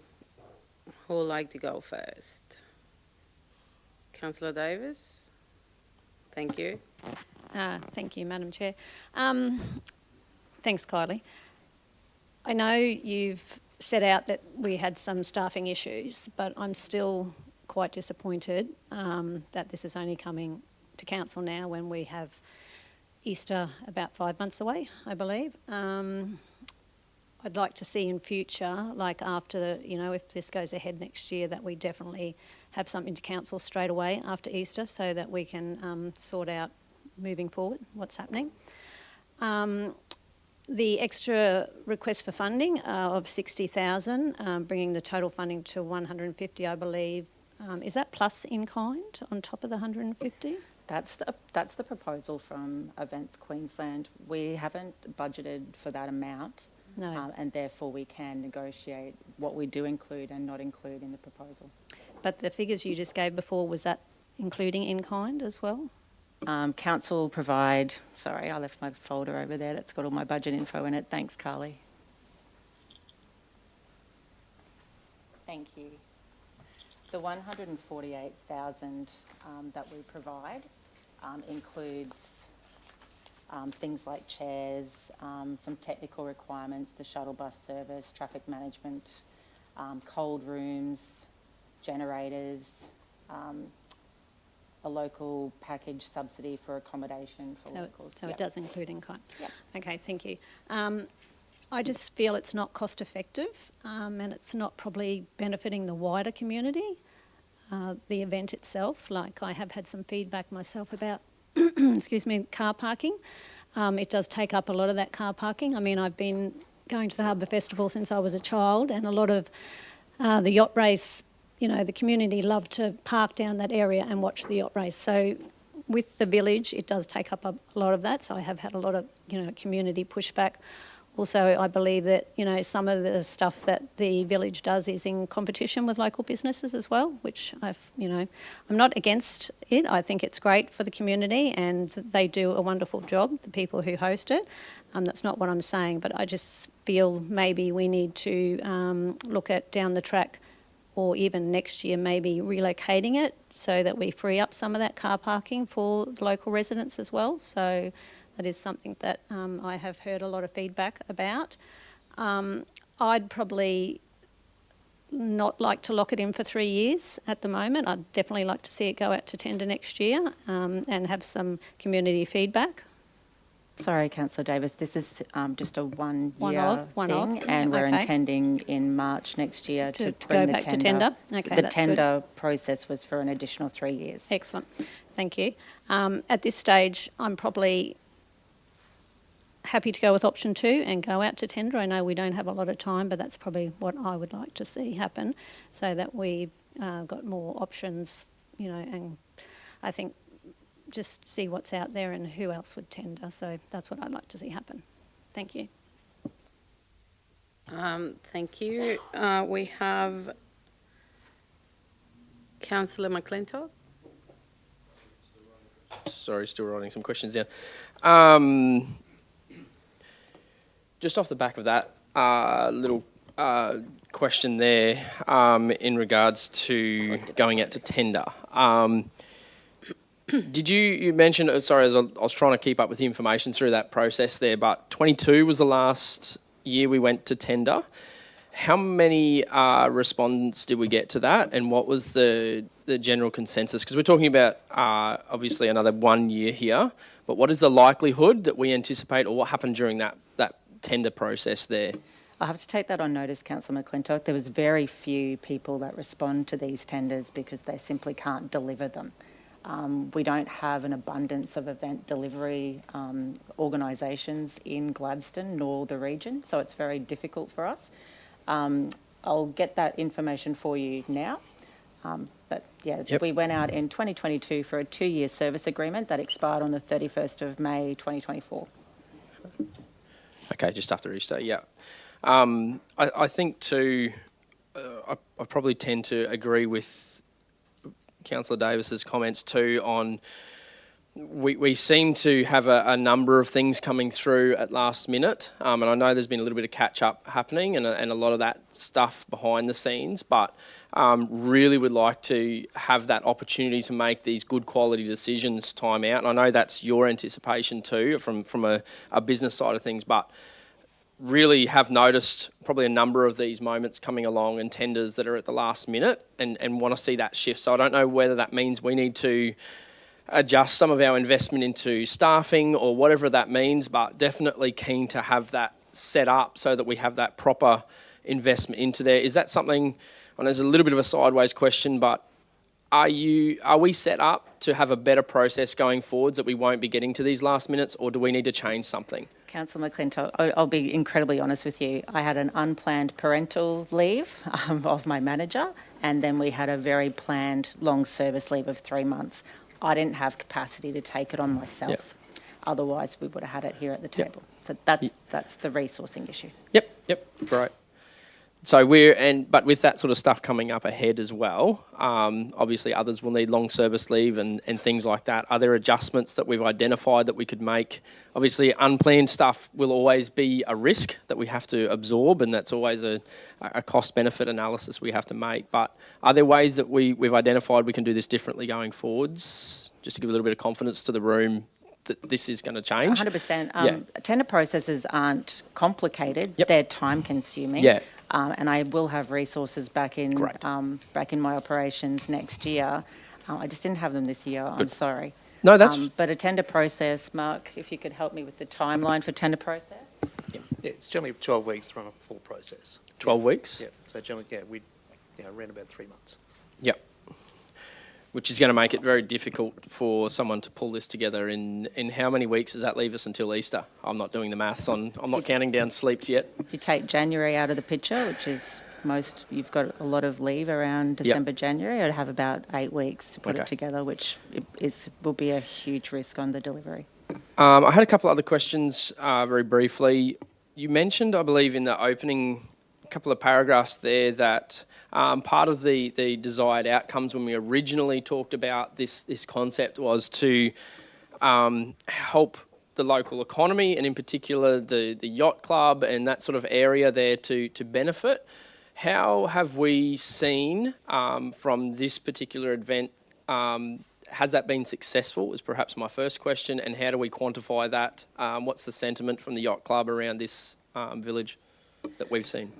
B: would like to go first? Councillor Davis. Thank you.
F: Thank you, Madam Chair. Thanks, Kylie. I know you've set out that we had some staffing issues, but I'm still quite disappointed that this is only coming to Council now when we have Easter about 5 months away, I believe. I'd like to see in future, like after, if this goes ahead next year, that we definitely have something to Council straight away after Easter so that we can sort out moving forward what's happening. The extra request for funding of $60,000, bringing the total funding to $150,000, I believe. Is that plus in kind on top of the $150,000?
Q: That's the proposal from Events Queensland. We haven't budgeted for that amount.
F: No.
Q: And therefore we can negotiate what we do include and not include in the proposal.
F: But the figures you just gave before, was that including in kind as well?
Q: Council provide, sorry, I left my folder over there that's got all my budget info in it. Thanks, Carly. Thank you. The $148,000 that we provide includes things like chairs, some technical requirements, the shuttle bus service, traffic management, cold rooms, generators, a local package subsidy for accommodation for locals.
F: So it does include in kind?
Q: Yep.
F: Okay, thank you. I just feel it's not cost effective and it's not probably benefiting the wider community, the event itself. Like I have had some feedback myself about excuse me, car parking. It does take up a lot of that car parking. I mean, I've been going to the Harbour Festival since I was a child, and a lot of the yacht race, the community love to park down that area and watch the yacht race. So with the village, it does take up a lot of that. So I have had a lot of, community pushback. Also, I believe that, some of the stuff that the village does is in competition with local businesses as well, which I'm not against it. I think it's great for the community and they do a wonderful job, the people who host it. That's not what I'm saying, but I just feel maybe we need to look at down the track or even next year maybe relocating it so that we free up some of that car parking for local residents as well. So that is something that I have heard a lot of feedback about. I'd probably not like to lock it in for 3 years at the moment. I'd definitely like to see it go out to tender next year and have some community feedback.
Q: Sorry, Councillor Davis, this is just a one-year
F: One-off,
Q: thing, and we're
F: okay.
Q: intending in March next year to
F: go
Q: bring
F: back to tender. Okay,
Q: the
F: that's
Q: tender process was for an additional 3 years.
F: Excellent, thank you. At this stage, I'm probably happy to go with option 2 and go out to tender. I know we don't have a lot of time, but that's probably what I would like to see happen, so that we've got more options, you know, and I think just see what's out there and who else would tender. So that's what I'd like to see happen. Thank you.
B: Thank you. We have Councillor McClintock.
H: Sorry, still writing some questions down. Just off the back of that little question there in regards to going out to tender. Did you mention, sorry, I was trying to keep up with the information through that process there, but 22 was the last year we went to tender. How many respondents did we get to that, and what was the general consensus? Because we're talking about obviously another 1 year here, but what is the likelihood that we anticipate, or what happened during that tender process there?
Q: I'll have to take that on notice, Councillor McClintock. There was very few people that respond to these tenders because they simply can't deliver them. We don't have an abundance of event delivery organisations in Gladstone nor the region, so it's very difficult for us. I'll get that information for you now. But yeah, we went out in 2022 for a 2-year service agreement that expired on the 31st of May 2024.
H: Okay, just after Easter, yeah. I think too, I probably tend to agree with Councillor Davis's comments too on we seem to have a number of things coming through at last minute, and I know there's been a little bit of catch up happening and a lot of that stuff behind the scenes, but really would like to have that opportunity to make these good quality decisions time out. And I know that's your anticipation too from a business side of things, but really have noticed probably a number of these moments coming along and tenders that are at the last minute and want to see that shift. So I don't know whether that means we need to adjust some of our investment into staffing or whatever that means, but definitely keen to have that set up so that we have that proper investment into there. Is that something, and there's a little bit of a sideways question, but are we set up to have a better process going forwards that we won't be getting to these last minutes, or do we need to change something?
Q: Councillor McClintock, I'll be incredibly honest with you. I had an unplanned parental leave of my manager, and then we had a very planned long service leave of 3 months. I didn't have capacity to take it on myself.
H: Yep.
Q: Otherwise, we would have had it here at the
H: Yep.
Q: table. So that's the resourcing issue.
H: Yep, right. So but with that sort of stuff coming up ahead as well, obviously others will need long service leave and things like that. Are there adjustments that we've identified that we could make? Obviously unplanned stuff will always be a risk that we have to absorb, and that's always a cost-benefit analysis we have to make. But are there ways that we've identified we can do this differently going forwards, just to give a little bit of confidence to the room that this is going to change?
Q: 100%. Tender processes aren't complicated.
H: Yep.
Q: They're time-consuming.
H: Yeah.
Q: And I will have resources back in my operations next year. I just didn't have them this year. I'm sorry.
H: No, that's...
Q: but a tender process, Mark, if you could help me with the timeline for tender process.
M: Yeah, it's generally 12 weeks to run a full process.
H: 12 weeks?
M: Yeah, so generally, we around about 3 months.
H: Yep. Which is going to make it very difficult for someone to pull this together in how many weeks does that leave us until Easter? I'm not doing the maths I'm not counting down sleeps yet.
Q: If you take January out of the picture, which is you've got a lot of leave around December, January, I'd have about 8 weeks to put it together, which will be a huge risk on the delivery.
H: I had a couple other questions very briefly. You mentioned, I believe, in the opening couple of paragraphs there that part of the desired outcomes when we originally talked about this concept was to help the local economy, and in particular the yacht club and that sort of area there to benefit. How have we seen from this particular event, has that been successful is perhaps my first question, and how do we quantify that? What's the sentiment from the yacht club around this village that we've seen?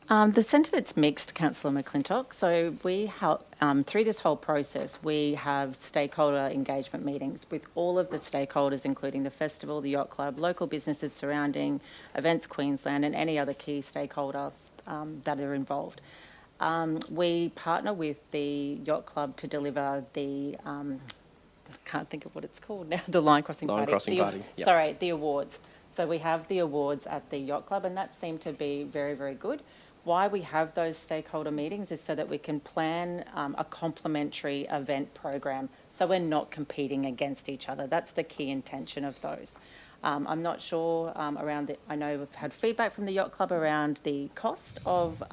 Q: The sentiment's mixed, Councillor McClintock. So we help, through this whole process, we have stakeholder engagement meetings with all of the stakeholders, including the festival, the yacht club, local businesses surrounding Events Queensland and any other key stakeholder that are involved. We partner with the yacht club to deliver the, I can't think of what it's called now, the line crossing party.
H: Yep.
Q: Sorry, the awards. So we have the awards at the yacht club, and that seemed to be very, very good. Why we have those stakeholder meetings is so that we can plan a complementary event program, so we're not competing against each other. That's the key intention of those. I'm not sure around it. I know we've had feedback from the yacht club around the cost of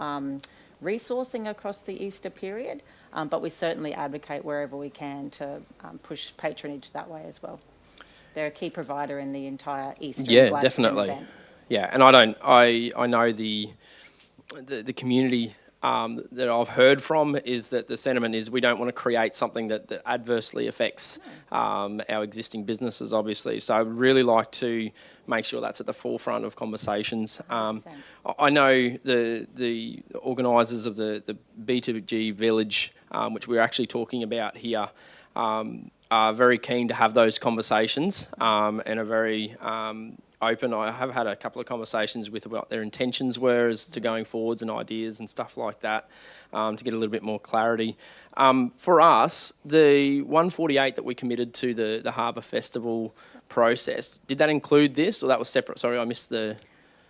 Q: resourcing across the Easter period, but we certainly advocate wherever we can to push patronage that way as well. They're a key provider in the entire Eastern Gladstone
H: definitely.
Q: event.
H: Yeah, and I know the community that I've heard from is that the sentiment is we don't want to create something that adversely affects our existing businesses, obviously. So I would really like to make sure that's at the forefront of conversations. I know the organisers of the B2G Village, which we're actually talking about here, are very keen to have those conversations and are very open. I have had a couple of conversations with what their intentions were as to going forwards and ideas and stuff like that to get a little bit more clarity. For us, the 148 that we committed to the Harbour Festival process, did that include this or that was separate? Sorry, I missed the...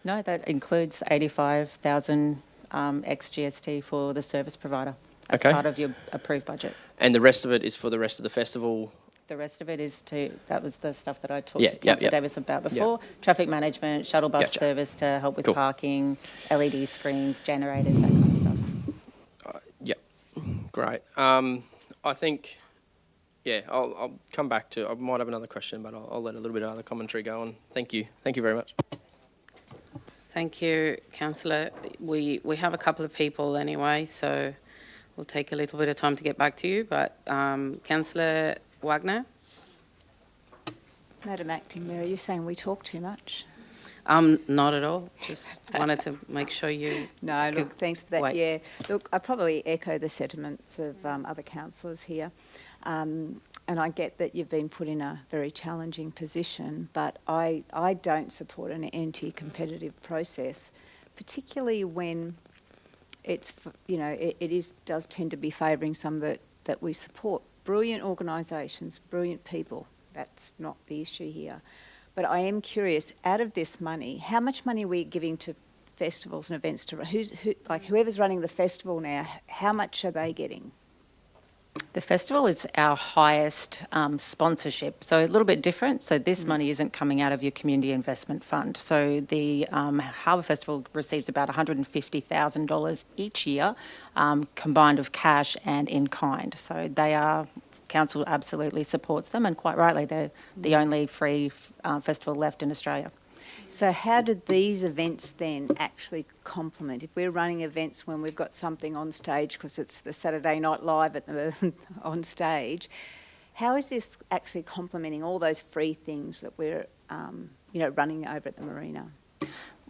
Q: No, that includes 85,000 ex-GST for the service provider as part of your approved budget.
H: And the rest of it is for the rest of the festival?
Q: The rest of it is that was the stuff that I talked to Councillor Davis about before. Traffic management, shuttle bus service to help with parking, LED screens, generators, that kind of stuff.
H: Great. I think, I'll come back to, I might have another question, but I'll let a little bit of other commentary go on. Thank you. Thank you very much.
B: Thank you, Councillor. We have a couple of people anyway, so we'll take a little bit of time to get back to you, but Councillor Wagner?
I: Madam Acting Mayor, you're saying we talk too much?
B: Not at all. Just wanted to make sure you...
I: No, look, thanks for that.
B: Wait.
I: Yeah, look, I probably echo the sentiments of other councillors here. And I get that you've been put in a very challenging position, but I don't support an anti-competitive process, particularly when it's, it does tend to be favouring some that we support. Brilliant organisations, brilliant people. That's not the issue here. But I am curious, out of this money, how much money are we giving to festivals and events? Whoever's running the festival now, how much are they getting?
Q: The festival is our highest sponsorship, so a little bit different. So this money isn't coming out of your community investment fund. So the Harbour Festival receives about $150,000 each year, combined of cash and in kind. So council absolutely supports them, and quite rightly, they're the only free festival left in Australia.
I: So how do these events then actually complement? If we're running events when we've got something on stage because it's the Saturday Night Live on stage, how is this actually complementing all those free things that we're running over at the marina?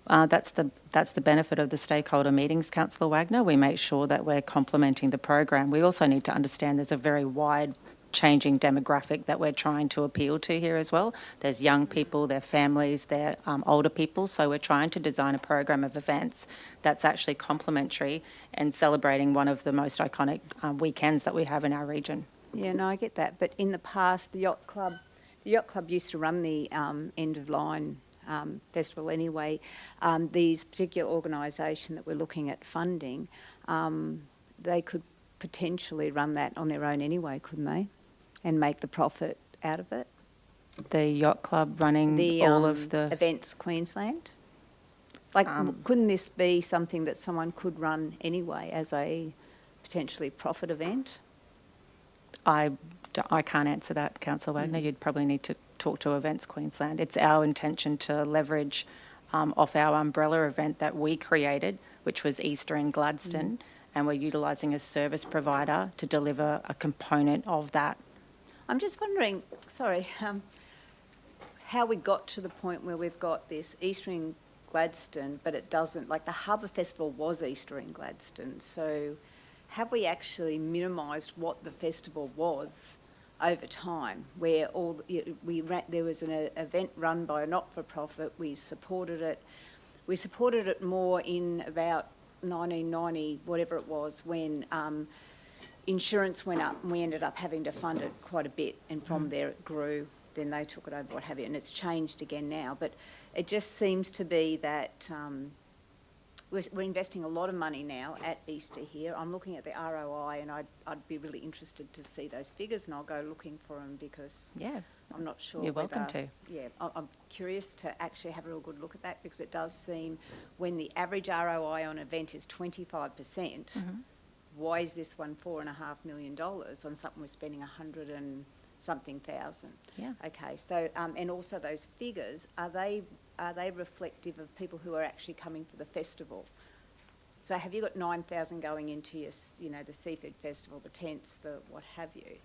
Q: That's the benefit of the stakeholder meetings, Councillor Wagner. We make sure that we're complementing the program. We also need to understand there's a very wide changing demographic that we're trying to appeal to here as well. There's young people, their families, they're older people, so we're trying to design a program of events that's actually complementary and celebrating one of the most iconic weekends that we have in our region.
I: Yeah, no, I get that. But in the past, the yacht club used to run the end of line festival anyway. These particular organisation that we're looking at funding, they could potentially run that on their own anyway, couldn't they? And make the profit out of it.
Q: The yacht club running all of the...
I: Events Queensland? Couldn't this be something that someone could run anyway as a potentially profit event?
Q: I can't answer that, Councillor Wagner. You'd probably need to talk to Events Queensland. It's our intention to leverage off our umbrella event that we created, which was Easter in Gladstone, and we're utilising a service provider to deliver a component of that.
I: I'm just wondering, how we got to the point where we've got this Easter in Gladstone, but it doesn't, like the Harbour Festival was Easter in Gladstone, so have we actually minimised what the festival was over time, where there was an event run by a not-for-profit, we supported it more in about 1990, whatever it was, when insurance went up and we ended up having to fund it quite a bit, and from there it grew, then they took it over, what have you, and it's changed again now. But it just seems to be that we're investing a lot of money now at Easter here. I'm looking at the ROI, and I'd be really interested to see those figures, and I'll go looking for them because I'm not sure.
Q: You're welcome to.
I: Yeah, I'm curious to actually have a real good look at that, because it does seem when the average ROI on an event is 25%, why is this one $4.5 million on something we're spending 100 and something thousand?
Q: Yeah.
I: Okay, so and also those figures, are they reflective of people who are actually coming for the festival? So have you got 9,000 going into your, the seafood festival, the tents, the what have you?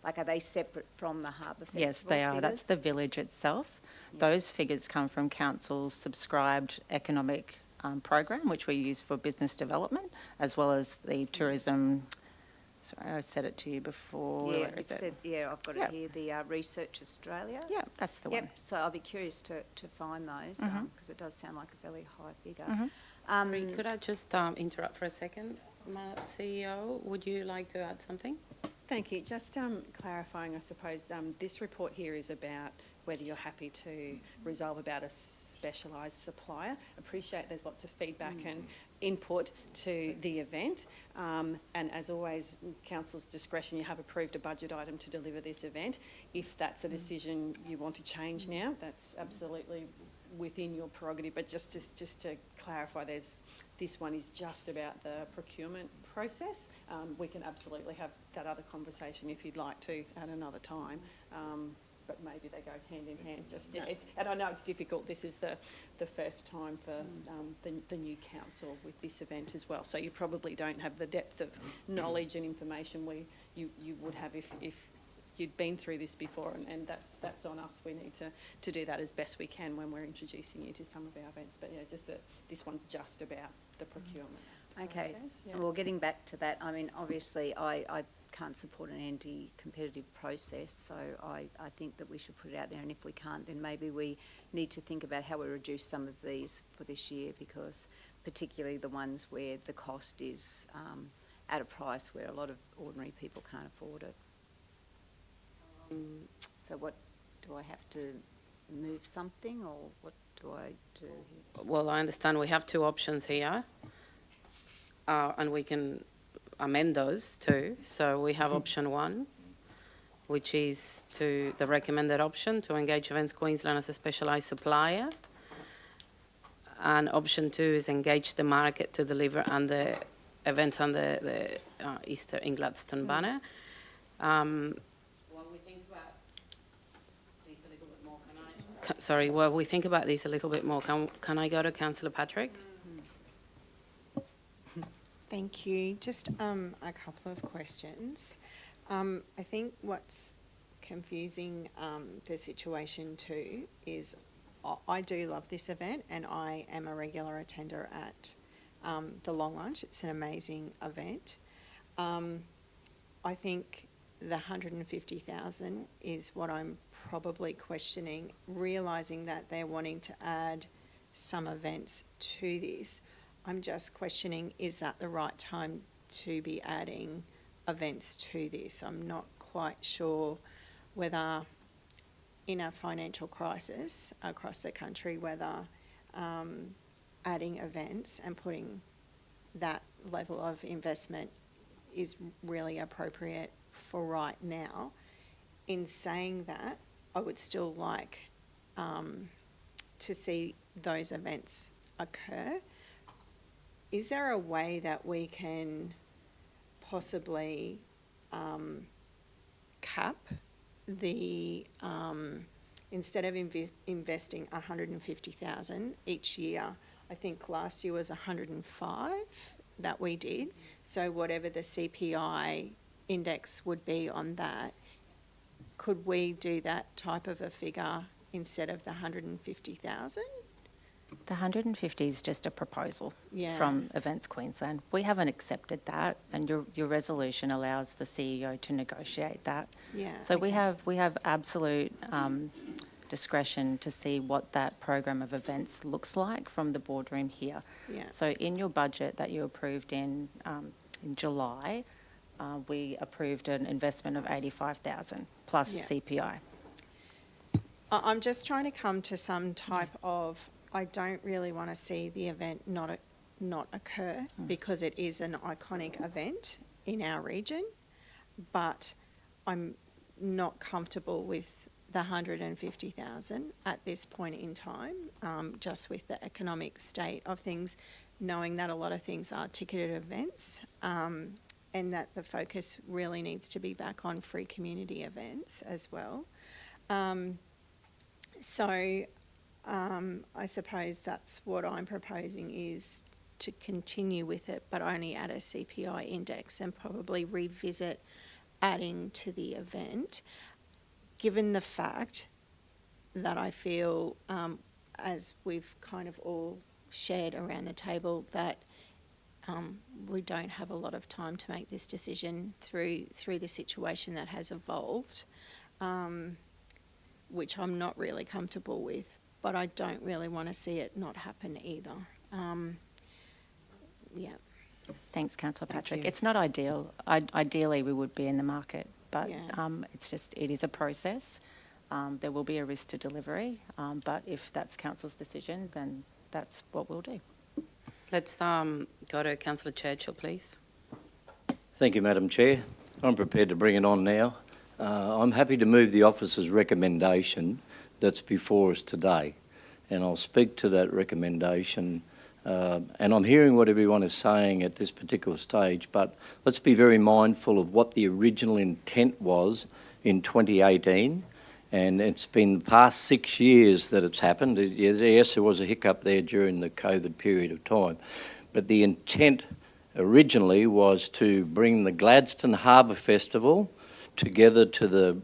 I: Like, are they separate from the harbour festival?
Q: Yes, they are.
I: figures?
Q: That's the village itself. Those figures come from council's subscribed economic program, which we use for business development, as well as the tourism. Sorry, I said it to you before.
I: Yeah,
Q: Where is it?
I: I've got it here, the Research Australia.
Q: Yeah, that's the one.
I: So I'll be curious to find those, because it does sound like a fairly high figure.
B: Could I just interrupt for a second? CEO, would you like to add something?
R: Thank you. Just clarifying, I suppose, this report here is about whether you're happy to resolve about a specialised supplier. Appreciate there's lots of feedback and input to the event. And as always, council's discretion, you have approved a budget item to deliver this event. If that's a decision you want to change now, that's absolutely within your prerogative. But just to clarify, this one is just about the procurement process. We can absolutely have that other conversation if you'd like to at another time. But maybe they go hand in hand. And I know it's difficult. This is the first time for the new council with this event as well. So you probably don't have the depth of knowledge and information you would have if you'd been through this before, and that's on us. We need to do that as best we can when we're introducing you to some of our events. But yeah, just that this one's just about the procurement.
I: Okay.
R: Process. Yeah.
I: Well, getting back to that, I mean, obviously I can't support an anti-competitive process, so I think that we should put it out there, and if we can't, then maybe we need to think about how we reduce some of these for this year, because particularly the ones where the cost is at a price where a lot of ordinary people can't afford it. So what, do I have to move something, or what do I do here?
B: Well, I understand we have two options here, and we can amend those too. So we have option one, which is the recommended option to engage Events Queensland as a specialised supplier. And option two is engage the market to deliver on the events under the Easter in Gladstone banner. While we think about this a little bit more, while we think about this a little bit more, can I go to Councillor Patrick?
G: Thank you. Just a couple of questions. I think what's confusing the situation too is I do love this event, and I am a regular attender at the Long Lunch. It's an amazing event. I think the 150,000 is what I'm probably questioning, realising that they're wanting to add some events to this. I'm just questioning, is that the right time to be adding events to this? I'm not quite sure whether in a financial crisis across the country, whether adding events and putting that level of investment is really appropriate for right now. In saying that, I would still like to see those events occur. Is there a way that we can possibly cap the, instead of investing 150,000 each year, I think last year was 105 that we did, so whatever the CPI index would be on that, could we do that type of a figure instead of the 150,000?
Q: The 150 is just a proposal
G: Yeah.
Q: from Events Queensland. We haven't accepted that, and your resolution allows the CEO to negotiate that.
G: Yeah,
Q: So we
G: okay.
Q: have absolute discretion to see what that program of events looks like from the boardroom here.
G: Yeah.
Q: So in your budget that you approved in July, we approved an investment of 85,000 plus
G: Yeah.
Q: CPI.
G: I'm just trying to come to some type of, I don't really want to see the event not occur because it is an iconic event in our region, but I'm not comfortable with the 150,000 at this point in time, just with the economic state of things, knowing that a lot of things are ticketed events, and that the focus really needs to be back on free community events as well. I suppose that's what I'm proposing, is to continue with it, but only at a CPI index, and probably revisit adding to the event, given the fact that I feel, as we've kind of all shared around the table, that we don't have a lot of time to make this decision through the situation that has evolved, which I'm not really comfortable with, but I don't really want to see it not happen either. Yeah.
Q: Thanks, Councillor
G: Thank
Q: Patrick.
G: you.
Q: It's not ideal. Ideally, we would be in the market, but
G: Yeah.
Q: it is a process. There will be a risk to delivery, but if that's Council's decision, then that's what we'll do.
B: Let's go to Councillor Churchill, please.
N: Thank you, Madam Chair. I'm prepared to bring it on now. I'm happy to move the officer's recommendation that's before us today, and I'll speak to that recommendation. And I'm hearing what everyone is saying at this particular stage, but let's be very mindful of what the original intent was in 2018, and it's been the past 6 years that it's happened. Yes, there was a hiccup there during the COVID period of time, but the intent originally was to bring the Gladstone Harbour Festival together to the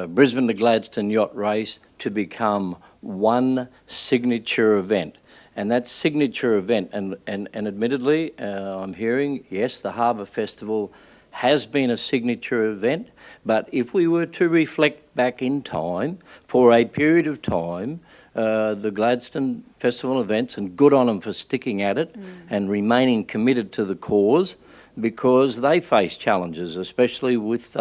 N: Brisbane to Gladstone yacht race to become one signature event. And that signature event, and admittedly, I'm hearing, yes, the Harbour Festival has been a signature event, but if we were to reflect back in time, for a period of time, the Gladstone Festival events, and good on them for sticking at it and remaining committed to the cause, because they face challenges, especially with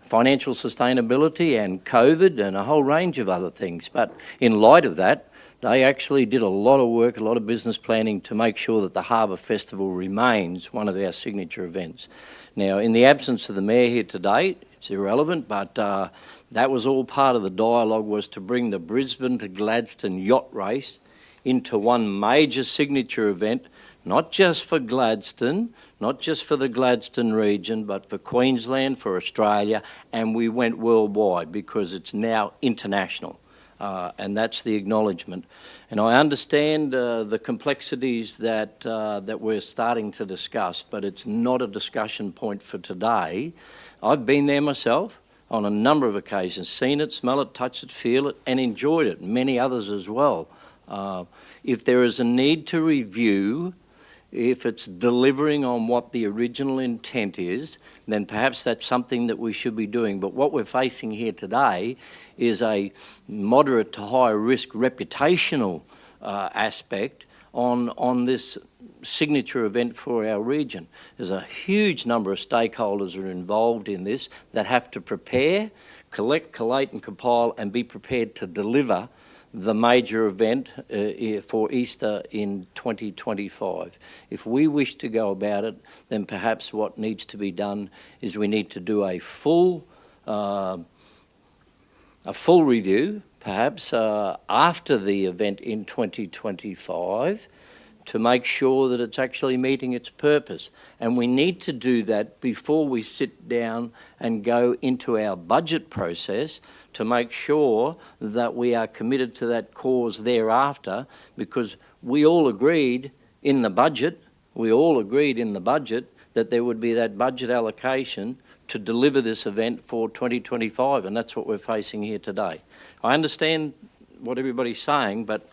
N: financial sustainability and COVID and a whole range of other things. But in light of that, they actually did a lot of work, a lot of business planning to make sure that the Harbour Festival remains one of our signature events. Now, in the absence of the Mayor here today, it's irrelevant, but that was all part of the dialogue, was to bring the Brisbane to Gladstone yacht race into one major signature event, not just for Gladstone, not just for the Gladstone region, but for Queensland, for Australia, and we went worldwide because it's now international. And that's the acknowledgement. And I understand the complexities that we're starting to discuss, but it's not a discussion point for today. I've been there myself on a number of occasions, seen it, smell it, touch it, feel it, and enjoyed it, many others as well. If there is a need to review, if it's delivering on what the original intent is, then perhaps that's something that we should be doing. But what we're facing here today is a moderate to high risk reputational aspect on this signature event for our region. There's a huge number of stakeholders that are involved in this that have to prepare, collect, collate and compile and be prepared to deliver the major event for Easter in 2025. If we wish to go about it, then perhaps what needs to be done is we need to do a full review, perhaps after the event in 2025, to make sure that it's actually meeting its purpose. And we need to do that before we sit down and go into our budget process to make sure that we are committed to that cause thereafter, because we all agreed in the budget that there would be that budget allocation to deliver this event for 2025, and that's what we're facing here today. I understand what everybody's saying, but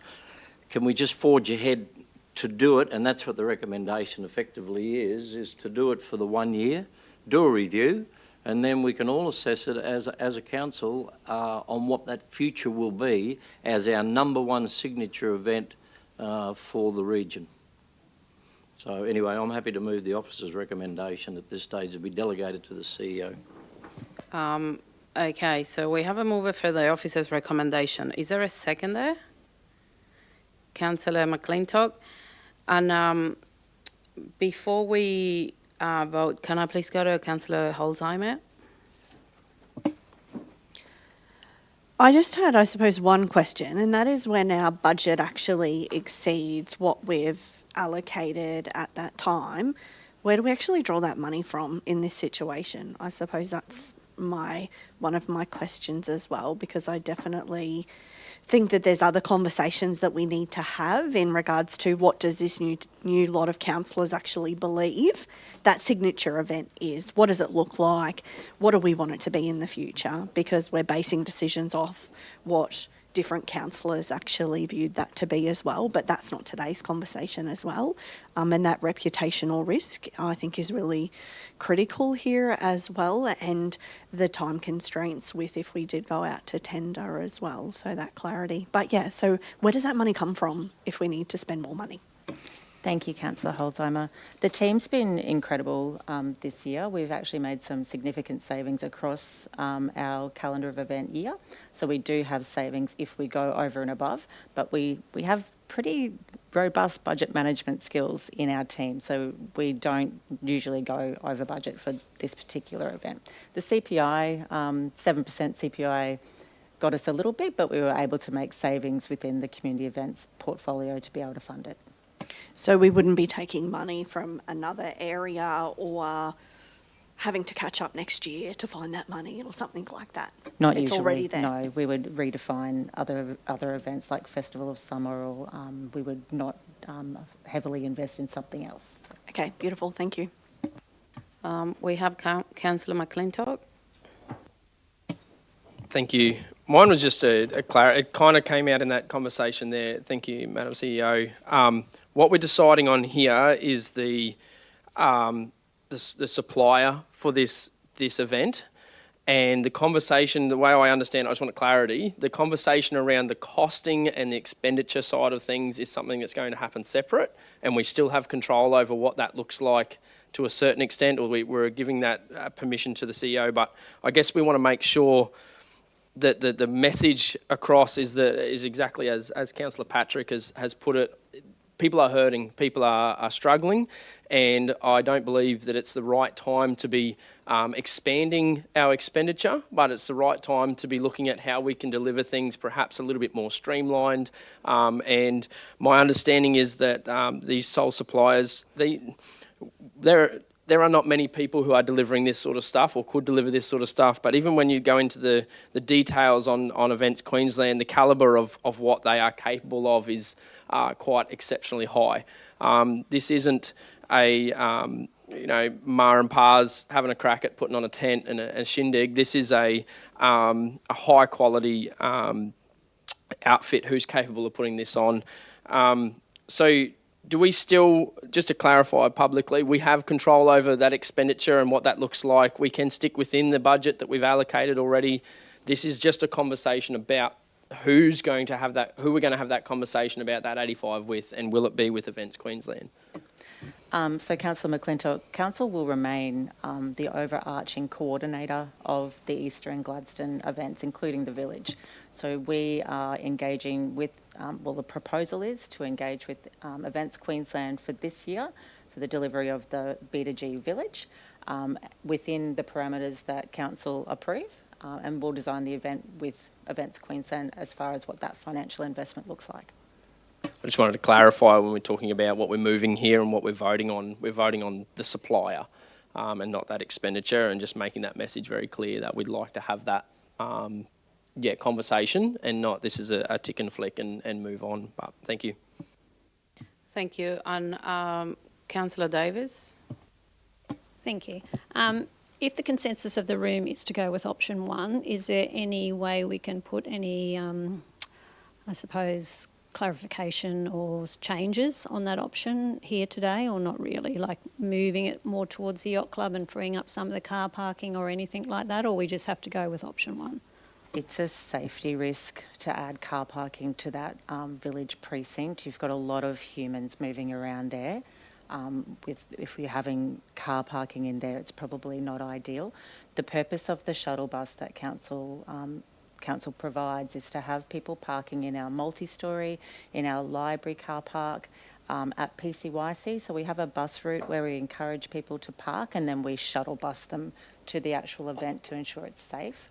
N: can we just forge ahead to do it? And that's what the recommendation effectively is to do it for the 1 year, do a review, and then we can all assess it as a council on what that future will be as our #1 signature event for the region. So anyway, I'm happy to move the officer's recommendation at this stage to be delegated to the CEO.
B: Okay, so we have a mover for the officer's recommendation. Is there a second there? Councillor McClintock. And before we vote, can I please go to Councillor Holzheimer?
P: I just had, I suppose, one question, and that is when our budget actually exceeds what we've allocated at that time, where do we actually draw that money from in this situation? I suppose that's one of my questions as well, because I definitely think that there's other conversations that we need to have in regards to what does this new lot of councillors actually believe that signature event is. What does it look like? What do we want it to be in the future? Because we're basing decisions off what different councillors actually viewed that to be as well, but that's not today's conversation as well. And that reputational risk, I think, is really critical here as well, and the time constraints with if we did go out to tender as well, so that clarity. But yeah, so where does that money come from if we need to spend more money?
Q: Thank you, Councillor Holzheimer. The team's been incredible this year. We've actually made some significant savings across our calendar of event year. So we do have savings if we go over and above, but we have pretty robust budget management skills in our team. So we don't usually go over budget for this particular event. The CPI, 7% CPI, got us a little bit, but we were able to make savings within the community events portfolio to be able to fund it.
P: So we wouldn't be taking money from another area or having to catch up next year to find that money or something like that?
Q: Not
P: it's
Q: usually,
P: already there.
Q: no. We would redefine other events like Festival of Summer, or we would not heavily invest in something else.
P: Okay, beautiful. Thank you.
B: We have Councillor McClintock.
H: Thank you. Mine was just a clarity. It kind of came out in that conversation there. Thank you, Madam CEO. What we're deciding on here is the supplier for this event, and the conversation. The way I understand, I just want clarity. The conversation around the costing and the expenditure side of things is something that's going to happen separate, and we still have control over what that looks like to a certain extent, or we're giving that permission to the CEO. But I guess we want to make sure that the message across is exactly as Councillor Patrick has put it. People are hurting, people are struggling, and I don't believe that it's the right time to be expanding our expenditure, but it's the right time to be looking at how we can deliver things perhaps a little bit more streamlined. And my understanding is that these sole suppliers, there are not many people who are delivering this sort of stuff or could deliver this sort of stuff, but even when you go into the details on Events Queensland, the calibre of what they are capable of is quite exceptionally high. This isn't a ma and pa's having a crack at putting on a tent and a shindig. This is a high quality outfit who's capable of putting this on. So do we still, just to clarify publicly, we have control over that expenditure and what that looks like? We can stick within the budget that we've allocated already. This is just a conversation about who we're going to have that conversation about that 85 with, and will it be with Events Queensland?
Q: So Councillor McClintock, Council will remain the overarching coordinator of the Easter and Gladstone events, including the village. So we are engaging with, the proposal is to engage with Events Queensland for this year, for the delivery of the B2G village, within the parameters that Council approve, and we'll design the event with Events Queensland as far as what that financial investment looks like.
H: I just wanted to clarify when we're talking about what we're moving here and what we're voting on. We're voting on the supplier and not that expenditure, and just making that message very clear that we'd like to have that conversation, and not this is a tick and flick and move on. But thank you.
B: Thank you. And Councillor Davis.
F: Thank you. If the consensus of the room is to go with option one, is there any way we can put any, clarification or changes on that option here today, or not really? Like moving it more towards the yacht club and freeing up some of the car parking or anything like that, or we just have to go with option one?
Q: It's a safety risk to add car parking to that village precinct. You've got a lot of humans moving around there. If you're having car parking in there, it's probably not ideal. The purpose of the shuttle bus that council provides is to have people parking in our multi-storey, in our library car park, at PCYC. So we have a bus route where we encourage people to park, and then we shuttle bus them to the actual event to ensure it's safe.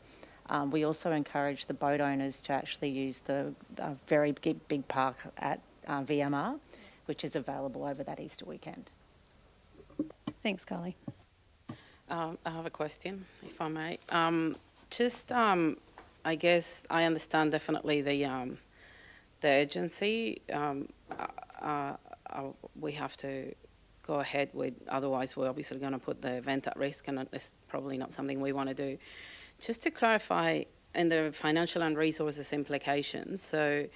Q: We also encourage the boat owners to actually use the very big park at VMR, which is available over that Easter weekend.
F: Thanks, Carly.
B: I have a question, if I may. I guess I understand definitely the urgency. We have to go ahead with, otherwise we're obviously going to put the event at risk, and it's probably not something we want to do. Just to clarify, in the financial and resources implications, so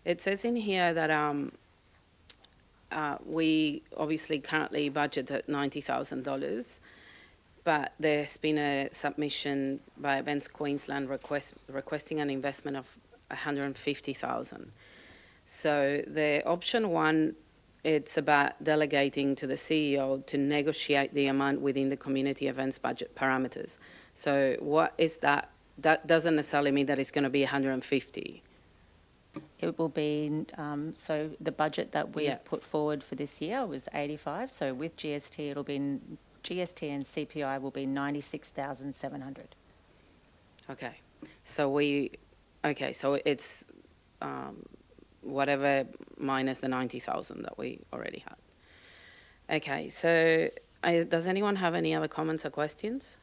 B: it says in here that we obviously currently budget at $90,000, but there's been a submission by Events Queensland requesting an investment of $150,000. So the option one, it's about delegating to the CEO to negotiate the amount within the community events budget parameters. So what is that? That doesn't necessarily mean that it's going to be 150.
Q: It will be, so the budget that we've put forward for this year was 85. So with GST, it'll be, GST and CPI will be 96,700.
B: Okay. So so it's whatever minus the 90,000 that we already had. Okay, so does anyone have any other comments or questions?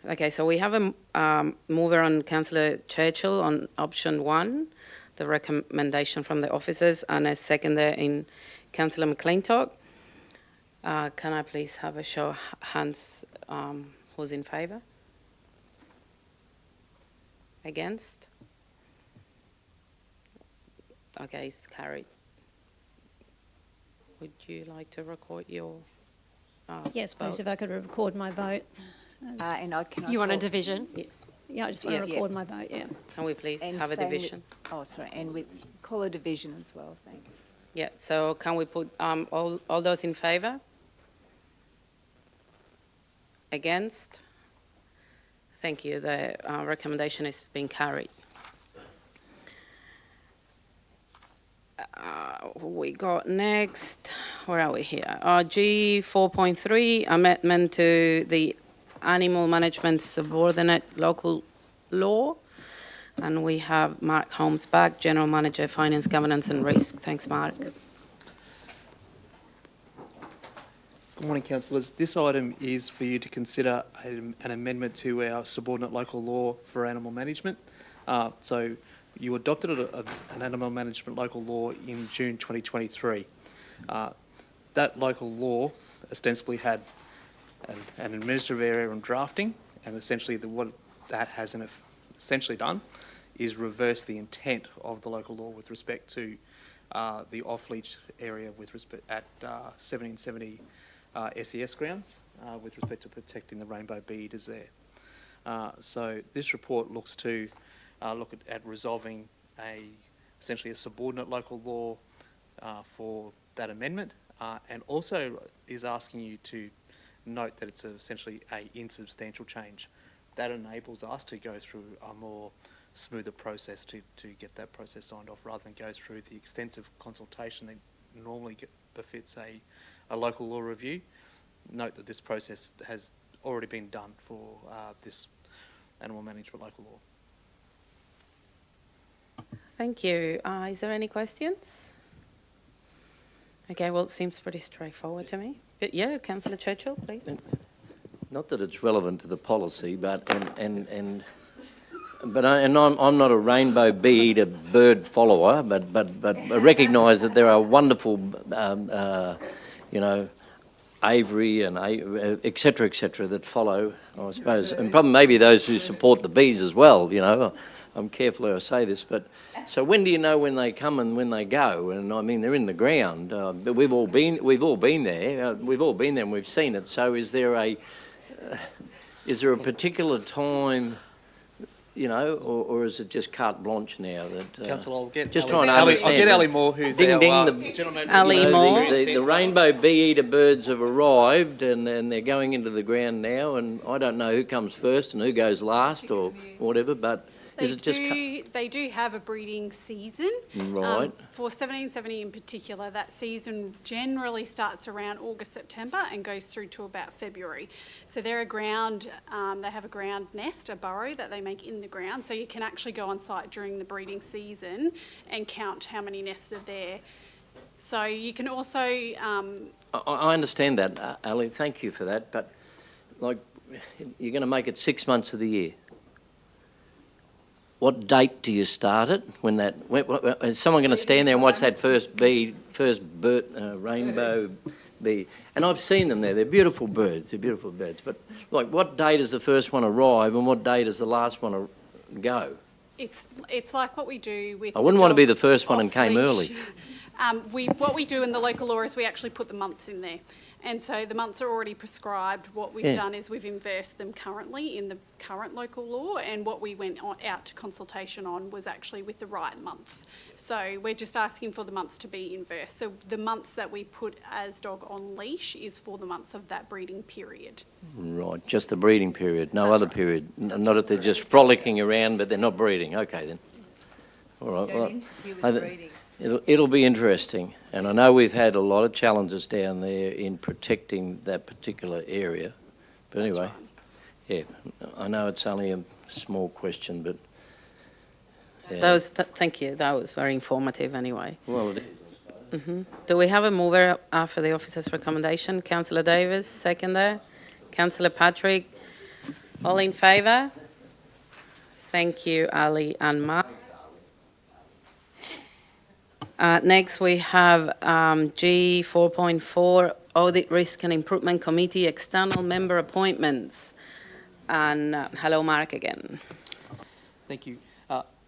B: Okay, so we have a mover on Councillor Churchill on option one, the recommendation from the officers, and a seconder in Councillor McClintock. Can I please have a show of hands who's in favour? Against? Okay, it's carried. Would you like to record your
F: Yes, please,
B: vote?
F: if I could record my vote.
I: You
F: want a division? Yeah, I just want to
B: Yes.
F: record my vote, yeah.
B: Can we please
I: And
B: have a
I: same with-
B: division?
I: and call a division as well, thanks.
B: Yeah, so can we put all those in favour? Against? Thank you, the recommendation is being carried. We got next, where are we here? G 4.3, amendment to the Animal Management Subordinate Local Law. And we have Mark Holmes back, General Manager, Finance, Governance and Risk. Thanks, Mark.
M: Good morning, councillors. This item is for you to consider an amendment to our subordinate local law for animal management. So you adopted an animal management local law in June 2023. That local law ostensibly had an administrative area on drafting, and essentially what that has essentially done is reverse the intent of the local law with respect to the off-leash area with respect at 1770 SES grounds with respect to protecting the rainbow bee eaters there. So this report looks to look at resolving essentially a subordinate local law for that amendment, and also is asking you to note that it's essentially a insubstantial change. That enables us to go through a more smoother process to get that process signed off, rather than go through the extensive consultation that normally befits a local law review. Note that this process has already been done for this animal management local law.
B: Thank you. Is there any questions? Okay, well, it seems pretty straightforward to me. But yeah, Councillor Churchill, please.
N: Not that it's relevant to the policy, but I'm not a rainbow bee eater bird follower, but I recognise that there are wonderful, aviary and et cetera, that follow, I suppose, and probably maybe those who support the bees as well, I'm careful how I say this, but so when do you know when they come and when they go? And I mean, they're in the ground, but we've all been there. We've all been there and we've seen it. So is there a particular time, you know, or is it just carte blanche now? That
M: Councillor, I'll get
N: just
M: Ali,
N: trying to understand.
M: I'll get Ali Moore, who's
N: ding
M: our
N: ding, the
M: gentleman.
B: Ali Moore.
N: The rainbow bee-eater birds have arrived and they're going into the ground now, and I don't know who comes first and who goes last or whatever, but is it just...
S: They do have a breeding season.
N: Right.
S: For 1770 in particular, that season generally starts around August, September and goes through to about February. So they're a ground, they have a ground nest, a burrow that they make in the ground. So you can actually go on site during the breeding season and count how many nests are there. So you can also...
N: I understand that, Ali, thank you for that, but like you're going to make it 6 months of the year. What date do you start it? Is someone going to stand there and watch that first rainbow bee? And I've seen them there. They're beautiful birds. But like, what date does the first one arrive, and what date does the last one go?
S: It's like what we do with...
N: I wouldn't want to be the first one and came early.
S: What we do in the local law is we actually put the months in there. And so the months are already prescribed. What we've done is we've inversed them currently in the current local law, and what we went out to consultation on was actually with the right months. So we're just asking for the months to be inversed. So the months that we put as dog on leash is for the months of that breeding period.
N: Right, just the breeding period, no other period. Not if they're just frolicking around, but they're not breeding. Okay then. All right.
T: Don't interfere with breeding.
N: It'll be interesting, and I know we've had a lot of challenges down there in protecting that particular area. But anyway, yeah, I know it's only a small question, but yeah.
B: Thank you. That was very informative. Anyway.
N: Well, it is.
B: Do we have a mover for the officer's recommendation? Councillor Davis, seconder. Councillor Patrick, all in favour? Thank you, Ali and Mark. Next, we have G 4.4, Audit Risk and Improvement Committee External Member Appointments. And hello, Mark, again.
M: Thank you.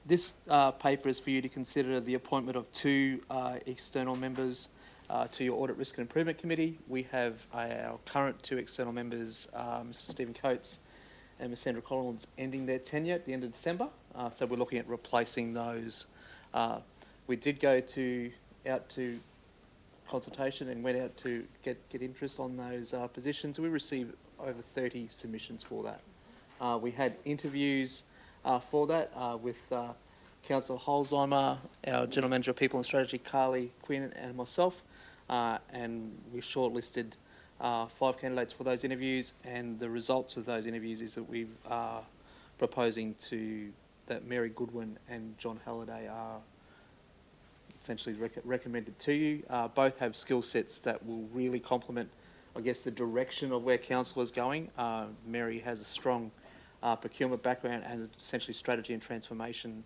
M: This paper is for you to consider the appointment of two external members to your Audit Risk and Improvement Committee. We have our current two external members, Mr. Stephen Coates and Ms. Sandra Collins, ending their tenure at the end of December. So we're looking at replacing those. We did go out to consultation and went out to get interest on those positions. We received over 30 submissions for that. We had interviews for that with Councillor Holzheimer, our General Manager of People and Strategy, Carly Quinn, and myself, and we shortlisted 5 candidates for those interviews, and the results of those interviews is that we are proposing that Mary Goodwin and John Halliday are essentially recommended to you. Both have skill sets that will really complement, I guess, the direction of where council is going. Mary has a strong procurement background and essentially strategy and transformation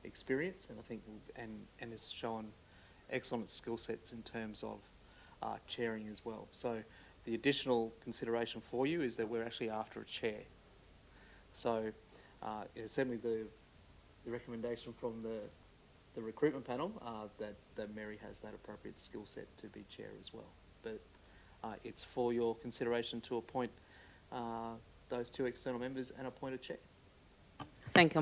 M: experience, and I think and has shown excellent skill sets in terms of chairing as well. So the additional consideration for you is that we're actually after a chair. So it's certainly the recommendation from the recruitment panel that Mary has that appropriate skill set to be chair as well. But it's for your consideration to appoint those two external members and appoint a chair.
B: Thank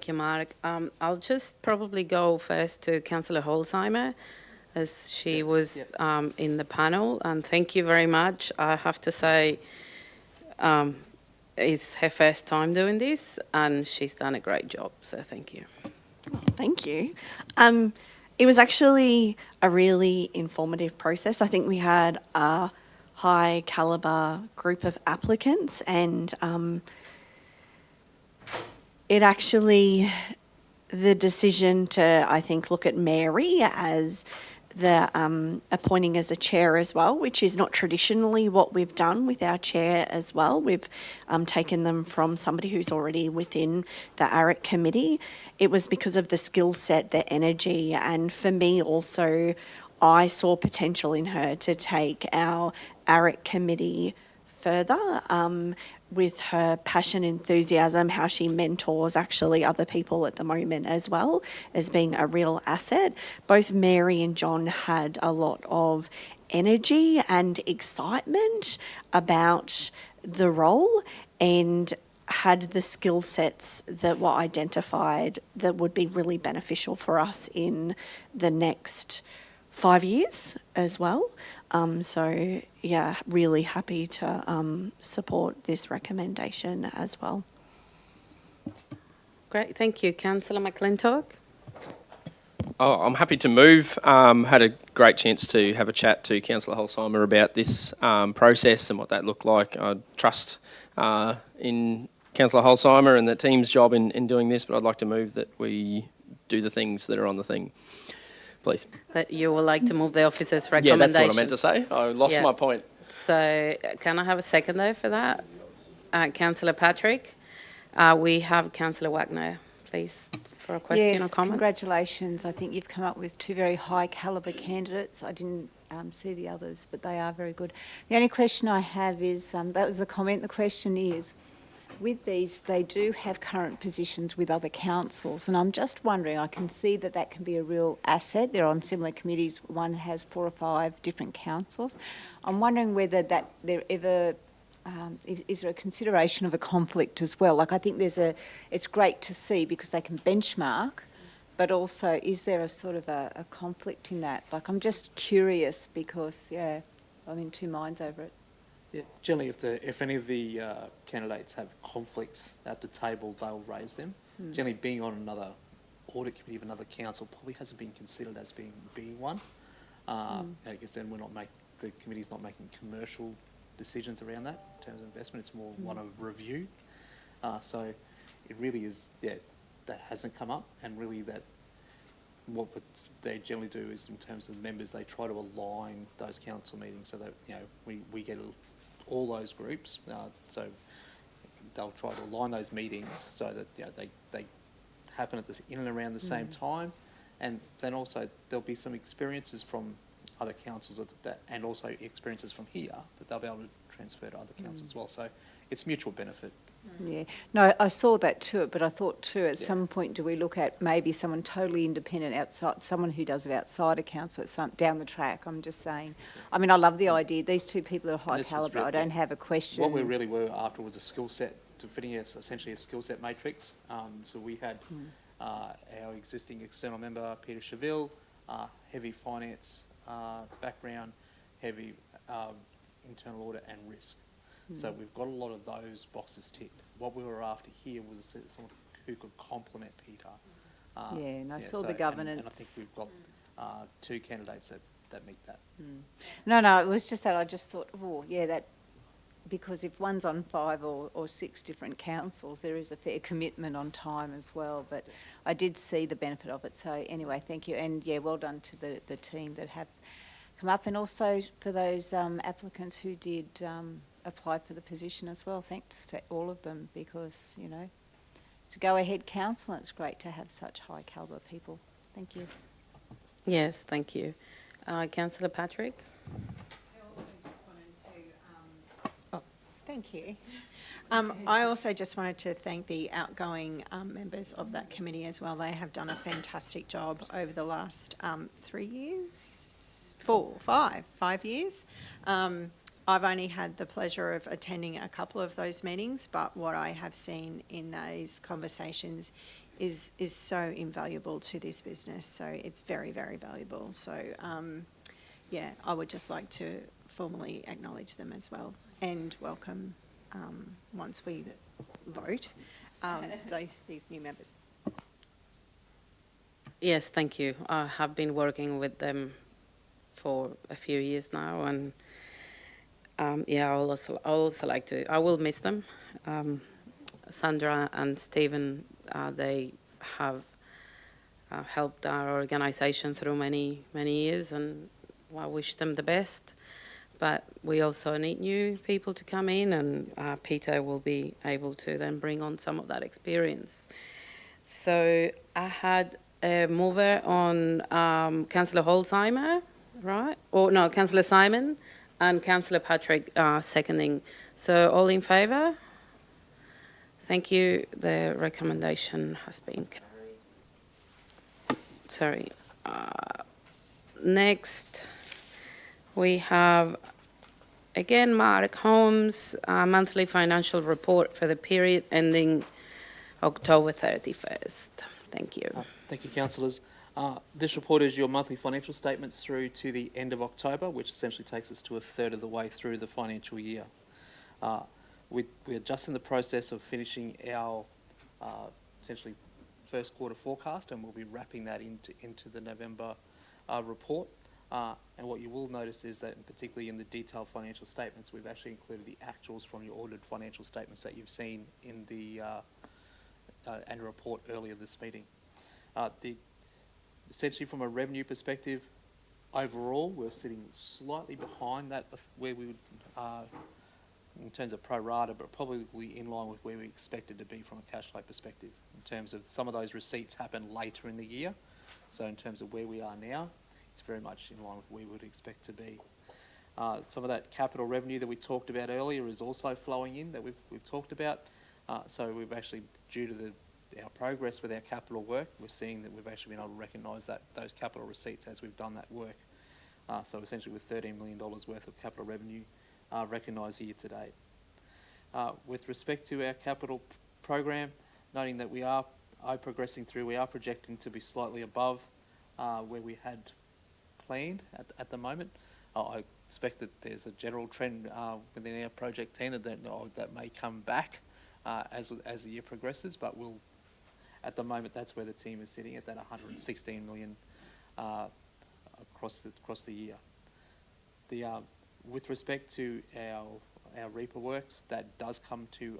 B: you, Mark. I'll just probably go first to Councillor Holzheimer, as she was in the panel, and thank you very much. I have to say, it's her first time doing this, and she's done a great job, so thank you.
P: Thank you. It was actually a really informative process. I think we had a high calibre group of applicants, and it actually, the decision to, I think, look at Mary as the appointing as a chair as well, which is not traditionally what we've done with our chair as well. We've taken them from somebody who's already within the ARIC committee. It was because of the skill set, the energy, and for me also, I saw potential in her to take our ARIC committee further with her passion, enthusiasm, how she mentors actually other people at the moment as well as being a real asset. Both Mary and John had a lot of energy and excitement about the role and had the skill sets that were identified that would be really beneficial for us in the next 5 years as well. So, yeah, really happy to support this recommendation as well.
B: Great, thank you. Councillor McClintock?
H: Oh, I'm happy to move. Had a great chance to have a chat to Councillor Holzheimer about this process and what that looked like. I trust in Councillor Holzheimer and the team's job in doing this, but I'd like to move that we do the things that are on the thing. Please.
B: That you would like to move the officer's recommendation?
H: Yeah, that's what I meant to say. I lost my point.
B: So can I have a second though for that? Councillor Patrick. We have Councillor Wagner, please, for a question or comment.
I: Congratulations. I think you've come up with two very high calibre candidates. I didn't see the others, but they are very good. The only question I have is, that was the comment, the question is, with these, they do have current positions with other councils, and I'm just wondering, I can see that that can be a real asset. They're on similar committees. One has 4 or 5 different councils. I'm wondering whether that there ever is there a consideration of a conflict as well? Like, I think it's great to see because they can benchmark, but also is there a sort of a conflict in that? Like, I'm just curious because, yeah, I'm in two minds over it.
M: Yeah, generally, if any of the candidates have conflicts at the table, they'll raise them. Generally, being on another audit committee of another council probably hasn't been considered as being one. I guess then the committee's not making commercial decisions around that in terms of investment. It's more one of review. So it really is, that hasn't come up, and really that what they generally do is, in terms of members, they try to align those council meetings so that we get all those groups. So they'll try to align those meetings so that they happen at in and around the same time, and then also there'll be some experiences from other councils and also experiences from here that they'll be able to transfer to other councils as well. So it's mutual benefit.
I: Yeah, no, I saw that too, but I thought too, at some point, do we look at maybe someone totally independent outside, someone who does it outside a council down the track? I'm just saying. I mean, I love the idea. These two people are high calibre. I don't have a question.
M: What we really were after was a skill set, to fitting essentially a skill set matrix. So we had our existing external member, Peter Cheville, heavy finance background, heavy internal audit and risk. So we've got a lot of those boxes ticked. What we were after here was someone who could complement Peter.
I: And I saw the governance.
M: And I think we've got 2 candidates that meet that.
I: No, it was just that I just thought, because if one's on 5 or 6 different councils, there is a fair commitment on time as well. But I did see the benefit of it. So anyway, thank you. And well done to the team that have come up, and also for those applicants who did apply for the position as well. Thanks to all of them, because, it's a go-ahead council, and it's great to have such high calibre people. Thank you.
B: Yes, thank you. Councillor Patrick?
G: Thank you. I also just wanted to thank the outgoing members of that committee as well. They have done a fantastic job over the last 3 years, 5 years. I've only had the pleasure of attending a couple of those meetings, but what I have seen in those conversations is so invaluable to this business. So it's very, very valuable. So, I would just like to formally acknowledge them as well and welcome, once we vote, these new members.
B: Yes, thank you. I have been working with them for a few years now, and I also like to. I will miss them. Sandra and Stephen, they have helped our organisation through many years, and I wish them the best. But we also need new people to come in, and Peter will be able to then bring on some of that experience. So I had a mover on Councillor Holzheimer, right? Or no, Councillor Simon, and Councillor Patrick seconding So all in favour? Thank you. The recommendation has been carried. Sorry. Next, we have, again, Mark Holmes, monthly financial report for the period ending October 31st. Thank you.
M: Thank you, councillors. This report is your monthly financial statements through to the end of October, which essentially takes us to a third of the way through the financial year. We're just in the process of finishing our essentially first quarter forecast, and we'll be wrapping that into the November report. And what you will notice is that, particularly in the detailed financial statements, we've actually included the actuals from your audited financial statements that you've seen in the annual report earlier this meeting. Essentially, from a revenue perspective, overall, we're sitting slightly behind that of where we would, in terms of pro rata, but probably in line with where we expected to be from a cash flow perspective. In terms of some of those receipts happen later in the year, so in terms of where we are now, it's very much in line with where we would expect to be. Some of that capital revenue that we talked about earlier is also flowing in that we've talked about. So we've actually, due to our progress with our capital work, we're seeing that we've actually been able to recognise those capital receipts as we've done that work. So essentially with $13 million worth of capital revenue recognised year to date. With respect to our capital program, noting that we are progressing through, we are projecting to be slightly above where we had planned at the moment. I expect that there's a general trend within our project team that may come back as the year progresses, but at the moment that's where the team is sitting at that 116 million across the year. With respect to our Reaper works, that does come to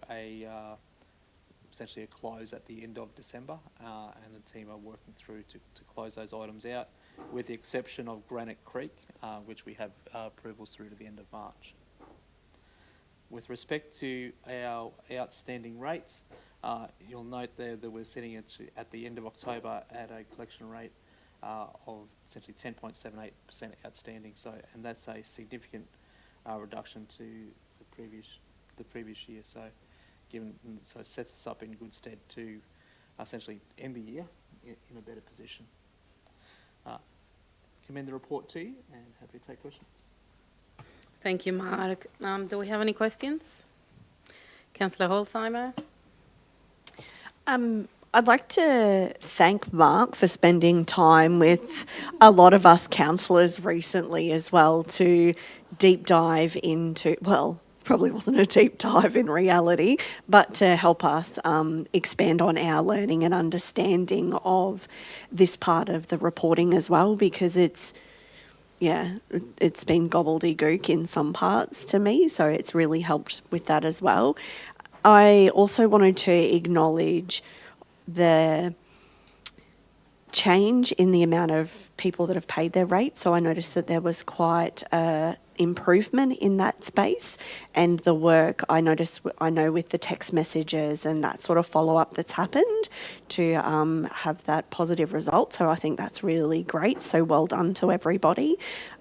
M: essentially a close at the end of December, and the team are working through to close those items out, with the exception of Granite Creek, which we have approvals through to the end of March. With respect to our outstanding rates, you'll note there that we're sitting at the end of October at a collection rate of essentially 10.78% outstanding. And that's a significant reduction to the previous year. So it sets us up in good stead to essentially end the year in a better position. Commend the report to you, and happy to take questions.
B: Thank you, Mark. Do we have any questions? Councillor Holzheimer?
P: I'd like to thank Mark for spending time with a lot of us councillors recently as well to deep dive into, well, probably wasn't a deep dive in reality, but to help us expand on our learning and understanding of this part of the reporting as well, because it's been gobbledygook in some parts to me, so it's really helped with that as well. I also wanted to acknowledge the change in the amount of people that have paid their rate. So I noticed that there was quite a improvement in that space, and the work I know with the text messages and that sort of follow-up that's happened to have that positive result. So I think that's really great. So well done to everybody.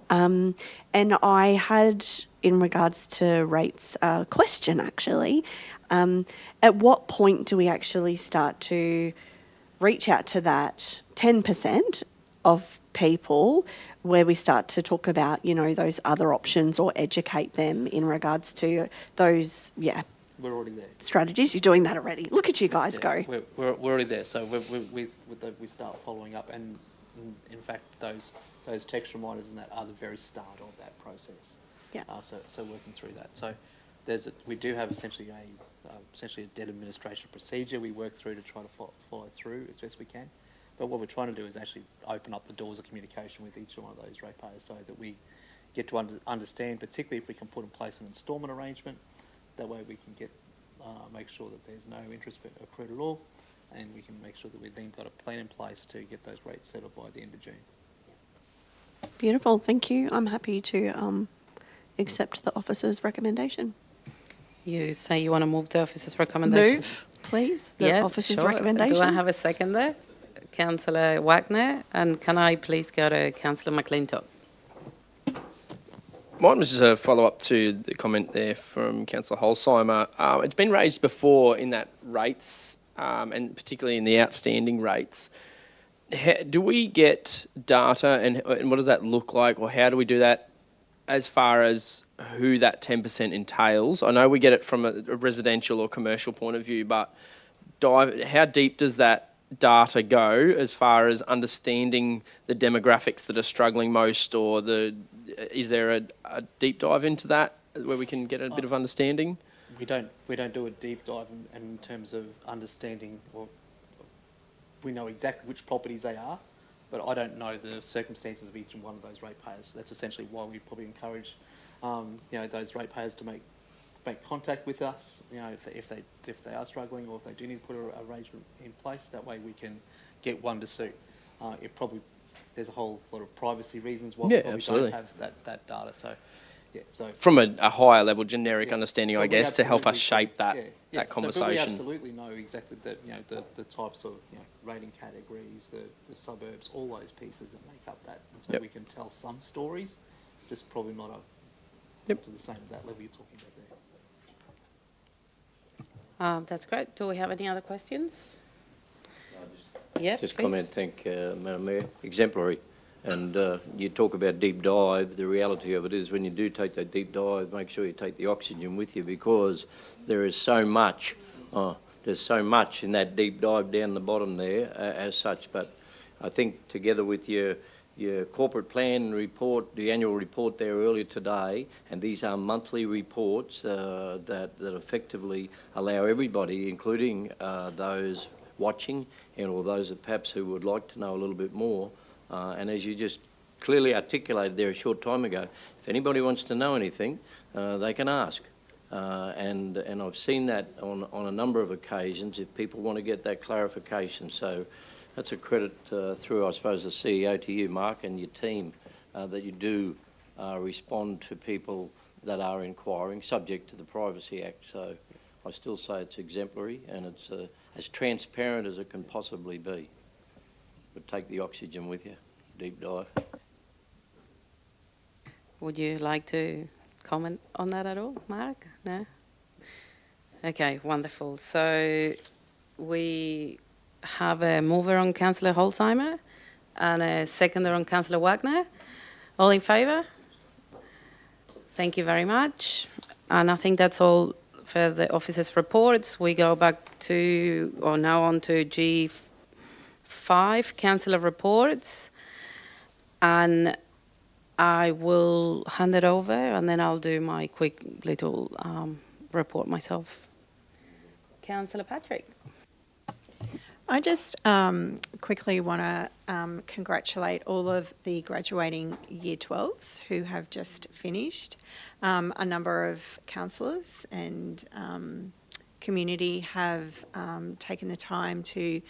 P: And I had, in regards to rates, a question actually. At what point do we actually start to reach out to that 10% of people where we start to talk about, those other options or educate them in regards to those,
M: We're already there.
P: strategies? You're doing that already. Look at you guys go.
M: We're already there. So we start following up, and in fact, those text reminders and that are the very start of that process.
P: Yeah.
M: So working through that. So we do have essentially a debt administration procedure we work through to try to follow through as best we can. But what we're trying to do is actually open up the doors of communication with each one of those ratepayers so that we get to understand, particularly if we can put in place an instalment arrangement. That way we can make sure that there's no interest accrued at all, and we can make sure that we've then got a plan in place to get those rates settled by the end of June.
P: Beautiful. Thank you. I'm happy to accept the officer's recommendation.
B: You say you want to move the officer's recommendation?
P: Move, please, the officer's recommendation.
B: Do I have a second there? Councillor Wagner, and can I please go to Councillor McClintock?
H: Mine was just a follow-up to the comment there from Councillor Holzheimer. It's been raised before in that rates, and particularly in the outstanding rates. Do we get data, and what does that look like, or how do we do that as far as who that 10% entails? I know we get it from a residential or commercial point of view, but how deep does that data go as far as understanding the demographics that are struggling most, or is there a deep dive into that where we can get a bit of understanding?
T: We don't do a deep dive in terms of understanding, or we know exactly which properties they are, but I don't know the circumstances of each one of those ratepayers. That's essentially why we probably encourage those ratepayers to make contact with us, if they are struggling, or if they do need to put an arrangement in place. That way we can get one to suit. There's a whole lot of privacy reasons why we probably don't have that data. So
H: from a higher level generic understanding, I guess, to help us shape that conversation.
T: So we absolutely know exactly the types of rating categories, the suburbs, all those pieces that make up that, and so we can tell some stories, just probably not up to the same that level you're talking about there.
B: That's great. Do we have any other questions?
N: Just comment, Madam Mayor. Exemplary. And you talk about deep dive. The reality of it is, when you do take that deep dive, make sure you take the oxygen with you, because there is so much. There's so much in that deep dive down the bottom there as such. But I think together with your corporate plan report, the annual report there earlier today, and these are monthly reports that effectively allow everybody, including those watching and or those that perhaps who would like to know a little bit more, and as you just clearly articulated there a short time ago, if anybody wants to know anything, they can ask. And I've seen that on a number of occasions if people want to get that clarification. So that's a credit through, I suppose, the CEO to you, Mark, and your team, that you do respond to people that are inquiring, subject to the Privacy Act. So I still say it's exemplary, and it's as transparent as it can possibly be. But take the oxygen with you, deep dive.
B: Would you like to comment on that at all, Mark? No? Okay, wonderful. So we have a mover on Councillor Holzheimer and a seconder on Councillor Wagner. All in favour? Thank you very much. And I think that's all for the officers' reports. We go back to, or now on to G5, Councillor reports. And I will hand it over, and then I'll do my quick little report myself. Councillor Patrick.
G: I just quickly want to congratulate all of the graduating Year 12s who have just finished. A number of councillors and community have taken the time to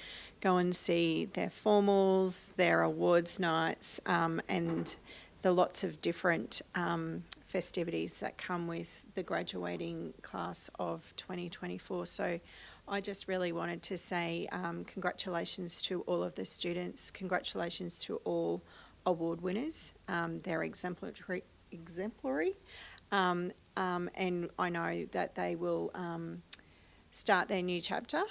G: go and see their formals, their awards nights, and the lots of different festivities that come with the graduating class of 2024. So I just really wanted to say congratulations to all of the students, congratulations to all award winners. They're exemplary, and I know that they will start their new chapter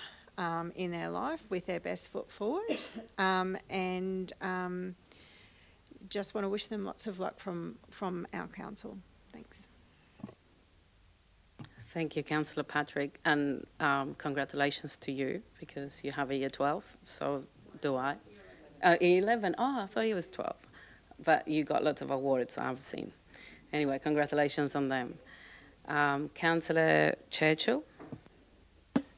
G: in their life with their best foot forward, and just want to wish them lots of luck from our council. Thanks.
B: Thank you, Councillor Patrick, and congratulations to you, because you have a Year 12, so do I. 11, I thought he was 12, but you got lots of awards, I've seen. Anyway, congratulations on them. Councillor Churchill.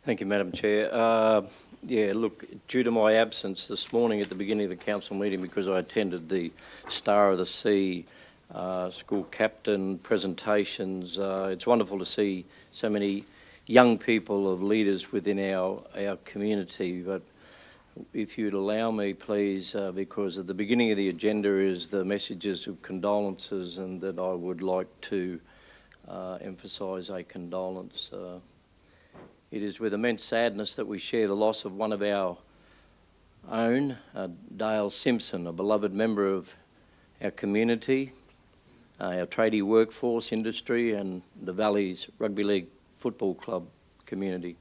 N: Thank you, Madam Chair. Yeah, look, due to my absence this morning at the beginning of the council meeting, because I attended the Star of the Sea school captain presentations, it's wonderful to see so many young people of leaders within our community. But if you'd allow me, please, because at the beginning of the agenda is the messages of condolences, and that I would like to emphasise a condolence. It is with immense sadness that we share the loss of one of our own, Dale Simpson, a beloved member of our community, our tradie workforce industry and the Valley's Rugby League Football Club community.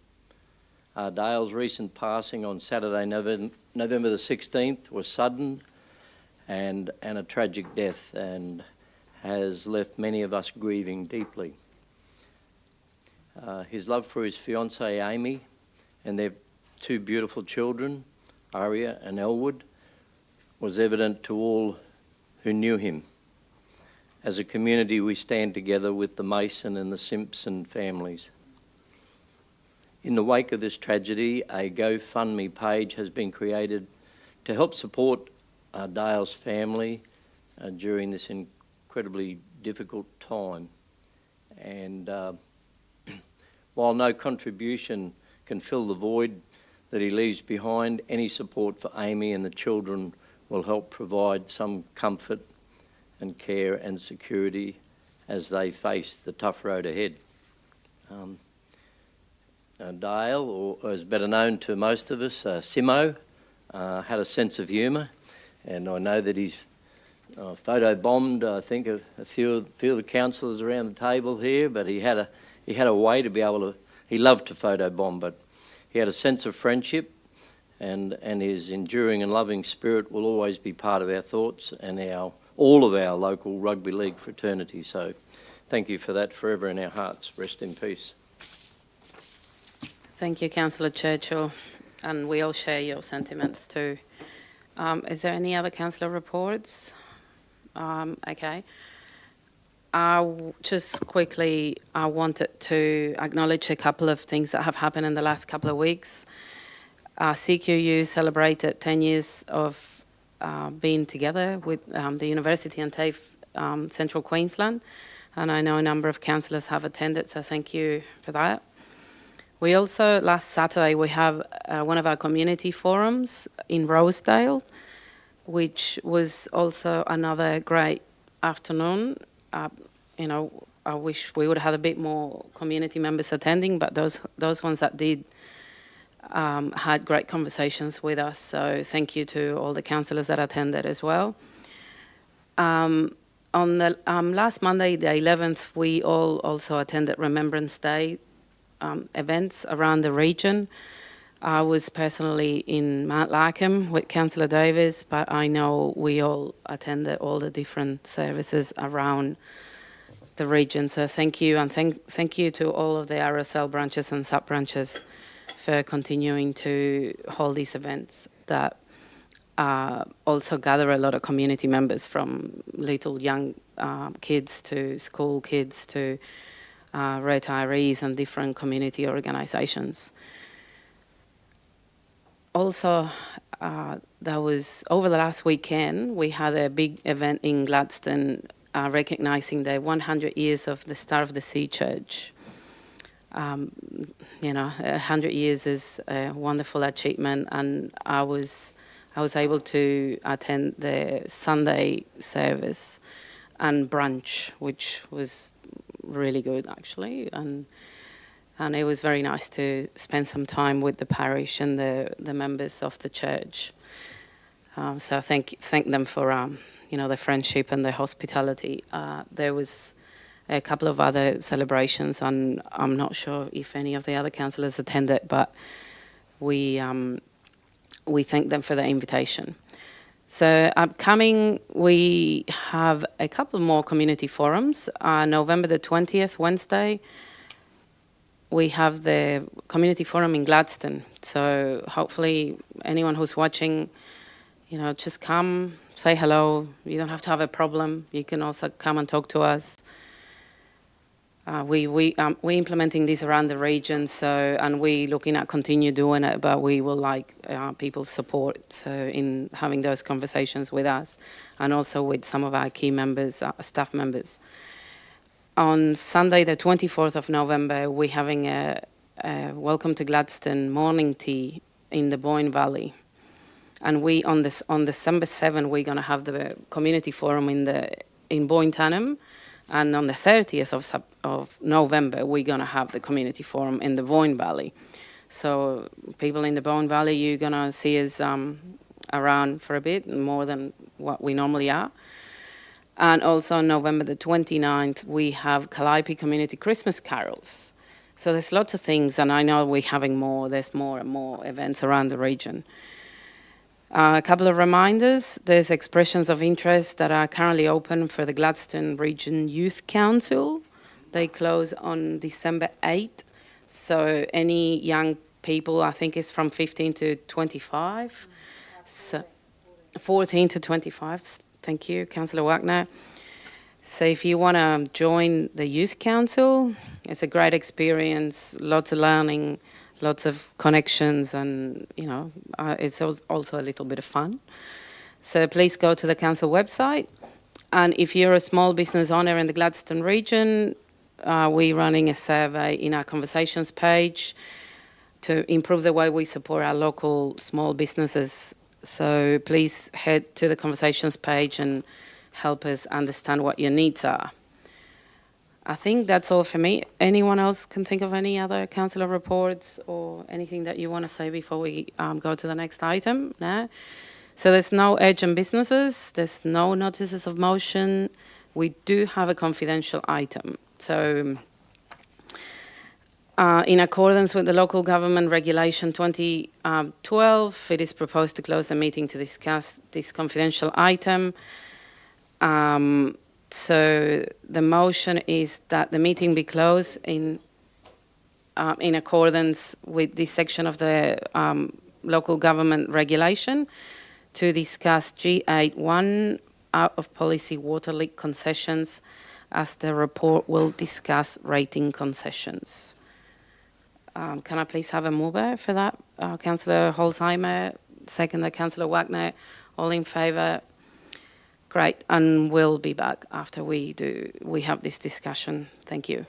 N: Dale's recent passing on Saturday, November the 16th was sudden and a tragic death, and has left many of us grieving deeply. His love for his fiancée Amy and their two beautiful children, Aria and Elwood, was evident to all who knew him. As a community, we stand together with the Mason and the Simpson families. In the wake of this tragedy, a GoFundMe page has been created to help support Dale's family during this incredibly difficult time. And while no contribution can fill the void that he leaves behind, any support for Amy and the children will help provide some comfort and care and security as they face the tough road ahead. Dale, or as better known to most of us, Simo, had a sense of humour, and I know that he's photo-bombed, I think, a few of the councillors around the table here, but he had a way to be able to, he loved to photo-bomb, but he had a sense of friendship, and his enduring and loving spirit will always be part of our thoughts and all of our local rugby league fraternity. So thank you for that, forever in our hearts. Rest in peace.
B: Thank you, Councillor Churchill, and we all share your sentiments too. Is there any other councillor reports? Okay. Just quickly, I wanted to acknowledge a couple of things that have happened in the last couple of weeks. CQU celebrated 10 years of being together with the University and TAFE Central Queensland, and I know a number of councillors have attended, so thank you for that. We also, last Saturday, we have one of our community forums in Rosedale, which was also another great afternoon. You know, I wish we would have had a bit more community members attending, but those ones that did had great conversations with us. So thank you to all the councillors that attended as well. On the last Monday, the 11th, we all also attended Remembrance Day events around the region. I was personally in Mount Larkham with Councillor Davis, but I know we all attended all the different services around the region. So thank you, and thank you to all of the RSL branches and sub-branches for continuing to hold these events that also gather a lot of community members, from little young kids to school kids to retirees and different community organisations. Also, that was over the last weekend, we had a big event in Gladstone recognising the 100 years of the Star of the Sea Church. You know, 100 years is a wonderful achievement, and I was able to attend the Sunday service and brunch, which was really good actually, and it was very nice to spend some time with the parish and the members of the church. So thank them for you know, the friendship and the hospitality. There was a couple of other celebrations, and I'm not sure if any of the other councillors attended, but we thank them for the invitation. So upcoming, we have a couple more community forums. November the 20th, Wednesday, we have the community forum in Gladstone. So hopefully anyone who's watching, you know, just come, say hello. You don't have to have a problem. You can also come and talk to us. We're implementing this around the region, so, and we're looking at continue doing it, but we will like people's support, so in having those conversations with us, and also with some of our key members, staff members. On Sunday, the 24th of November, we're having a Welcome to Gladstone morning tea in the Boyne Valley, and on December 7th, we're going to have the community forum in Boyne Tanham. And on the 30th of November, we're going to have the community forum in the Boyne Valley. So people in the Boyne Valley, you're going to see us around for a bit, more than what we normally are. And also on November the 29th, we have Calliope Community Christmas Carols. So there's lots of things, and I know we're having more. There's more and more events around the region. A couple of reminders. There's expressions of interest that are currently open for the Gladstone Region Youth Council. They close on December 8th. So any young people, I think it's from 15 to 25. So 14 to 25. Thank you, Councillor Wagner. So if you want to join the Youth Council, it's a great experience, lots of learning, lots of connections, and, you know, it's also a little bit of fun. So please go to the council website. And if you're a small business owner in the Gladstone region, we're running a survey in our conversations page to improve the way we support our local small businesses. So please head to the conversations page and help us understand what your needs are. I think that's all for me. Anyone else can think of any other councillor reports or anything that you want to say before we go to the next item? No? So there's no urgent businesses. There's no notices of motion. We do have a confidential item. So in accordance with the Local Government Regulation 2012, it is proposed to close the meeting to discuss this confidential item. So the motion is that the meeting be closed in accordance with this section of the Local Government Regulation to discuss G8.1 out of policy water leak concessions, as the report will discuss rating concessions. Can I please have a mover for that? Councillor Holzheimer, seconder Councillor Wagner, all in favour? Great, and we'll be back after we have this discussion. Thank you.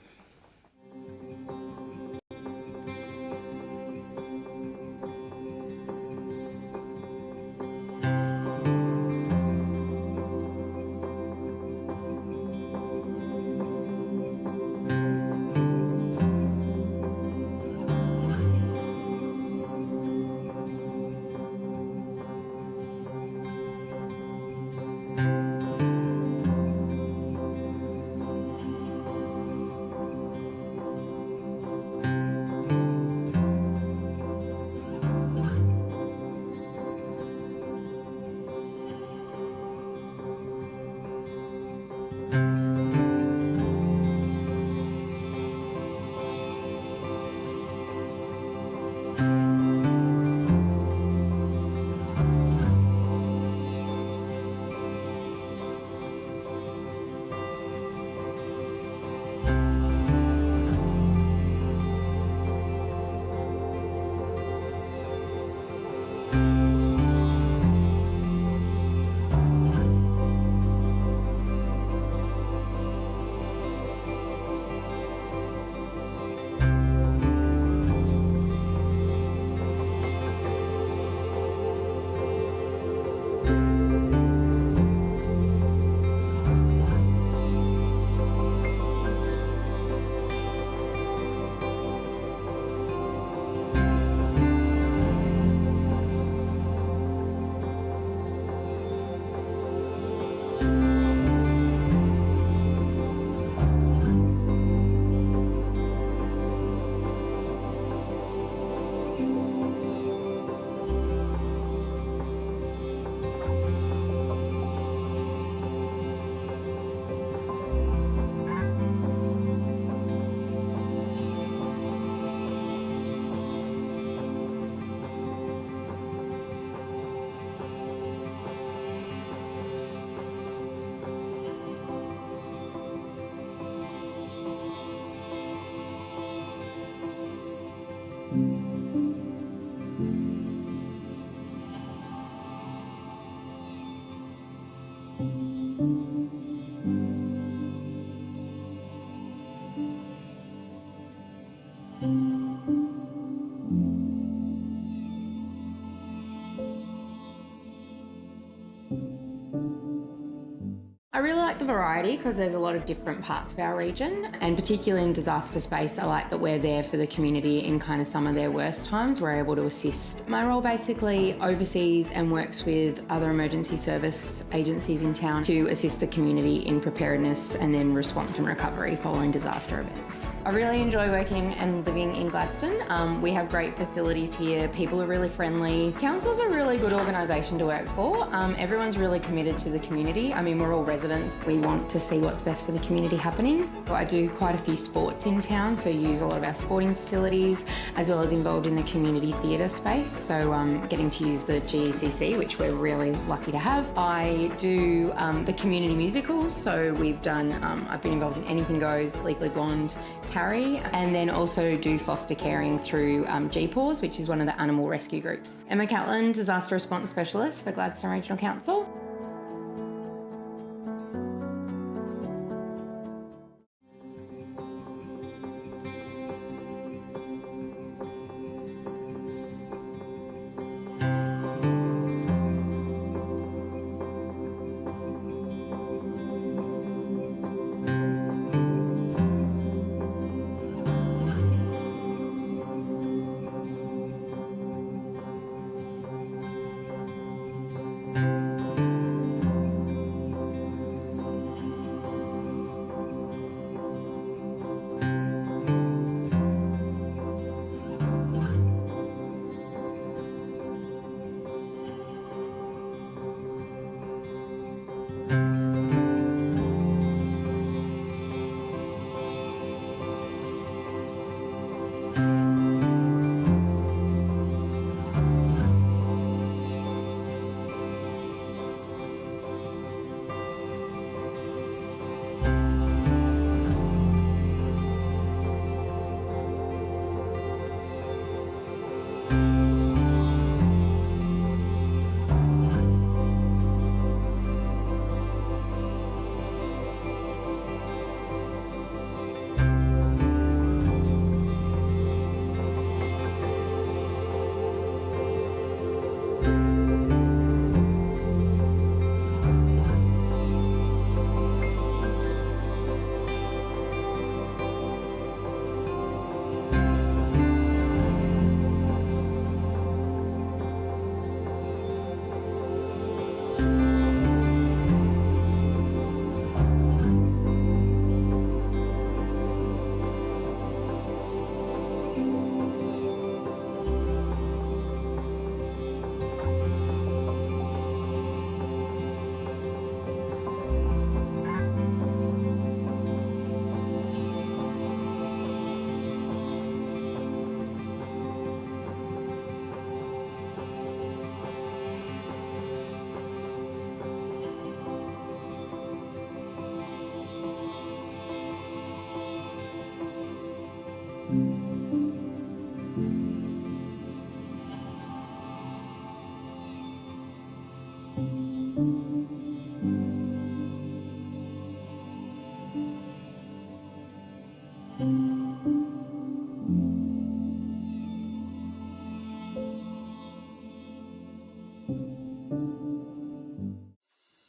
A: I really like the variety because there's a lot of different parts of our region, and particularly in disaster space, I like that we're there for the community in kind of some of their worst times. We're able to assist. My role basically oversees and works with other emergency service agencies in town to assist the community in preparedness and then response and recovery following disaster events. I really enjoy working and living in Gladstone. We have great facilities here. People are really friendly. Council's a really good organisation to work for. Everyone's really committed to the community. I mean, we're all residents. We want to see what's best for the community happening. I do quite a few sports in town, so use a lot of our sporting facilities, as well as involved in the community theatre space, so getting to use the GECC, which we're really lucky to have. I do the community musicals, so we've done, I've been involved in Anything Goes, Legally Blonde, Carrie, and then also do foster caring through GPAWS, which is one of the animal rescue groups. Emma Catlin, Disaster Response Specialist for Gladstone Regional Council.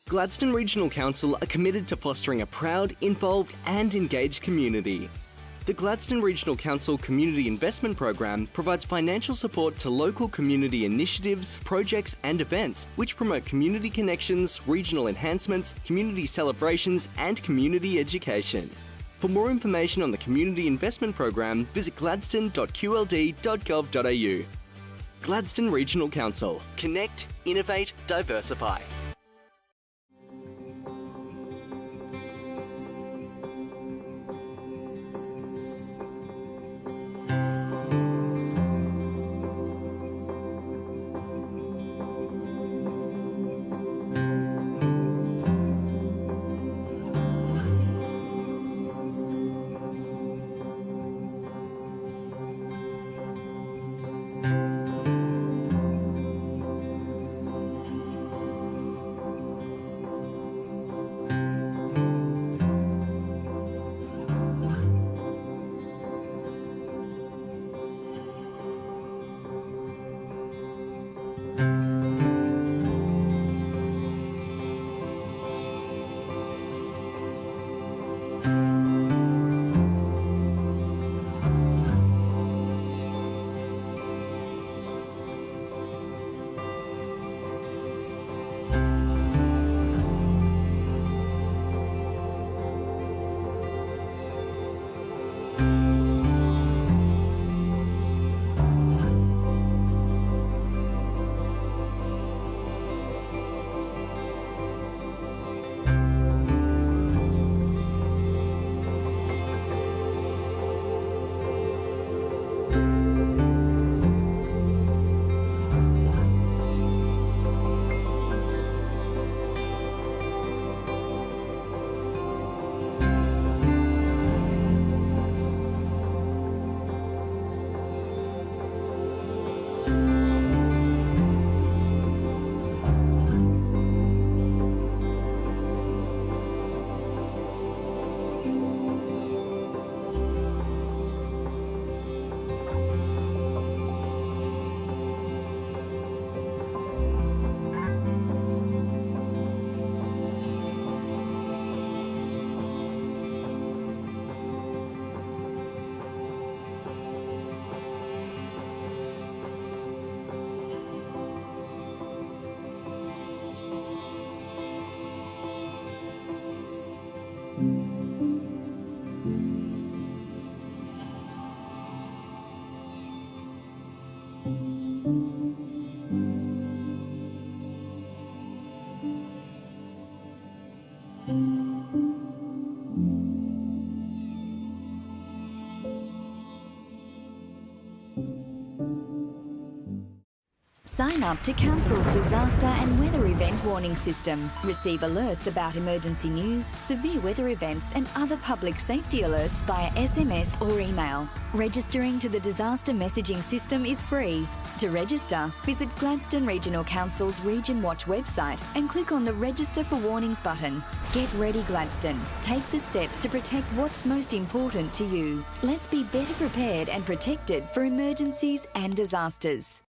K: Gladstone Regional Council are committed to fostering a proud, involved and engaged community. The Gladstone Regional Council Community Investment Program provides financial support to local community initiatives, projects and events which promote community connections, regional enhancements, community celebrations and community education. For more information on the Community Investment Program, visit gladstone.qld.gov.au. Gladstone Regional Council. Connect, innovate, diversify.
J: Sign up to Council's disaster and weather event warning system. Receive alerts about emergency news, severe weather events and other public safety alerts via SMS or email. Registering to the disaster messaging system is free. To register, visit Gladstone Regional Council's Region Watch website and click on the Register for Warnings button. Get ready, Gladstone. Take the steps to protect what's most important to you. Let's be better prepared and protected for emergencies and disasters.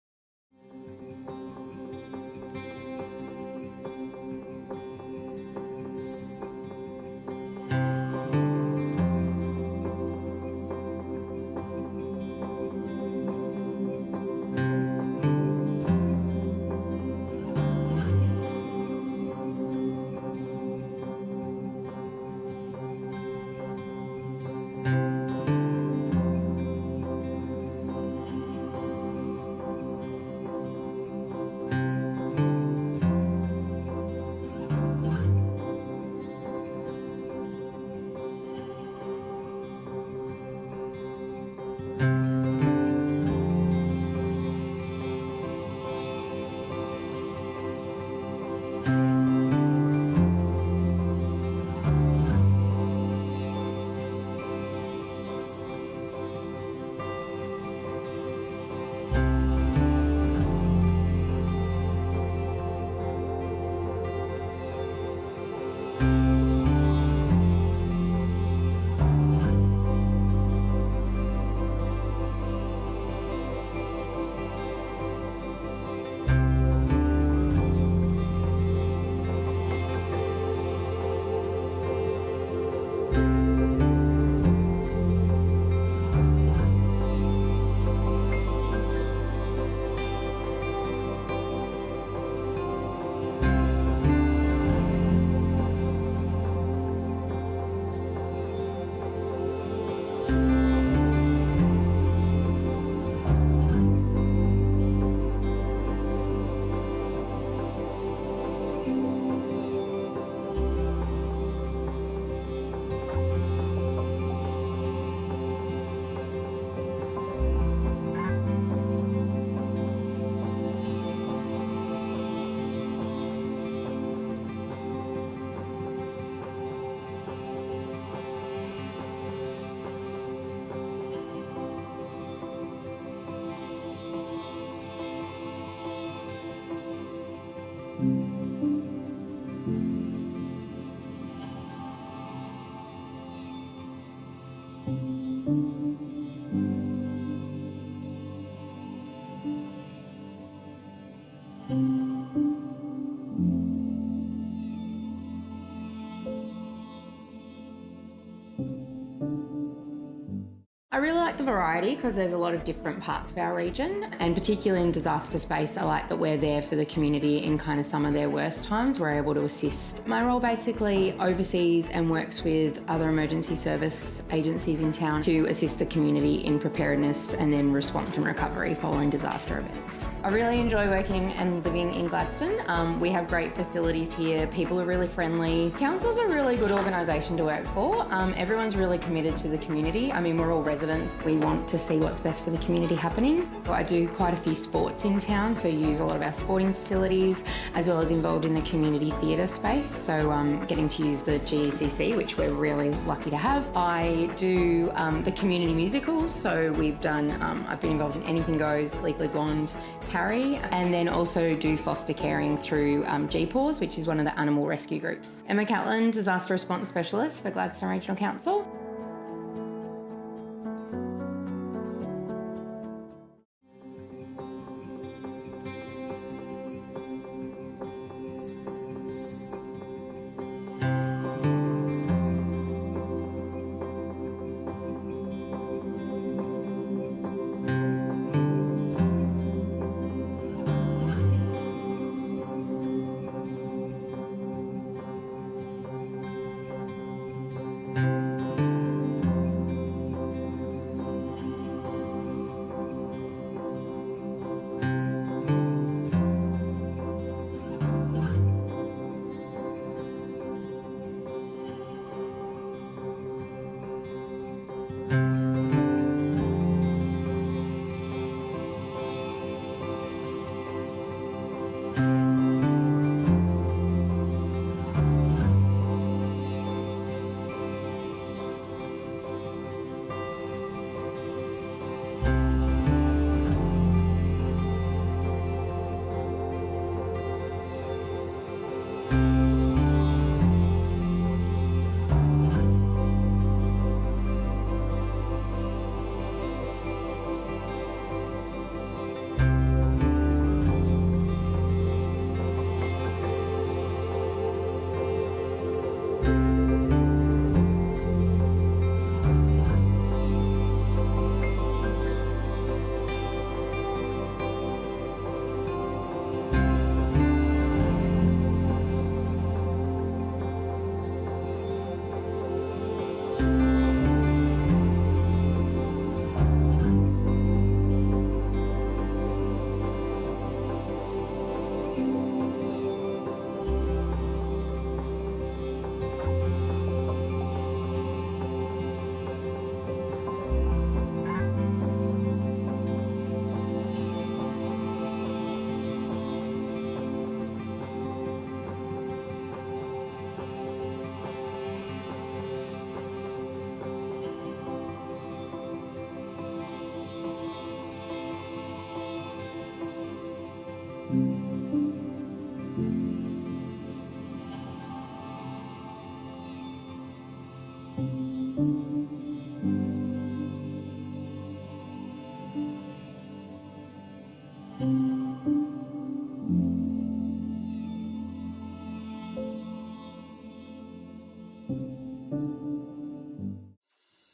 A: I really like the variety because there's a lot of different parts of our region, and particularly in disaster space, I like that we're there for the community in kind of some of their worst times. We're able to assist. My role basically oversees and works with other emergency service agencies in town to assist the community in preparedness and then response and recovery following disaster events. I really enjoy working and living in Gladstone. We have great facilities here. People are really friendly. Council's a really good organisation to work for. Everyone's really committed to the community. I mean, we're all residents. We want to see what's best for the community happening. I do quite a few sports in town, so use a lot of our sporting facilities, as well as involved in the community theatre space. So getting to use the GECC, which we're really lucky to have. I do the community musicals, so we've done, I've been involved in Anything Goes, Legally Blonde, Carrie, and then also do foster caring through GPAWS, which is one of the animal rescue groups. Emma Catlin, Disaster Response Specialist for Gladstone Regional Council.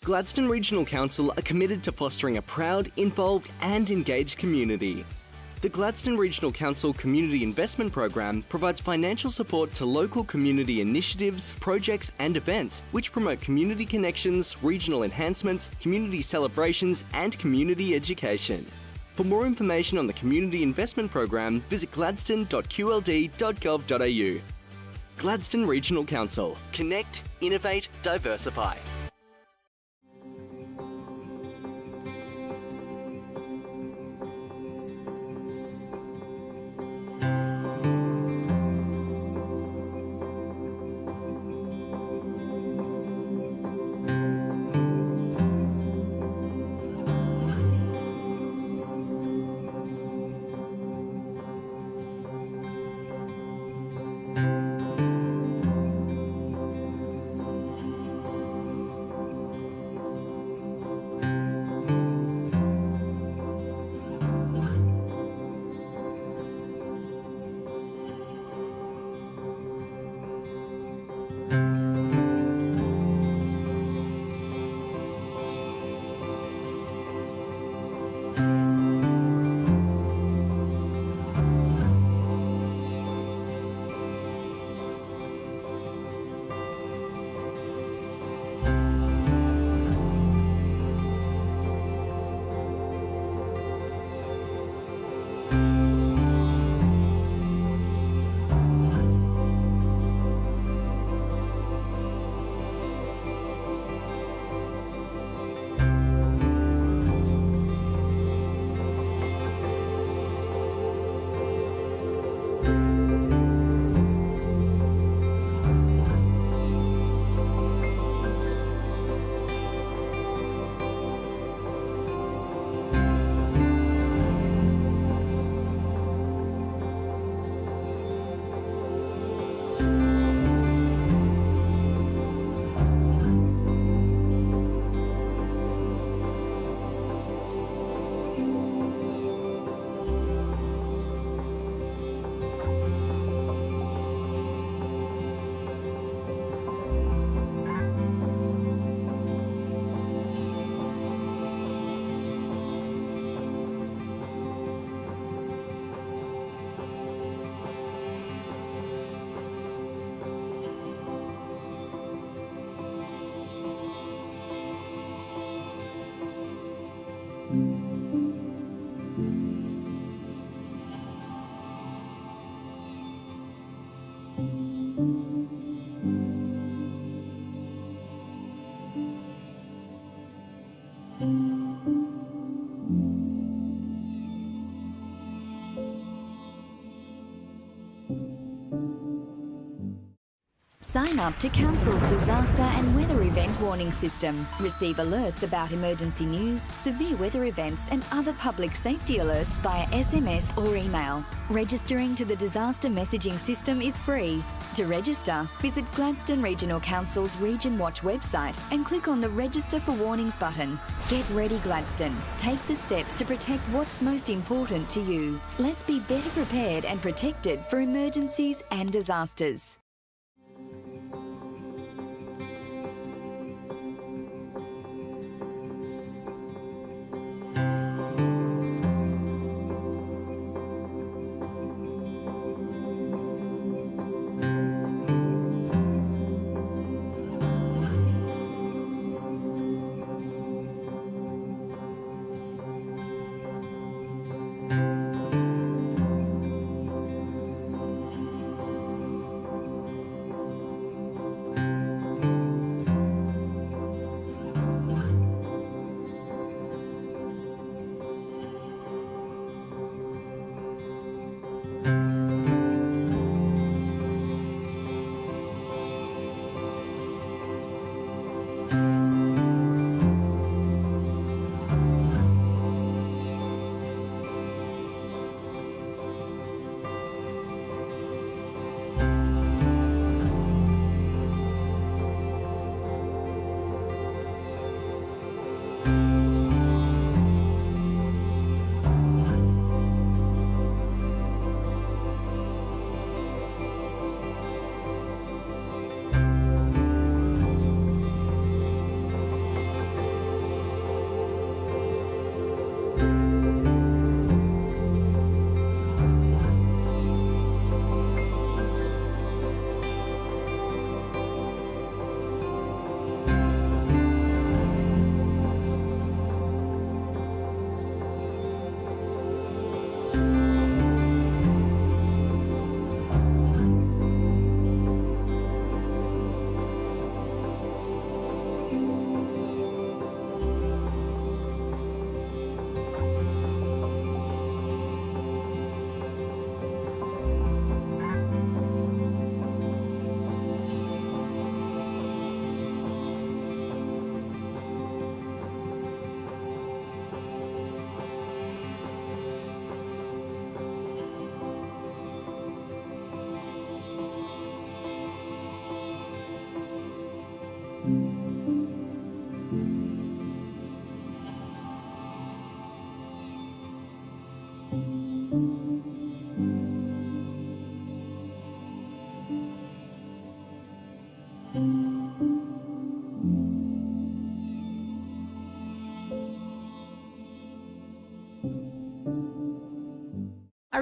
K: Gladstone Regional Council are committed to fostering a proud, involved and engaged community. The Gladstone Regional Council Community Investment Program provides financial support to local community initiatives, projects and events which promote community connections, regional enhancements, community celebrations and community education. For more information on the Community Investment Program, visit gladstone.qld.gov.au. Gladstone Regional Council. Connect, innovate, diversify.
J: Sign up to Council's disaster and weather event warning system. Receive alerts about emergency news, severe weather events and other public safety alerts via SMS or email. Registering to the disaster messaging system is free. To register, visit Gladstone Regional Council's Region Watch website and click on the Register for Warnings button. Get ready, Gladstone. Take the steps to protect what's most important to you. Let's be better prepared and protected for emergencies and disasters.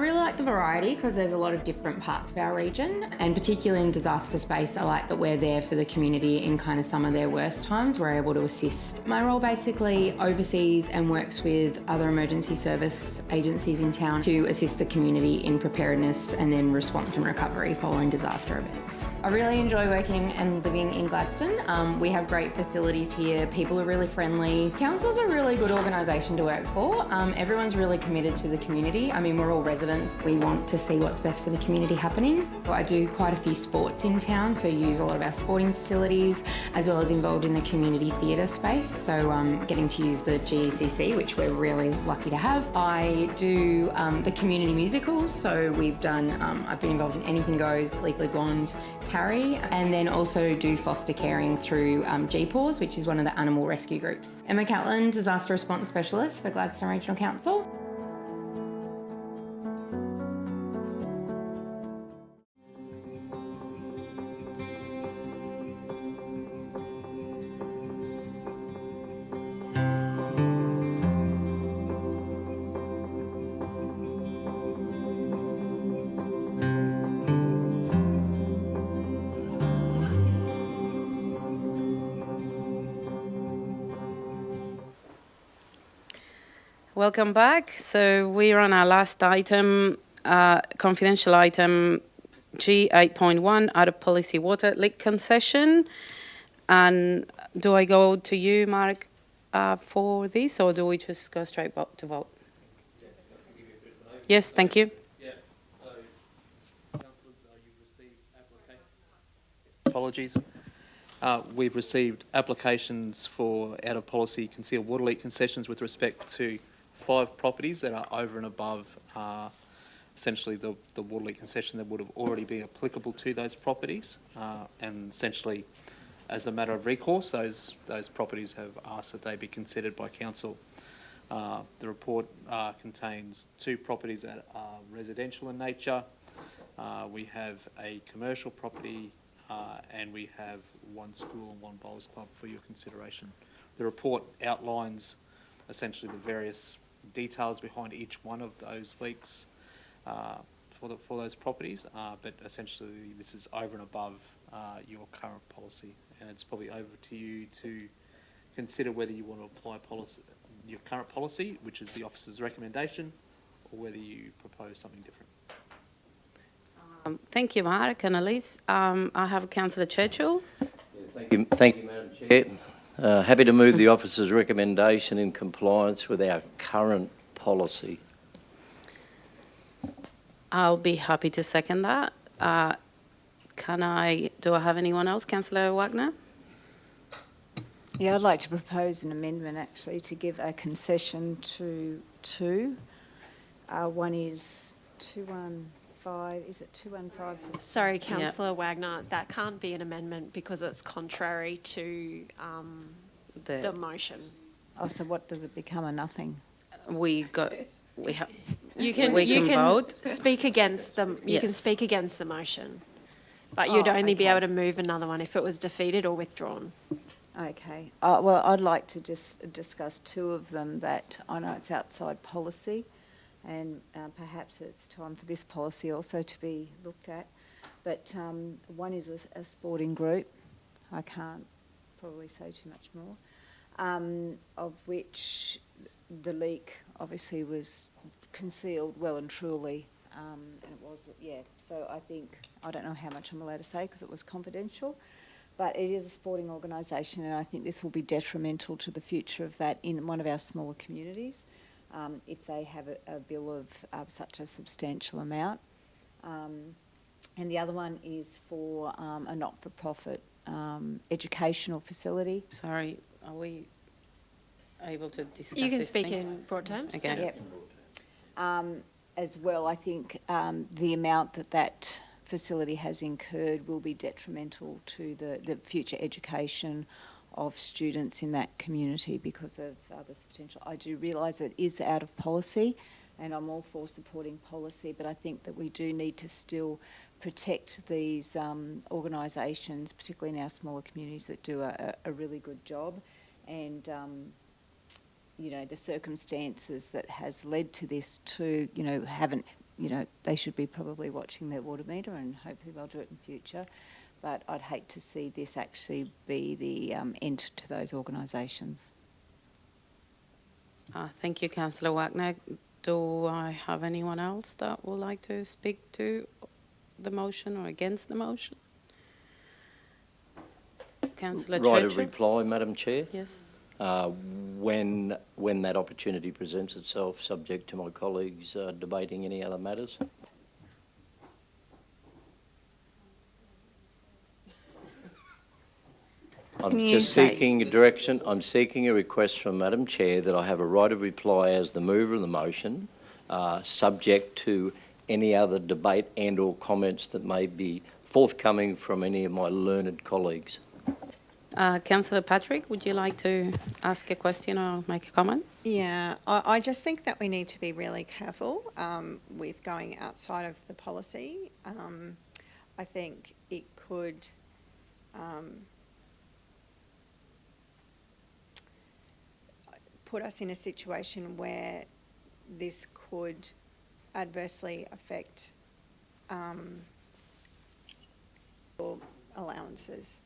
A: really like the variety because there's a lot of different parts of our region, and particularly in disaster space, I like that we're there for the community in kind of some of their worst times. We're able to assist. My role basically oversees and works with other emergency service agencies in town to assist the community in preparedness and then response and recovery following disaster events. I really enjoy working and living in Gladstone. We have great facilities here. People are really friendly. Council's a really good organisation to work for. Everyone's really committed to the community. I mean, we're all residents. We want to see what's best for the community happening. I do quite a few sports in town, so use a lot of our sporting facilities, as well as involved in the community theatre space. So getting to use the GECC, which we're really lucky to have. I do the community musicals, so we've done, I've been involved in Anything Goes, Legally Blonde, Carrie, and then also do foster caring through GPAWS, which is one of the animal rescue groups. Emma Catlin, Disaster Response Specialist for Gladstone Regional Council.
B: Welcome back. So we're on our last item, confidential item G8.1, out of policy water leak concession. And do I go to you, Mark, for this, or do we just go straight to vote? Yes, thank you.
M: Yeah. So, councillors, you've received applications. Apologies. We've received applications for out of policy concealed water leak concessions with respect to 5 properties that are over and above essentially the water leak concession that would have already been applicable to those properties. And essentially, as a matter of recourse, those properties have asked that they be considered by council. The report contains 2 properties that are residential in nature. We have a commercial property and we have 1 school and 1 bowls club for your consideration. The report outlines essentially the various details behind each one of those leaks for those properties, but essentially this is over and above your current policy, and it's probably over to you to consider whether you want to apply your current policy, which is the officer's recommendation, or whether you propose something different.
B: Thank you, Mark and Elise. I have Councillor Churchill.
N: Thank you, Madam Chair. Happy to move the officer's recommendation in compliance with our current policy.
B: I'll be happy to second that. Do I have anyone else? Councillor Wagner?
I: Yeah, I'd like to propose an amendment actually to give a concession to 2. One is 215, is it 215?
U: Sorry, Councillor Wagner, that can't be an amendment because it's contrary to the motion.
I: Oh, so what does it become? A nothing?
B: You can
U: vote. Speak against them. You can speak against the motion, but you'd only be able to move another one if it was defeated or withdrawn.
I: Okay. Well, I'd like to just discuss 2 of them that I know it's outside policy, and perhaps it's time for this policy also to be looked at. But one is a sporting group. I can't probably say too much more, of which the leak obviously was concealed well and truly, and it was, so I don't know how much I'm allowed to say because it was confidential, but it is a sporting organisation, and I think this will be detrimental to the future of that in one of our smaller communities if they have a bill of such a substantial amount. And the other one is for a not-for-profit educational facility.
B: Sorry, are we able to discuss
U: You can
B: these
U: speak
B: things?
U: in broad terms.
B: Okay.
I: Yep. As well, I think the amount that facility has incurred will be detrimental to the future education of students in that community because of this potential. I do realise it is out of policy, and I'm all for supporting policy, but I think that we do need to still protect these organisations, particularly in our smaller communities, that do a really good job. And the circumstances that has led to this too, haven't you know, they should be probably watching their water meter, and hopefully they'll do it in future. But I'd hate to see this actually be the end to those organisations.
B: Thank you, Councillor Wagner. Do I have anyone else that would like to speak to the motion or against the motion? Councillor Churchill?
N: Right of reply, Madam Chair.
B: Yes.
N: When that opportunity presents itself, subject to my colleagues debating any other matters. I'm just seeking a direction. I'm seeking a request from Madam Chair that I have a right of reply as the mover of the motion, subject to any other debate and or comments that may be forthcoming from any of my learned colleagues.
B: Councillor Patrick, would you like to ask a question or make a comment?
G: Yeah, I just think that we need to be really careful with going outside of the policy. I think it could put us in a situation where this could adversely affect allowances.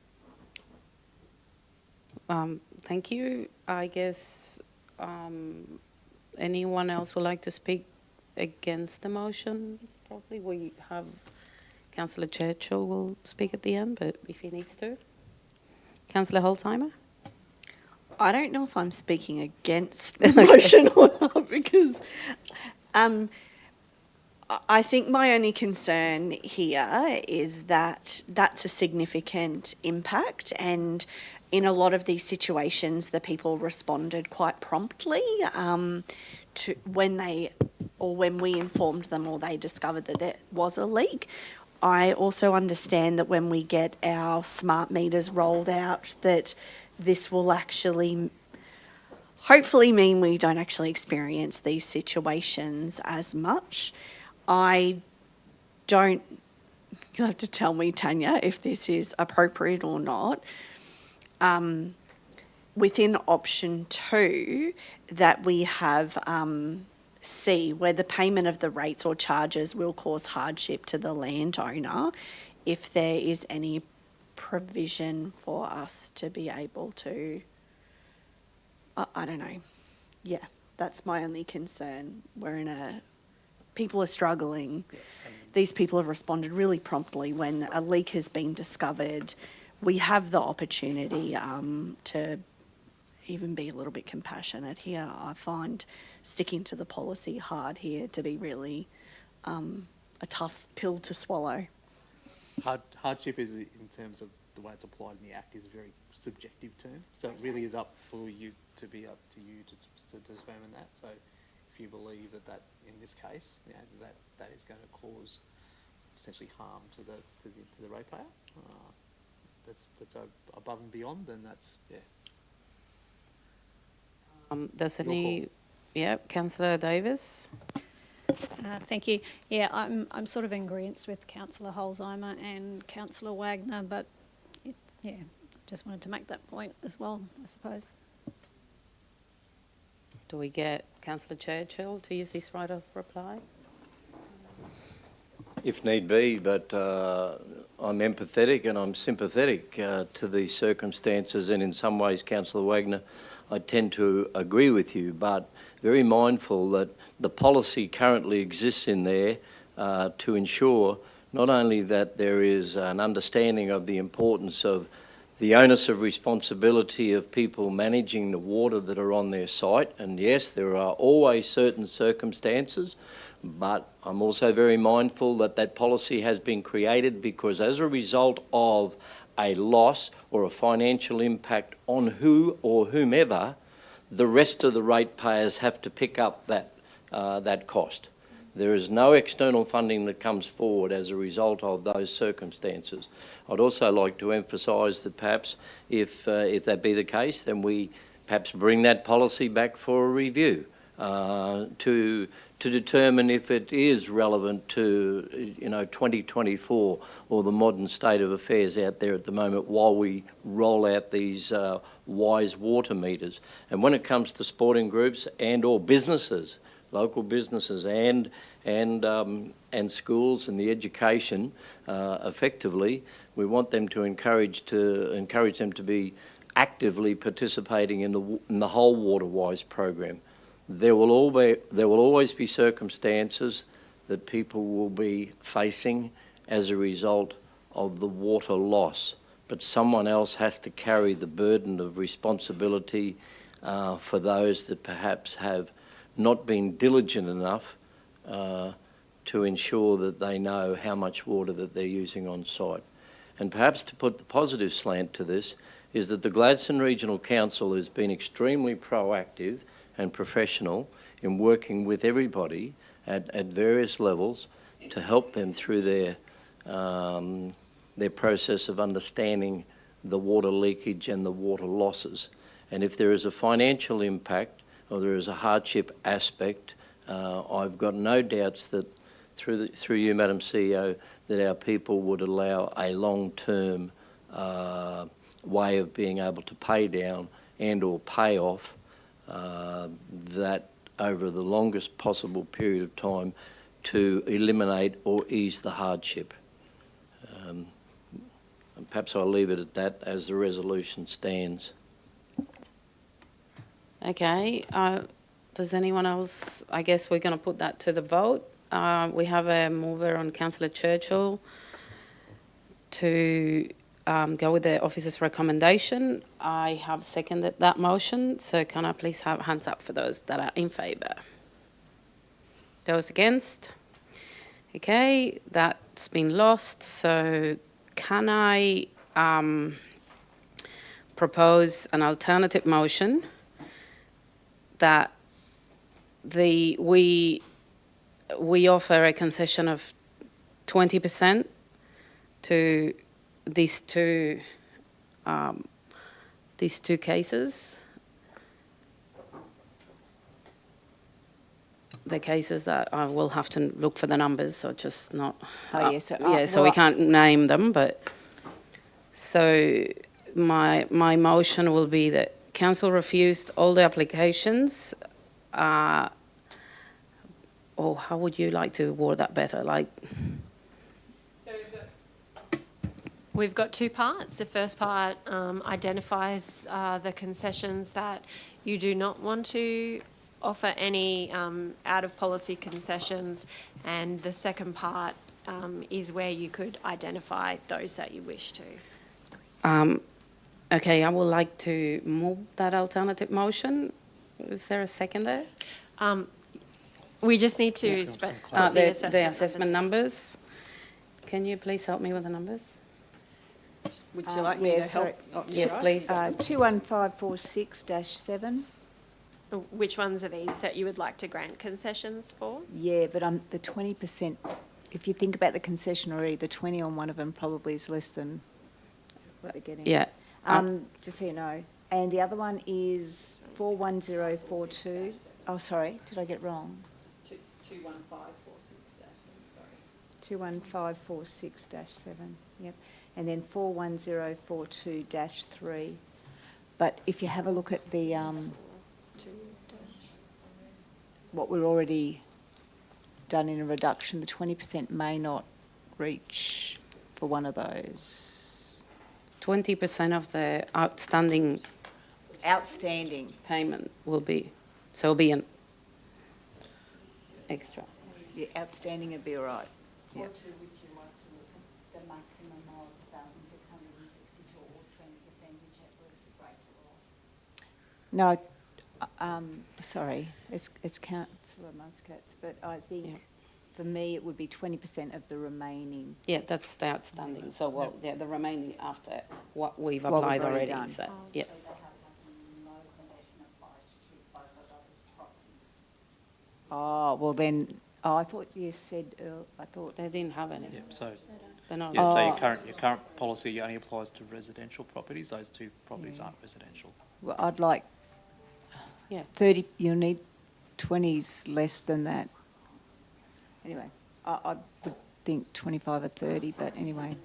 B: Thank you. I guess anyone else would like to speak against the motion? Probably we have Councillor Churchill will speak at the end, but if he needs to. Councillor Holzheimer?
P: I don't know if I'm speaking against the motion or not, because I think my only concern here is that that's a significant impact, and in a lot of these situations, the people responded quite promptly to when we informed them or they discovered that there was a leak. I also understand that when we get our smart meters rolled out, that this will actually hopefully mean we don't actually experience these situations as much. I don't, you'll have to tell me, Tanya, if this is appropriate or not. Within option 2, that we have C, where the payment of the rates or charges will cause hardship to the landowner, if there is any provision for us to be able to, I don't know. Yeah, that's my only concern. People are struggling. These people have responded really promptly when a leak has been discovered. We have the opportunity to even be a little bit compassionate here. I find sticking to the policy hard here to be really a tough pill to swallow.
T: Hardship is, in terms of the way it's applied in the Act, is a very subjective term. So it really is up for you to determine that. So if you believe that in this case, you know, that is going to cause essentially harm to the ratepayer, that's above and beyond, then that's, yeah.
B: Does any, yeah, Councillor Davis?
F: Thank you. Yeah, I'm sort of in agreement with Councillor Holzheimer and Councillor Wagner, but yeah, just wanted to make that point as well, I suppose.
B: Do we get Councillor Churchill to use his right of reply?
N: If need be, but I'm empathetic and I'm sympathetic to these circumstances, and in some ways, Councillor Wagner, I tend to agree with you, but very mindful that the policy currently exists in there to ensure not only that there is an understanding of the importance of the onus of responsibility of people managing the water that are on their site, and yes, there are always certain circumstances, but I'm also very mindful that that policy has been created because as a result of a loss or a financial impact on who or whomever, the rest of the ratepayers have to pick up that cost. There is no external funding that comes forward as a result of those circumstances. I'd also like to emphasise that perhaps if that be the case, then we perhaps bring that policy back for a review to determine if it is relevant to 2024 or the modern state of affairs out there at the moment while we roll out these wise water meters. And when it comes to sporting groups and or businesses, local businesses and and schools and the education effectively. We want them to encourage them to be actively participating in the whole WaterWise program. There will always be circumstances that people will be facing as a result of the water loss, but someone else has to carry the burden of responsibility for those that perhaps have not been diligent enough to ensure that they know how much water that they're using on site. And perhaps to put the positive slant to this is that the Gladstone Regional Council has been extremely proactive and professional in working with everybody at various levels to help them through their process of understanding the water leakage and the water losses. And if there is a financial impact or there is a hardship aspect, I've got no doubts that through you, Madam CEO, that our people would allow a long-term way of being able to pay down and or pay off that over the longest possible period of time to eliminate or ease the hardship. Perhaps I'll leave it at that as the resolution stands.
B: Okay. Does anyone else? I guess we're going to put that to the vote. We have a mover on Councillor Churchill to go with the officer's recommendation. I have seconded that motion, so can I please have hands up for those that are in favour? Those against? Okay, that's been lost. So can I propose an alternative motion that we offer a concession of 20% to these two cases, the cases that I will have to look for the numbers, so just not.
I: Oh, yes.
B: So we can't name them, but so my motion will be that council refused all the applications. Or how would you like to word that better?
U: So we've got two parts. The first part identifies the concessions that you do not want to offer any out-of-policy concessions, and the second part is where you could identify those that you wish to.
B: Okay, I would like to move that alternative motion. Is there a second there?
U: We just need to
B: the assessment numbers. Can you please help me with the numbers?
R: Would you like me to help?
B: Oh, yes, please.
I: 21546-7.
U: Which ones are these that you would like to grant concessions for?
I: Yeah, but the 20%, if you think about the concession already, the 20 on one of them probably is less than what they're getting.
B: Yeah.
I: Just so you know. And the other one is 41042. Oh, sorry, did I get wrong? 21546-7, yep. And then 41042-3. But if you have a look at the what we're already done in a reduction, the 20% may not reach for one of those.
B: 20% of the outstanding payment will be, so it'll be an extra.
I: Yeah, outstanding would be all right. Yep.
D: Would you like to look at the maximum of 1,664 or 20%, whichever is greater off?
I: No, sorry, it's Councillor Muscat's, but I think for me it would be 20% of the remaining.
B: Yeah, that's the outstanding. So, well, yeah, the remaining after what we've
I: What we've
B: applied
I: already
B: already.
I: done.
B: So, yes.
D: No concession applied to both of those properties.
I: Oh, well then, I thought you said, I thought.
B: They didn't have any.
T: Yeah, so,
B: They're not.
T: so your current policy only applies to residential properties. Those two properties aren't residential.
I: Well, I'd like 30, you'll need 20s less than that. Anyway, I would think 25 or 30, but anyway.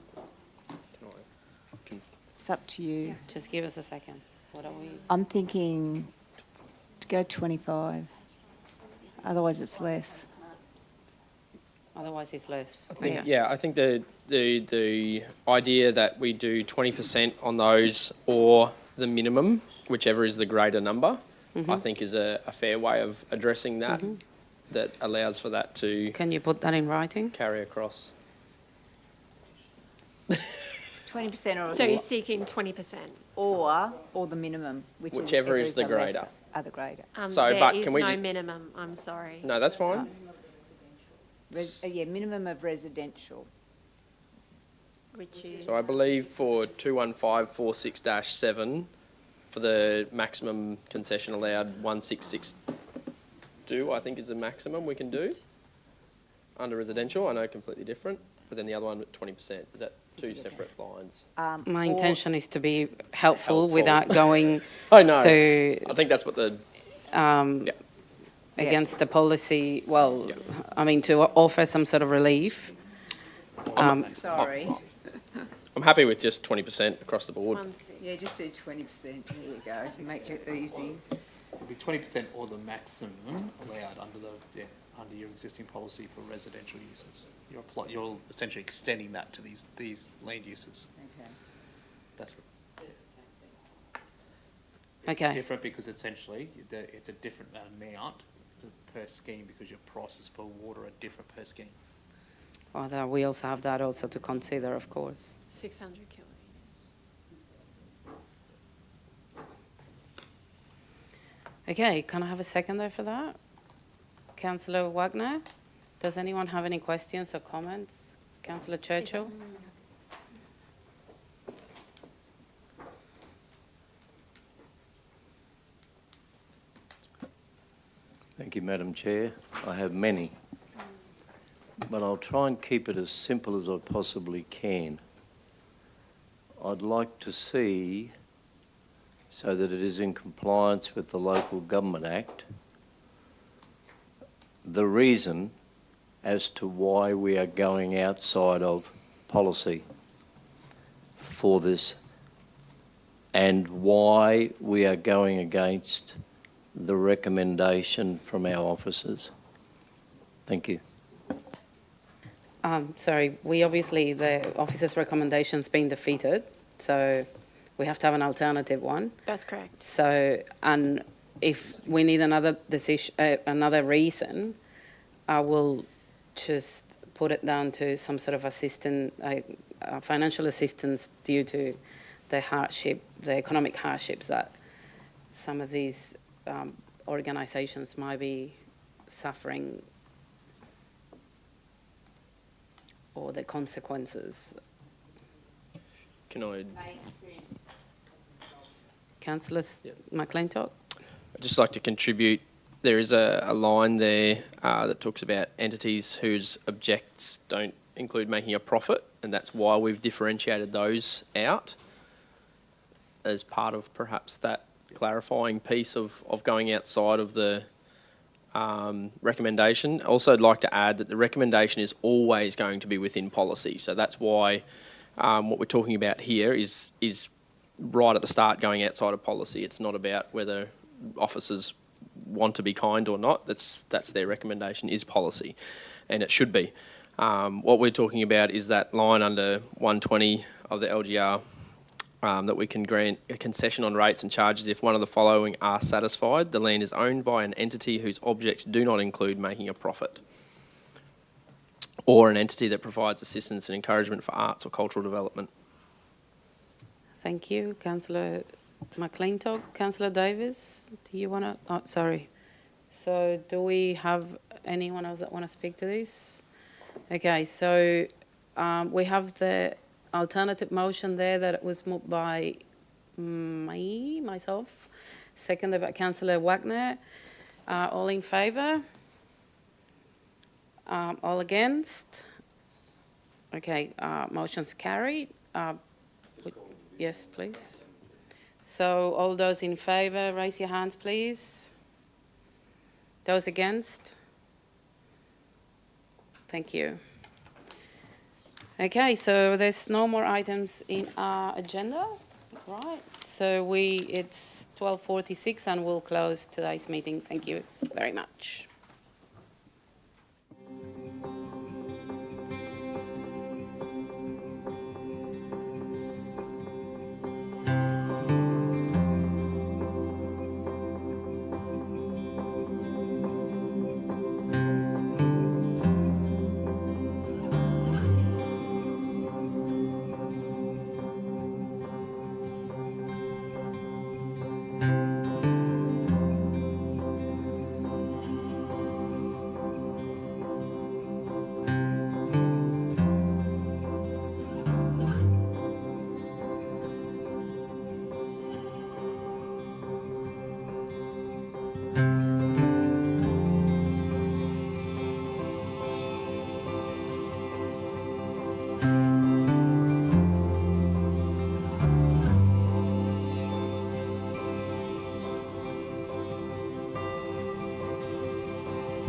I: It's up to you.
B: Just give us a second. What are we?
I: I'm thinking to go 25. Otherwise it's less.
B: Otherwise, it's less.
H: I think, yeah, I think the idea that we do 20% on those or the minimum, whichever is the greater number, I think is a fair way of addressing that, that allows for that to...
B: Can you put that in writing?
H: ...carry across.
I: 20% or...
U: So you're seeking 20%?
I: Or the minimum,
H: whichever is the greater.
I: Are the greater.
H: So,
U: there
H: but
U: is
H: can we
U: no minimum, I'm sorry.
H: No, that's fine.
I: Yeah, minimum of residential.
U: Which is...
H: So I believe for 21546-7, for the maximum concession allowed, 1662, I think is the maximum we can do under residential. I know completely different, but then the other one at 20%. Is that two separate lines?
B: My intention is to be helpful without going
H: I know.
B: to...
H: I think that's what the...
B: against the policy, well, I mean, to offer some sort of relief.
I: Sorry.
H: I'm happy with just 20% across the board.
I: Yeah, just do 20%. There you go. Make it easy.
T: It'll be 20% or the maximum allowed under under your existing policy for residential uses. You're essentially extending that to these land uses.
I: Okay.
T: That's what.
B: Okay.
T: It's different because essentially it's a different amount per scheme because your prices per water are different per scheme.
B: Although we also have that also to consider, of course.
U: 600 kilometres.
B: Okay, can I have a seconder for that? Councillor Wagner? Does anyone have any questions or comments? Councillor Churchill?
N: Thank you, Madam Chair. I have many, but I'll try and keep it as simple as I possibly can. I'd like to see, so that it is in compliance with the Local Government Act, the reason as to why we are going outside of policy for this and why we are going against the recommendation from our officers. Thank you.
B: Sorry, we obviously, the officer's recommendation's been defeated, so we have to have an alternative one.
U: That's correct.
B: So, and if we need another decision, another reason, I will just put it down to some sort of financial assistance due to the hardship, the economic hardships that some of these organisations might be suffering, or the consequences.
H: Can I...
B: Councillor McClintock?
H: I'd just like to contribute. There is a line there that talks about entities whose objects don't include making a profit, and that's why we've differentiated those out as part of perhaps that clarifying piece of going outside of the recommendation. Also, I'd like to add that the recommendation is always going to be within policy, so that's why what we're talking about here is right at the start going outside of policy. It's not about whether officers want to be kind or not. That's their recommendation is policy, and it should be. What we're talking about is that line under 120 of the LGR that we can grant a concession on rates and charges if one of the following are satisfied. The land is owned by an entity whose objects do not include making a profit, or an entity that provides assistance and encouragement for arts or cultural development.
B: Thank you, Councillor McClintock. Councillor Davis, do you want to... Oh, sorry. So do we have anyone else that want to speak to this? Okay, so we have the alternative motion there that was moved by myself, seconded by Councillor Wagner. All in favour? All against? Okay, motion's carried. Yes, please. So all those in favour, raise your hands, please. Those against? Thank you. Okay, so there's no more items in our agenda, right? So it's 12:46 and we'll close today's meeting. Thank you very much.